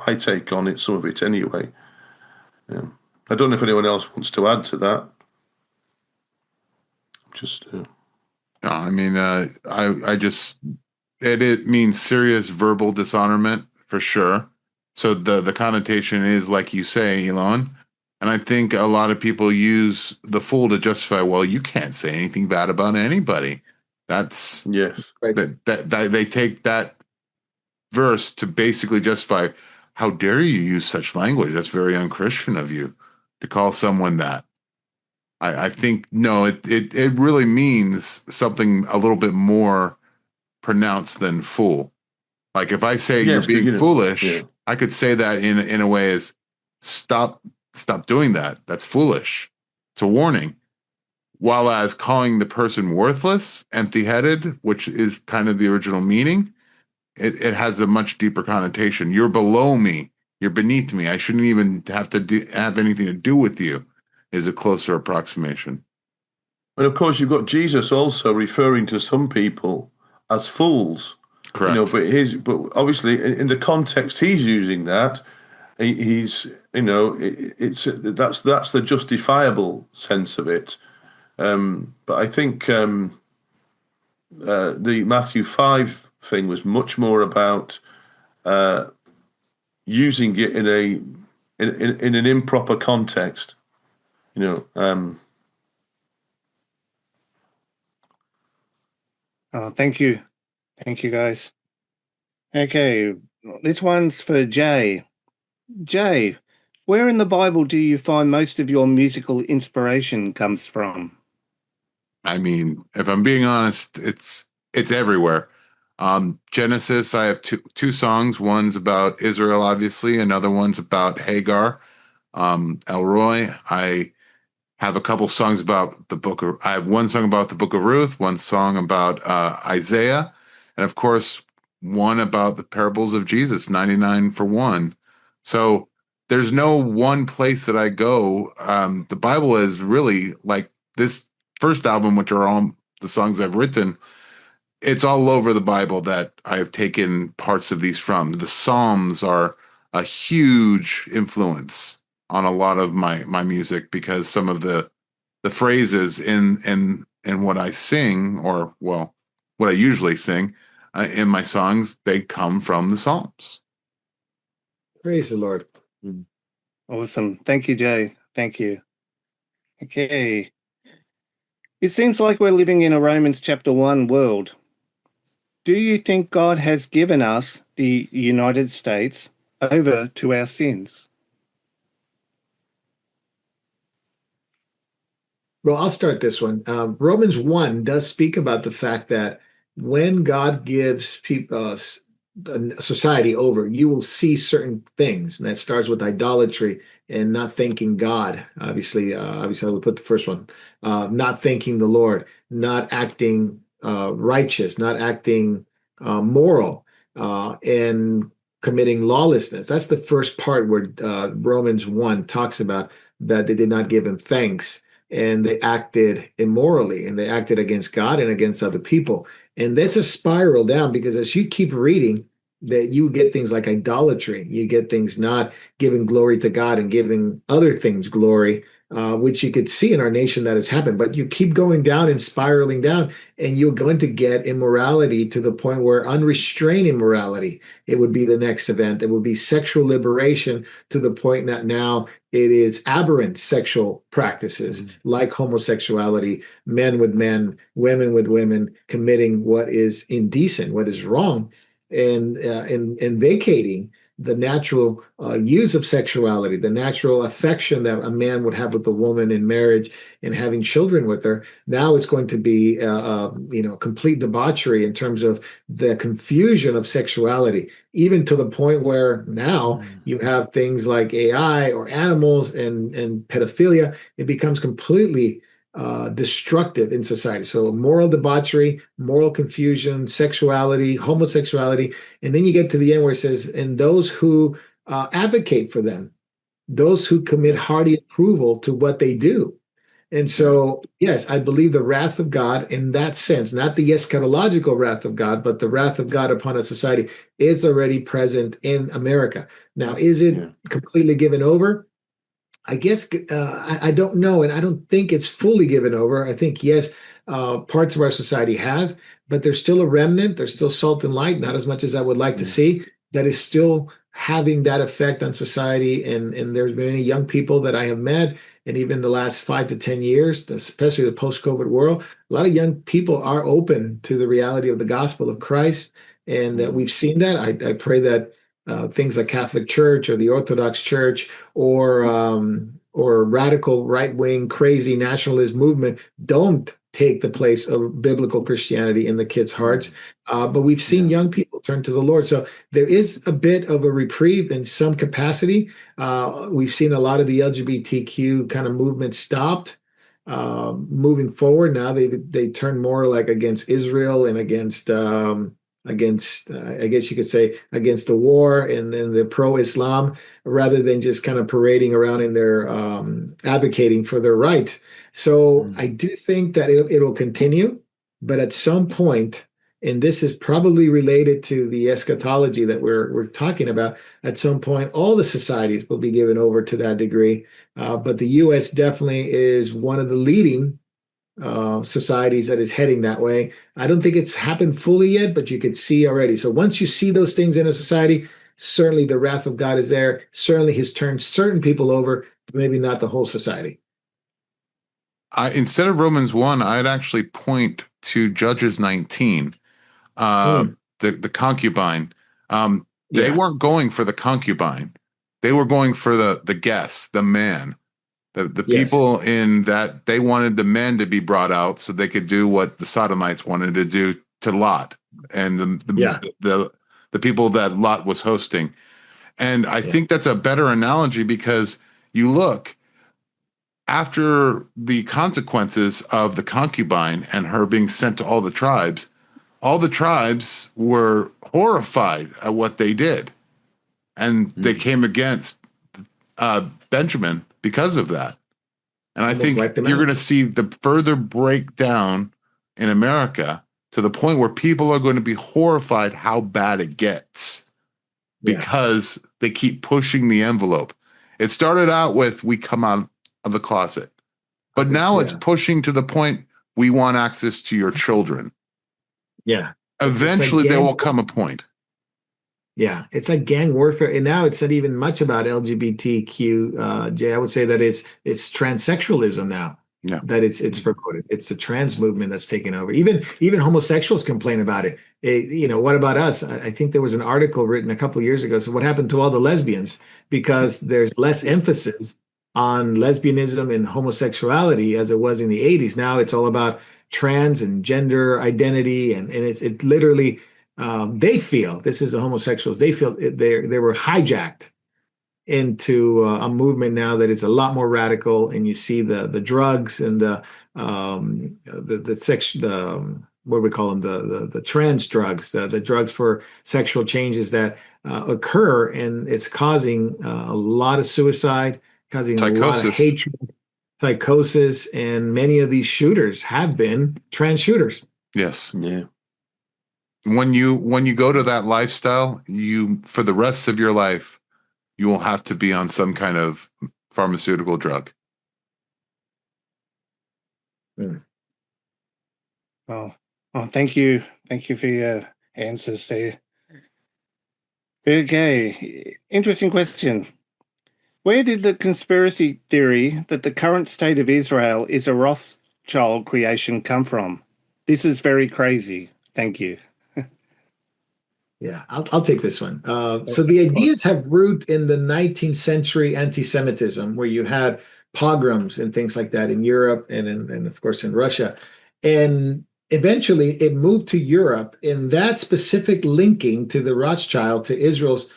my take on it. Some of it anyway. I don't know if anyone else wants to add to that. Just. No, I mean, it means serious verbal dishonorment for sure. So the connotation is like you say, Elon. And I think a lot of people use the fool to justify, well, you can't say anything bad about anybody. That's yes. That they take that verse to basically justify, how dare you use such language? That's very unchristian of you to call someone that. I think no, it really means something a little bit more pronounced than fool. Like if I say you're being foolish, I could say that in a way as stop doing that. That's foolish. It's a warning. While as calling the person worthless, empty-headed, which is kind of the original meaning, it has a much deeper connotation. You're below me. You're beneath me. I shouldn't even have to have anything to do with you, is a closer approximation. And of course, you've got Jesus also referring to some people as fools. Correct. But obviously, in the context he's using that, he's that's the justifiable sense of it. But I think the Matthew 5 thing was much more about using it in an improper context. Thank you, guys. Okay, this one's for Jay. Jay, where in the Bible do you find most of your musical inspiration comes from? I mean, if I'm being honest, it's everywhere. Genesis, I have two songs. One's about Israel, obviously. Another one's about Hagar, Elroy. I have a couple songs about I have one song about the Book of Ruth, one song about Isaiah, and of course, one about the parables of Jesus, 99 for one. So there's no one place that I go. The Bible is really like this first album, which are all the songs I've written. It's all over the Bible that I've taken parts of these from. The Psalms are a huge influence on a lot of my music because some of the phrases in what I sing, or well, what I usually sing in my songs, they come from the Psalms. Praise the Lord. Awesome. Thank you, Jay. Thank you. Okay. It seems like we're living in a Romans chapter 1 world. Do you think God has given us, the United States, over to our sins? Well, I'll start this one. Romans 1 does speak about the fact that when God gives people, a society over, you will see certain things. And that starts with idolatry and not thanking God. Obviously, I would put the first one, not thanking the Lord, not acting righteous, not acting moral, and committing lawlessness. That's the first part where Romans 1 talks about that they did not give him thanks and they acted immorally and they acted against God and against other people. And that's a spiral down because as you keep reading, that you get things like idolatry, you get things not giving glory to God and giving other things glory, which you could see in our nation that has happened. But you keep going down and spiraling down, and you're going to get immorality to the point where unrestrained immorality, it would be the next event. It would be sexual liberation to the point that now it is aberrant sexual practices like homosexuality, men with men, women with women, committing what is indecent, what is wrong, and vacating the natural use of sexuality, the natural affection that a man would have with a woman in marriage and having children with her. Now it's going to be complete debauchery in terms of the confusion of sexuality, even to the point where now you have things like AI or animals and pedophilia. It becomes completely destructive in society. So moral debauchery, moral confusion, sexuality, homosexuality, and then you get to the end where it says, and those who advocate for them, those who commit hearty approval to what they do. And so, yes, I believe the wrath of God in that sense, not the eschatological wrath of God, but the wrath of God upon a society is already present in America. Now, is it completely given over? I guess I don't know, and I don't think it's fully given over. I think, yes, parts of our society has, but there's still a remnant. There's still salt and light, not as much as I would like to see, that is still having that effect on society. And there's many young people that I have met, and even the last 5 to 10 years, especially the post-COVID world, a lot of young people are open to the reality of the gospel of Christ, and we've seen that. I pray that things like Catholic Church or the Orthodox Church or radical right-wing crazy nationalist movement don't take the place of biblical Christianity in the kids' hearts. But we've seen young people turn to the Lord. So there is a bit of a reprieve in some capacity. We've seen a lot of the LGBTQ kind of movement stopped. Moving forward now, they turn more like against Israel and against I guess you could say, against the war and then the pro-Islam, rather than just kind of parading around in their advocating for their rights. So I do think that it'll continue, but at some point, and this is probably related to the eschatology that we're talking about, at some point, all the societies will be given over to that degree. But the U.S. definitely is one of the leading societies that is heading that way. I don't think it's happened fully yet, but you could see already. So once you see those things in a society, certainly the wrath of God is there. Certainly he's turned certain people over, but maybe not the whole society. Instead of Romans 1, I'd actually point to Judges 19, the concubine. They weren't going for the concubine. They were going for the guest, the man. The people in that, they wanted the men to be brought out so they could do what the Sodomites wanted to do to Lot and the people that Lot was hosting. And I think that's a better analogy, because you look after the consequences of the concubine and her being sent to all the tribes were horrified at what they did. And they came against Benjamin because of that. And I think you're going to see the further breakdown in America to the point where people are going to be horrified how bad it gets because they keep pushing the envelope. It started out with, we come out of the closet, but now it's pushing to the point, we want access to your children. Yeah. Eventually there will come a point. Yeah, it's like gang warfare, and now it's not even much about LGBTQ. Jay, I would say that it's transsexualism now. Yeah, that it's promoted. It's the trans movement that's taken over. Even homosexuals complain about it. What about us? I think there was an article written a couple of years ago. So what happened to all the lesbians? Because there's less emphasis on lesbianism and homosexuality as it was in the 80s. Now it's all about trans and gender identity, and it literally they feel, this is the homosexuals, they feel they were hijacked into a movement now that is a lot more radical, and you see the drugs and the sex, what do we call them, the trans drugs, the drugs for sexual changes that occur, and it's causing a lot of suicide, causing a lot of hatred, psychosis, and many of these shooters have been trans shooters. Yes. Yeah. When you go to that lifestyle, you, for the rest of your life, you will have to be on some kind of pharmaceutical drug. Oh, thank you for your answers there. Okay, interesting question. Where did the conspiracy theory that the current state of Israel is a Rothschild creation come from? This is very crazy. Thank you. Yeah, I'll take this one. So the ideas have root in the 19th century anti-Semitism, where you had pogroms and things like that in Europe and of course in Russia. And eventually it moved to Europe, and that specific linking to the Rothschild, to Israel's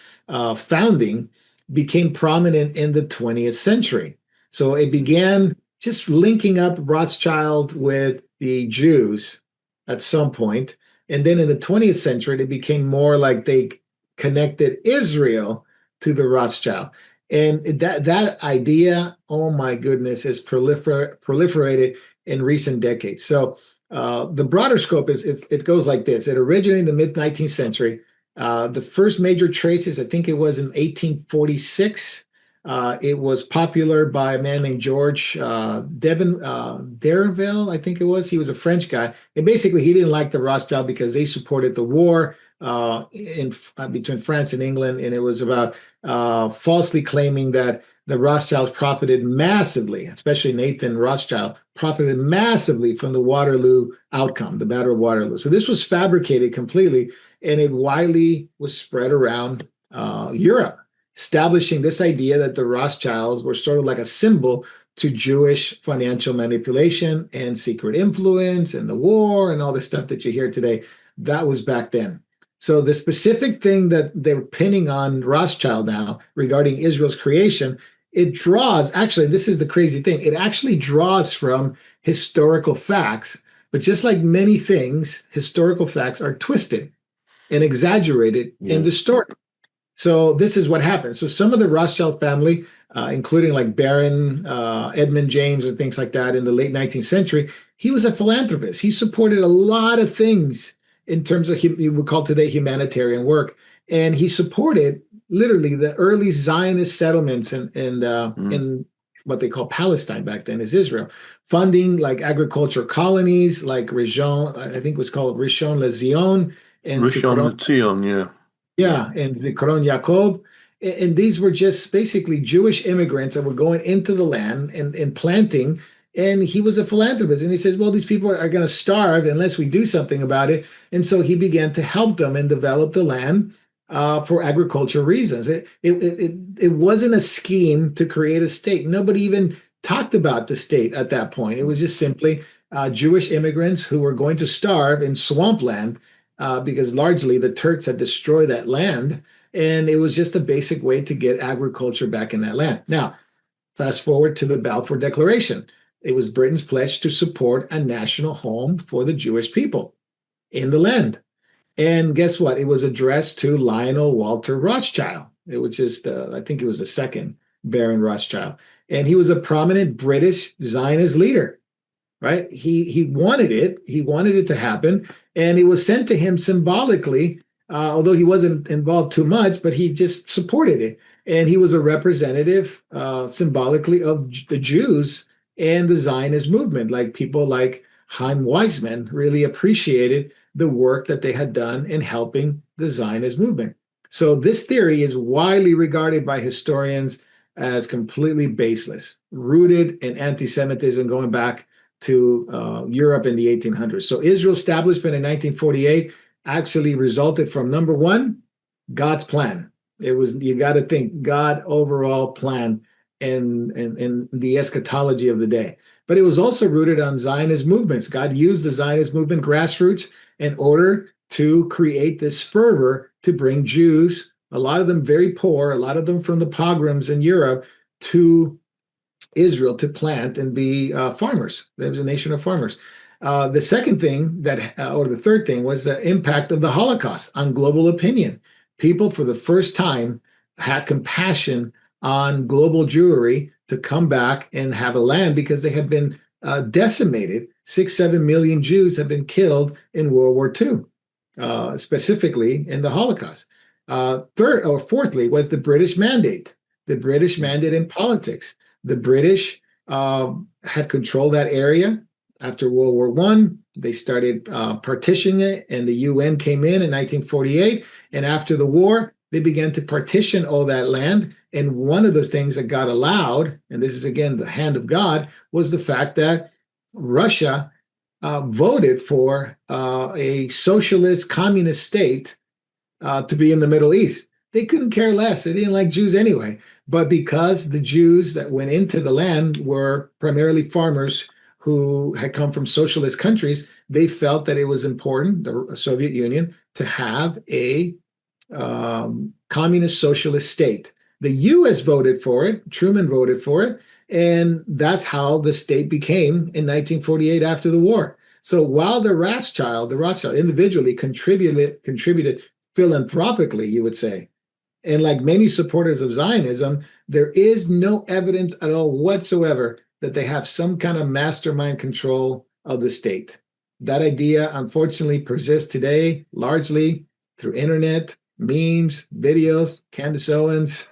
founding, became prominent in the 20th century. So it began just linking up Rothschild with the Jews at some point. And then in the 20th century, it became more like they connected Israel to the Rothschild. And that idea, oh my goodness, has proliferated in recent decades. So the broader scope it goes like this. It originated in the mid-19th century. The first major traces, I think it was in 1846. It was popular by a man named George Derenville, I think it was. He was a French guy. And basically, he didn't like the Rothschild because they supported the war between France and England. And it was about falsely claiming that the Rothschilds profited massively, especially Nathan Rothschild, profited massively from the Waterloo outcome, the Battle of Waterloo. So this was fabricated completely, and it widely was spread around Europe, establishing this idea that the Rothschilds were sort of like a symbol to Jewish financial manipulation and secret influence and the war and all the stuff that you hear today. That was back then. So the specific thing that they're pinning on Rothschild now regarding Israel's creation, it draws, actually, this is the crazy thing, it actually draws from historical facts, but just like many things, historical facts are twisted and exaggerated and distorted. So this is what happened. So some of the Rothschild family, including like Baron Edmund James and things like that in the late 19th century, he was a philanthropist. He supported a lot of things in terms of you would call today humanitarian work. And he supported literally the early Zionist settlements in what they call Palestine back then, is Israel, funding like agriculture colonies like Rishon, I think it was called Rishon LeZion. And Rishon LeZion, yeah. Yeah, and Zikaron Yaakov. And these were just basically Jewish immigrants that were going into the land and planting. And he was a philanthropist. And he says, well, these people are going to starve unless we do something about it. And so he began to help them and develop the land for agricultural reasons. It wasn't a scheme to create a state. Nobody even talked about the state at that point. It was just simply Jewish immigrants who were going to starve in swampland because largely the Turks had destroyed that land. And it was just a basic way to get agriculture back in that land. Now, fast forward to the Balfour Declaration. It was Britain's pledge to support a national home for the Jewish people in the land. And guess what? It was addressed to Lionel Walter Rothschild. It was just, I think it was the second Baron Rothschild. And he was a prominent British Zionist leader, right? He wanted it. He wanted it to happen. And it was sent to him symbolically, although he wasn't involved too much, but he just supported it. And he was a representative symbolically of the Jews and the Zionist movement. Like people like Chaim Weizmann really appreciated the work that they had done in helping the Zionist movement. So this theory is widely regarded by historians as completely baseless, rooted in anti-Semitism going back to Europe in the 1800s. So Israel's establishment in 1948 actually resulted from, number one, God's plan. It was, you got to think, God overall plan. and the eschatology of the day. But it was also rooted on Zionist movements. God used the Zionist movement grassroots in order to create this fervor to bring Jews, a lot of them very poor, a lot of them from the pogroms in Europe, to Israel to plant and be farmers. There was a nation of farmers. The second thing or the third thing, was the impact of the Holocaust on global opinion. People, for the first time, had compassion on global Jewry to come back and have a land because they had been decimated. 6-7 million Jews have been killed in World War II, specifically in the Holocaust. Fourthly, was the British mandate. The British mandate in politics. The British had controlled that area after World War I. They started partitioning it, and the UN came in 1948. And after the war, they began to partition all that land. And one of those things that got allowed, and this is again the hand of God, was the fact that Russia voted for a socialist communist state to be in the Middle East. They couldn't care less. They didn't like Jews anyway. But because the Jews that went into the land were primarily farmers who had come from socialist countries, they felt that it was important, the Soviet Union, to have a communist socialist state. The U.S. voted for it. Truman voted for it. And that's how the state became in 1948 after the war. So while the Rothschild individually contributed philanthropically, you would say, and like many supporters of Zionism, there is no evidence at all whatsoever that they have some kind of mastermind control of the state. That idea, unfortunately, persists today largely through internet, memes, videos, Candace Owens,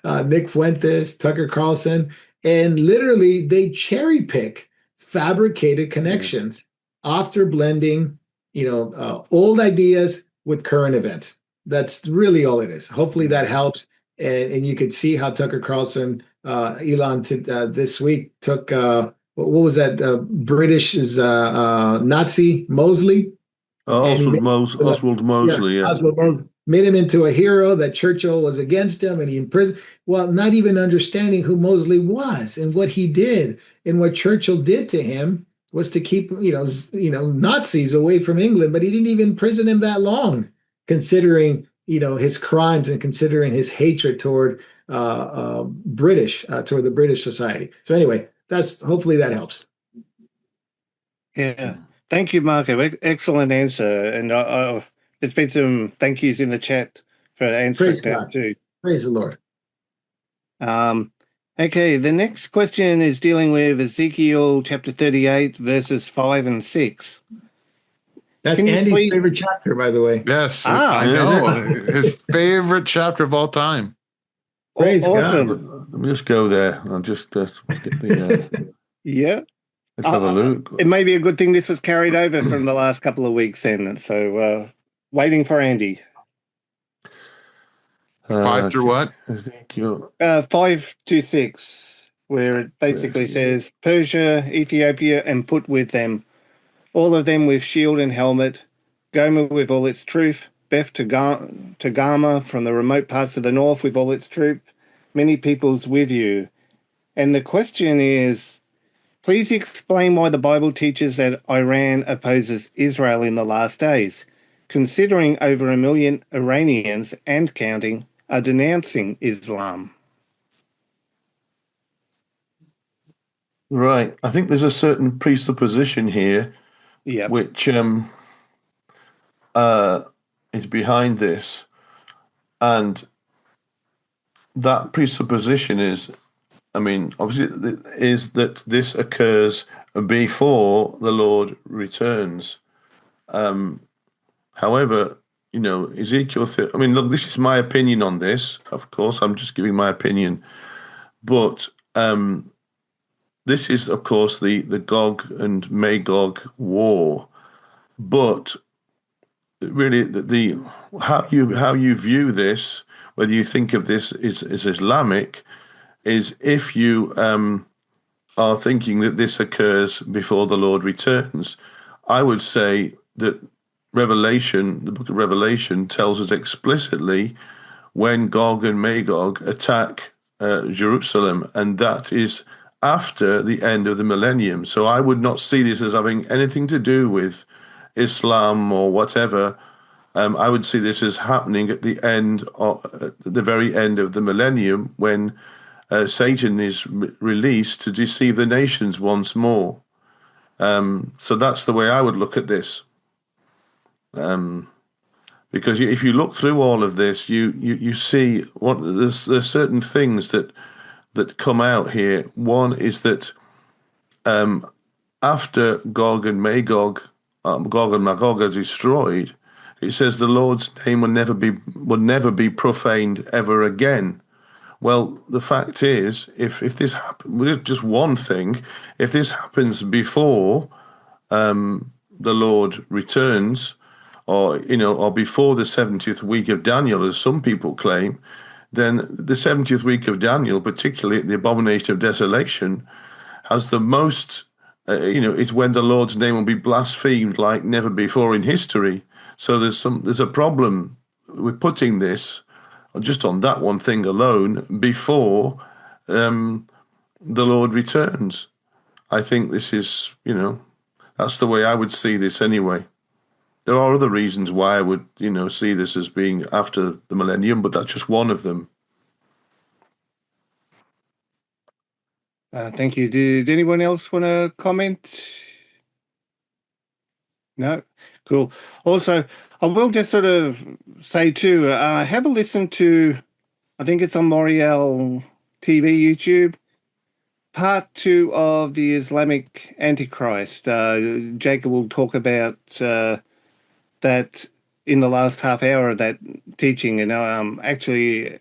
Nick Fuentes, Tucker Carlson, and literally they cherry pick fabricated connections after blending, old ideas with current events. That's really all it is. Hopefully that helps. And you could see how Tucker Carlson, Elon this week took, what was that, British Nazi Mosley? Oswald Mosley, yeah. Oswald Mosley made him into a hero, that Churchill was against him and he imprisoned, well, not even understanding who Mosley was and what he did. And what Churchill did to him was to keep, Nazis away from England, but he didn't even imprison him that long, considering his crimes and considering his hatred toward toward the British society. So anyway, hopefully that helps. Yeah, thank you, Marco. Excellent answer, and there's been some thank yous in the chat for answering that too. Praise the Lord. Okay, the next question is dealing with Ezekiel chapter 38, verses 5 and 6. That's Andy's favorite chapter, by the way. Yes, I know. His favorite chapter of all time. Praise awesome. God. Let me just go there. I'll just get the, yeah. let's have a look. It may be a good thing this was carried over from the last couple of weeks then. So waiting for Andy. 5 through what? 5 to 6, where it basically says, Persia, Ethiopia, and put with them, all of them with shield and helmet, Gomer with all its troop, Beth Togarmah from the remote parts of the north with all its troop, many peoples with you. And the question is, please explain why the Bible teaches that Iran opposes Israel in the last days, considering over 1 million Iranians and counting are denouncing Islam. Right. I think there's a certain presupposition here, which is behind this. And that presupposition is, obviously, is that this occurs before the Lord returns. However, Ezekiel, look, this is my opinion on this. Of course, I'm just giving my opinion. But this is, of course, the Gog and Magog war. But really, the how you view this, whether you think of this as Islamic, is if you are thinking that this occurs before the Lord returns, I would say that the book of Revelation tells us explicitly when Gog and Magog attack Jerusalem, and that is after the end of the millennium. So I would not see this as having anything to do with Islam or whatever. I would see this as happening at the very end of the millennium, when Satan is released to deceive the nations once more. So that's the way I would look at this. Because if you look through all of this, you see there's certain things that come out here. One is that after Gog and Magog, Gog and Magog are destroyed, it says the Lord's name will never be profaned ever again. Well, the fact is, if this happens, just one thing, if this happens before the Lord returns, or before the 70th week of Daniel, as some people claim, then the 70th week of Daniel, particularly the abomination of desolation, has the most, it's when the Lord's name will be blasphemed like never before in history. So there's a problem with putting this just on that one thing alone before the Lord returns. I think this is, that's the way I would see this anyway. There are other reasons why I would, see this as being after the millennium, but that's just one of them. Thank you. Did anyone else want to comment? No? Cool. Also, I will just sort of say too, have a listen to, I think it's on Moriel TV, YouTube, part 2 of the Islamic Antichrist. Jacob will talk about that in the last half hour of that teaching, and actually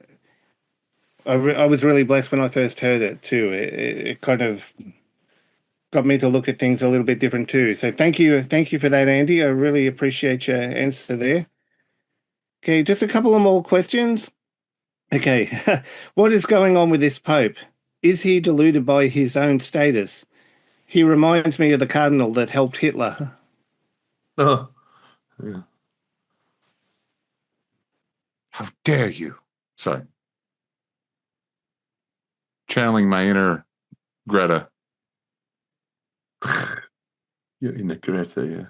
I was really blessed when I first heard it too. It kind of got me to look at things a little bit different too. So thank you for that, Andy. I really appreciate your answer there. Okay, just a couple of more questions. Okay, what is going on with this Pope? Is he deluded by his own status? He reminds me of the cardinal that helped Hitler. Oh, yeah. How dare you? Sorry. Channeling my inner Greta. You're in the Greta, yeah.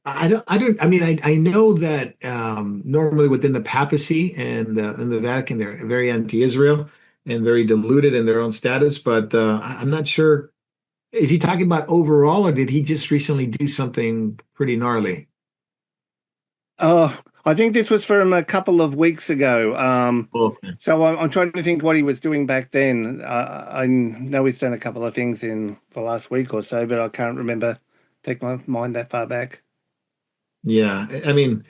I know that normally within the papacy and the Vatican, they're very anti-Israel and very deluded in their own status, but I'm not sure. Is he talking about overall, or did he just recently do something pretty gnarly? Oh, I think this was from a couple of weeks ago. Okay. So I'm trying to think what he was doing back then. I know he's done a couple of things in the last week or so, but I can't remember. Take my mind that far back. Yeah, I mean,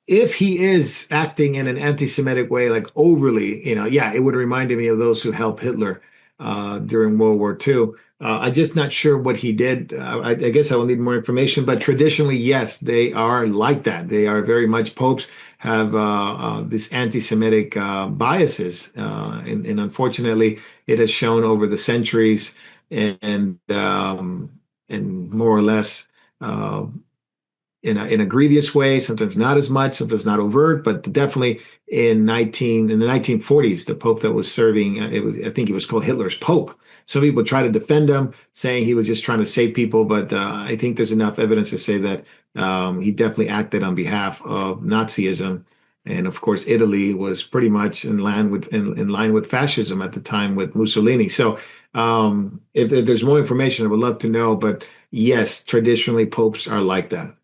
if he is acting in an anti-Semitic way, like overly, it would remind me of those who helped Hitler during World War II. I'm just not sure what he did. I guess I will need more information, but traditionally, yes, they are like that. They are very much, popes have this anti-Semitic biases, and unfortunately, it has shown over the centuries, and more or less in a grievous way, sometimes not as much, sometimes not overt, but definitely in the 1940s, the Pope that was serving, I think he was called Hitler's Pope. Some people try to defend him, saying he was just trying to save people, but I think there's enough evidence to say that he definitely acted on behalf of Nazism. And of course, Italy was pretty much in line with fascism at the time with Mussolini. So if there's more information, I would love to know. But yes, traditionally, popes are like that.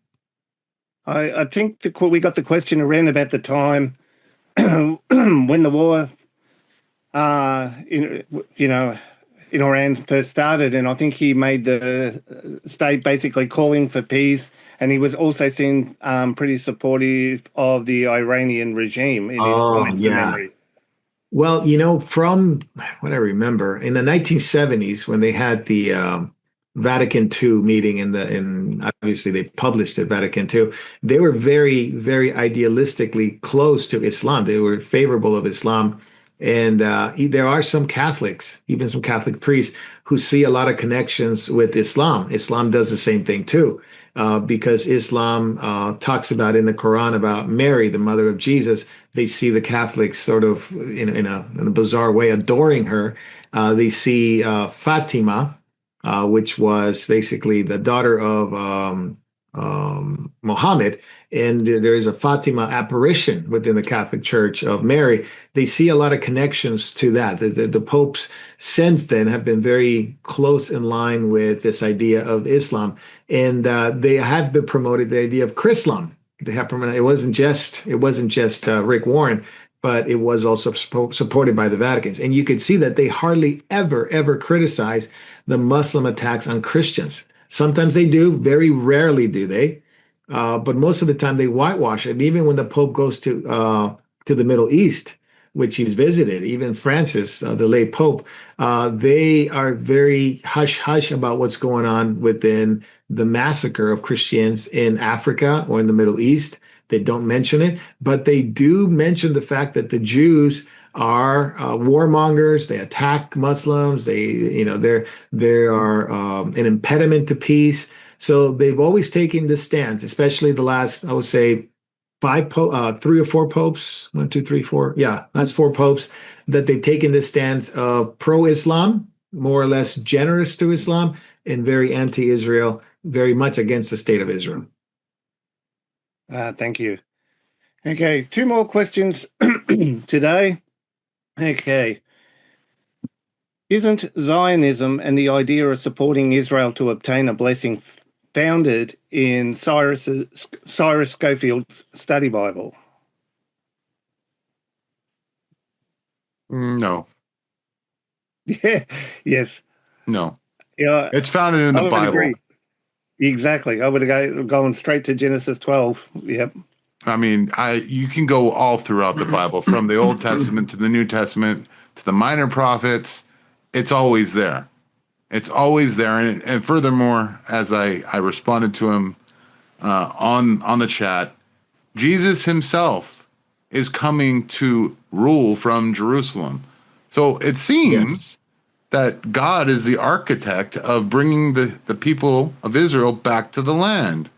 I think we got the question around about the time when the war, in Iran first started, and I think he made the state basically calling for peace, and he was also seen pretty supportive of the Iranian regime in his comments from memory. Well, from what I remember, in the 1970s, when they had the Vatican II meeting, and obviously they published at Vatican II, they were very, very idealistically close to Islam. They were favorable of Islam. And there are some Catholics, even some Catholic priests, who see a lot of connections with Islam. Islam does the same thing too, because Islam talks about in the Quran about Mary, the mother of Jesus. They see the Catholics sort of in a bizarre way adoring her. They see Fatima, which was basically the daughter of Muhammad, and there is a Fatima apparition within the Catholic Church of Mary. They see a lot of connections to that. The popes since then have been very close in line with this idea of Islam, and they have been promoted the idea of Chrislam. They have promoted, it wasn't just Rick Warren, but it was also supported by the Vatican. And you could see that they hardly ever criticize the Muslim attacks on Christians. Sometimes they do, very rarely do they. But most of the time they whitewash it. And even when the Pope goes to the Middle East, which he's visited, even Francis, the late Pope, they are very hush-hush about what's going on within the massacre of Christians in Africa or in the Middle East. They don't mention it, but they do mention the fact that the Jews are warmongers. They attack Muslims. They are an impediment to peace. So they've always taken this stance, especially the last, I would say, 3 or 4 popes, 1, 2, 3, 4. Yeah, that's 4 popes that they've taken this stance of pro-Islam, more or less generous to Islam, and very anti-Israel, very much against the state of Israel. Thank you. Okay, 2 more questions today. Okay. Isn't Zionism and the idea of supporting Israel to obtain a blessing founded in Cyrus Schofield's study Bible? No. Yeah. Yes. No. Yeah. It's founded in the Bible. Agree. Exactly. I would have gone straight to Genesis 12. Yep. I mean, you can go all throughout the Bible, from the Old Testament to the New Testament to the minor prophets. It's always there. It's always there. And furthermore, as I responded to him on the chat, Jesus himself is coming to rule from Jerusalem. So it seems that God is the architect of bringing the people of Israel back to the land.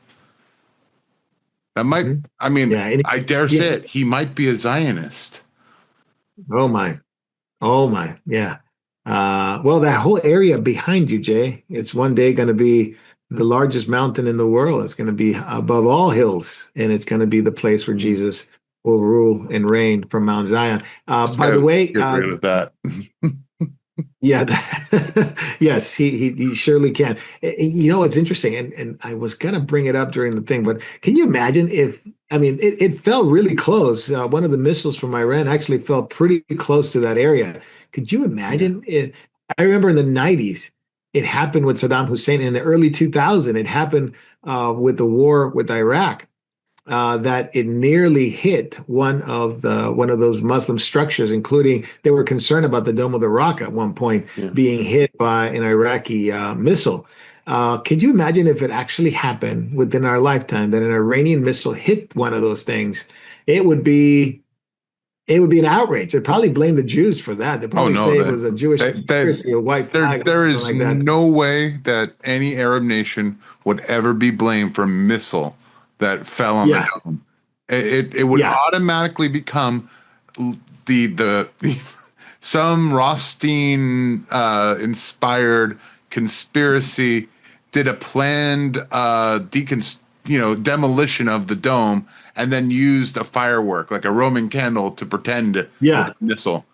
That might, I mean, I dare say it, he might be a Zionist. Oh my. Yeah. Well, that whole area behind you, Jay, it's one day going to be the largest mountain in the world. It's going to be above all hills, and it's going to be the place where Jesus will rule and reign from Mount Zion. By the way, get rid of that. Yeah, yes, he surely can. You know, it's interesting, and I was gonna bring it up during the thing, but can you imagine if, I mean, it fell really close. One of the missiles from Iran actually fell pretty close to that area. Could you imagine if, I remember in the 90s, it happened with Saddam Hussein. In the early 2000s, it happened with the war with Iraq. That it nearly hit one of those Muslim structures, including they were concerned about the Dome of the Rock at one point being hit by an Iraqi missile. Could you imagine if it actually happened within our lifetime that an Iranian missile hit one of those things? It would be an outrage. They'd probably blame the Jews for that. They'd probably say it was a Jewish conspiracy, a white flag. There is like that. no way that any Arab nation would ever be blamed for a missile that fell on the dome. It would automatically become the some Rothstein inspired conspiracy did a planned demolition of the dome and then used a firework like a Roman candle to pretend it was a missile.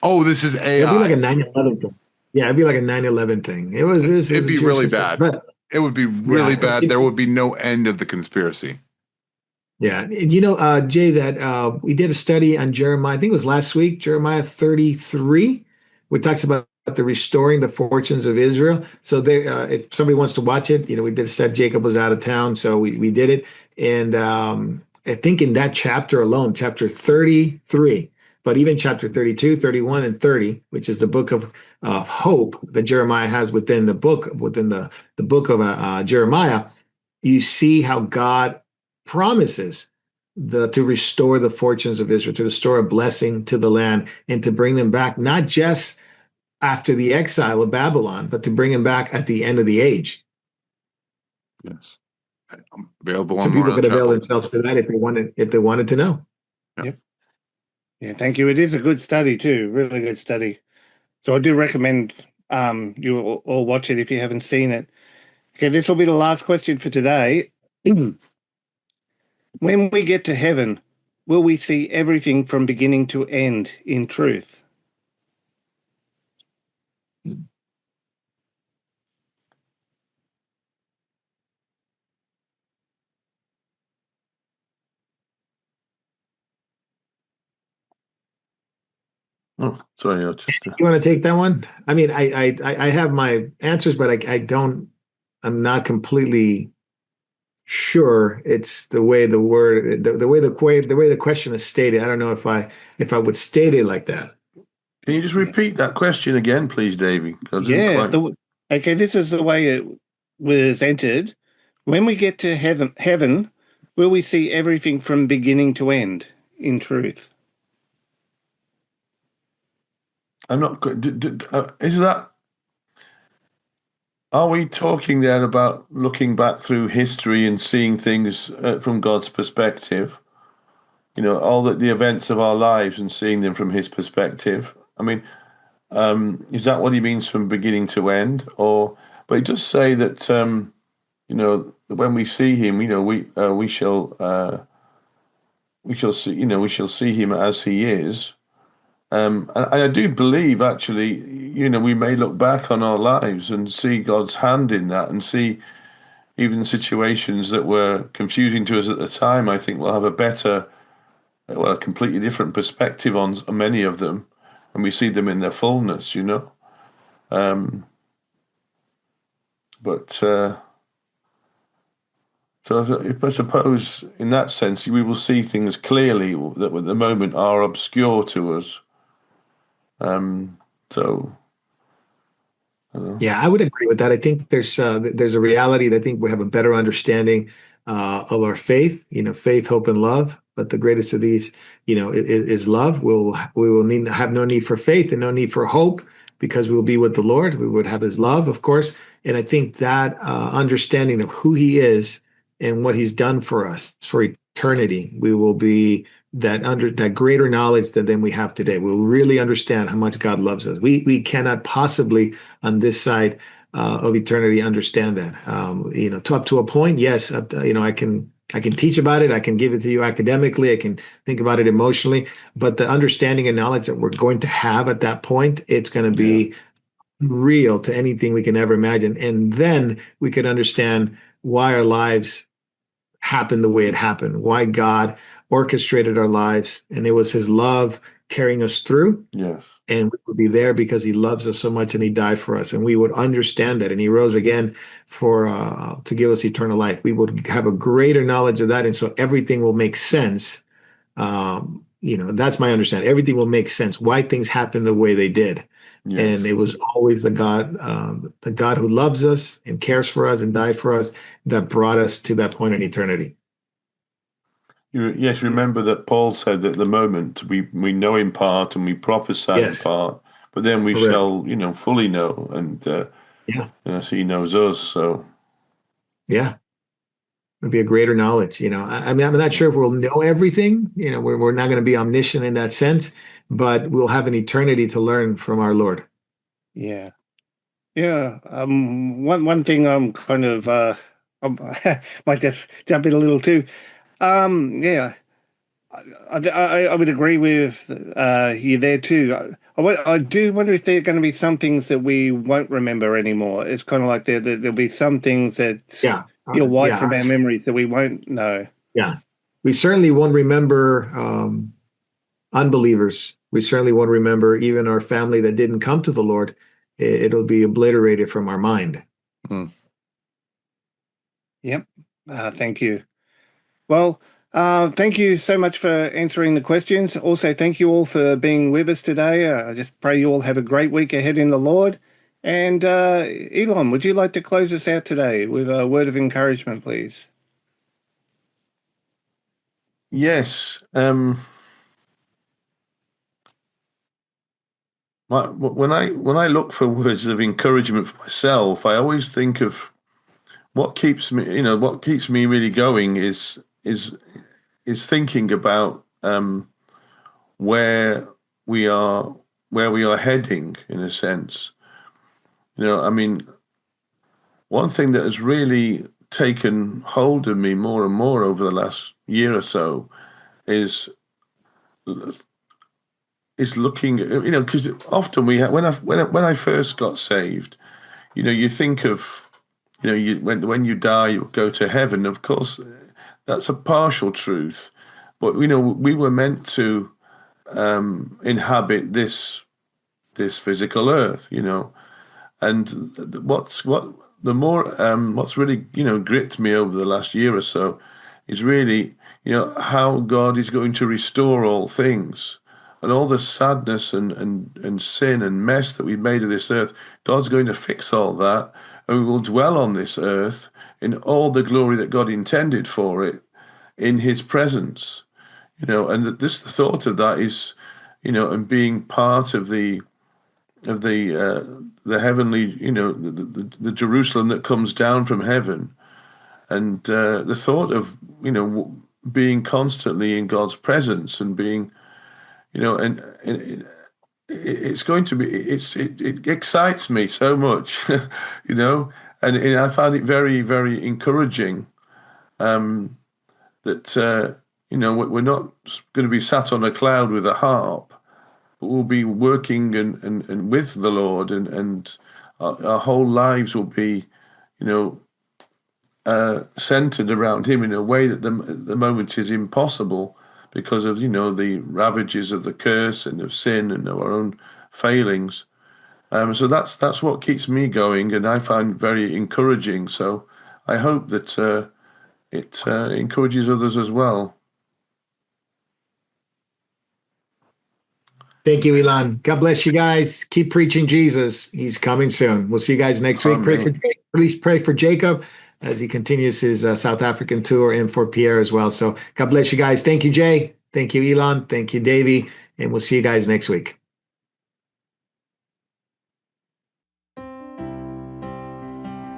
Oh, this is AI. It'd be like a 9/11 thing. Yeah, it'd be like a 9/11 thing. It'd be really bad. It would be really bad. There would be no end of the conspiracy. Yeah. You know, Jay, that we did a study on Jeremiah, I think it was last week, Jeremiah 33, which talks about the restoring the fortunes of Israel. So there, if somebody wants to watch it, we did said Jacob was out of town, so we did it. And I think in that chapter alone, chapter 33, but even chapter 32, 31, and 30, which is the book of hope that Jeremiah has within the book of Jeremiah, you see how God promises to restore the fortunes of Israel, to restore a blessing to the land, and to bring them back, not just after the exile of Babylon, but to bring them back at the end of the age. Yes. Available So on people Memorial could avail Chapel. themselves to that if they wanted to know. Yep. Yeah, thank you. It is a good study too, really good study. So I do recommend you all watch it if you haven't seen it. Okay, this will be the last question for today. When we get to heaven, will we see everything from beginning to end in truth? Oh, sorry, I just. You want to take that one? I mean, I have my answers, but I'm not completely sure it's the way the word, the way the question is stated. I don't know if I would state it like that. Can you just repeat that question again, please, Davey? Yeah. Okay, this is the way it was entered. When we get to heaven, will we see everything from beginning to end in truth? I'm not good. Is that? Are we talking then about looking back through history and seeing things from God's perspective? You know, all the events of our lives and seeing them from His perspective. I mean, is that what He means from beginning to end? But He does say that you know, when we see Him, you know, we shall see, you know, we shall see Him as He is. And I do believe, actually, you know, we may look back on our lives and see God's hand in that, and see even situations that were confusing to us at the time. I think we'll have a completely different perspective on many of them, and we see them in their fullness, you know. So I suppose in that sense, we will see things clearly that at the moment are obscure to us. Yeah, I would agree with that. I think there's a reality that I think we have a better understanding of our faith. You know, faith, hope, and love. But the greatest of these, you know, is love. We will have no need for faith and no need for hope, because we will be with the Lord. We would have His love, of course. And I think that understanding of who He is and what He's done for us for eternity, we will be that greater knowledge than we have today. We'll really understand how much God loves us. We cannot possibly on this side of eternity understand that. You know, up to a point, yes. You know, I can teach about it. I can give it to you academically. I can think about it emotionally. But the understanding and knowledge that we're going to have at that point, it's going to be real to anything we can ever imagine. And then we could understand why our lives happened the way it happened, why God orchestrated our lives, and it was His love carrying us through. Yes. And we would be there because He loves us so much, and He died for us, and we would understand that, and He rose again to give us eternal life. We would have a greater knowledge of that, and so everything will make sense. You know, that's my understanding. Everything will make sense. Why things happen the way they did. Yes. And it was always the God who loves us and cares for us and died for us, that brought us to that point in eternity. Yes, remember that Paul said that at the moment we know in part and we prophesy in part, but then we shall, you know, fully know, and you know, so He knows us. So it'll be a greater knowledge. You know, I mean, I'm not sure if we'll know everything. You know, we're not going to be omniscient in that sense, but we'll have an eternity to learn from our Lord. Yeah. One thing I'm kind of I might just jump in a little too. I would agree with you there too. I do wonder if there are going to be some things that we won't remember anymore. It's kind of like there'll be some things that you'll wipe from our memories that we won't know. Yeah, we certainly won't remember unbelievers. We certainly won't remember even our family that didn't come to the Lord. It'll be obliterated from our mind. Yep. Thank you. Well, thank you so much for answering the questions. Also, thank you all for being with us today. I just pray you all have a great week ahead in the Lord. And Elon, would you like to close us out today with a word of encouragement, please? Yes. When I look for words of encouragement for myself, I always think of what keeps me, what keeps me really going is thinking about where we are heading, in a sense. I mean, one thing that has really taken hold of me more and more over the last year or so is looking, because often when I first got saved, you think of, when you die, you go to heaven. Of course, that's a partial truth, but we were meant to inhabit this physical earth, and what's really gripped me over the last year or so is really how God is going to restore all things. And all the sadness and sin and mess that we've made of this earth, God's going to fix all that, and we will dwell on this earth in all the glory that God intended for it, in His presence. And just the thought of that is, and being part of the heavenly, the Jerusalem that comes down from heaven, and the thought of being constantly in God's presence and being, and it's going to be, it excites me so much, and I find it very, very encouraging that we're not going to be sat on a cloud with a harp, but we'll be working and with the Lord, and our whole lives will be, centered around Him in a way that the moment is impossible, because of the ravages of the curse and of sin and of our own failings. So that's what keeps me going, and I find very encouraging. So I hope that it encourages others as well. Thank you, Elon. God bless you guys. Keep preaching Jesus. He's coming soon. We'll see you guys next week. Please pray for Jacob as he continues his South African tour, and for Pierre as well. So God bless you guys. Thank you, Jay. Thank you, Elon. Thank you, Davey. And we'll see you guys next week.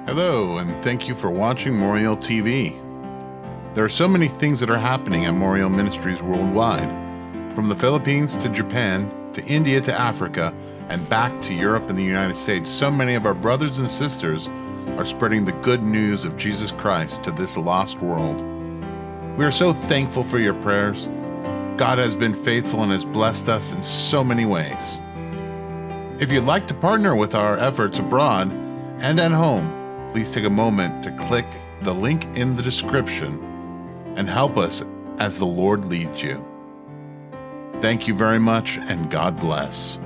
Hello, and thank you for watching Moriel TV. There are so many things that are happening at Moriel Ministries worldwide, from the Philippines to Japan, to India to Africa, and back to Europe and the United States. So many of our brothers and sisters are spreading the good news of Jesus Christ to this lost world. We are so thankful for your prayers. God has been faithful and has blessed us in so many ways. If you'd like to partner with our efforts abroad and at home, please take a moment to click the link in the description and help us as the Lord leads you. Thank you very much, and God bless.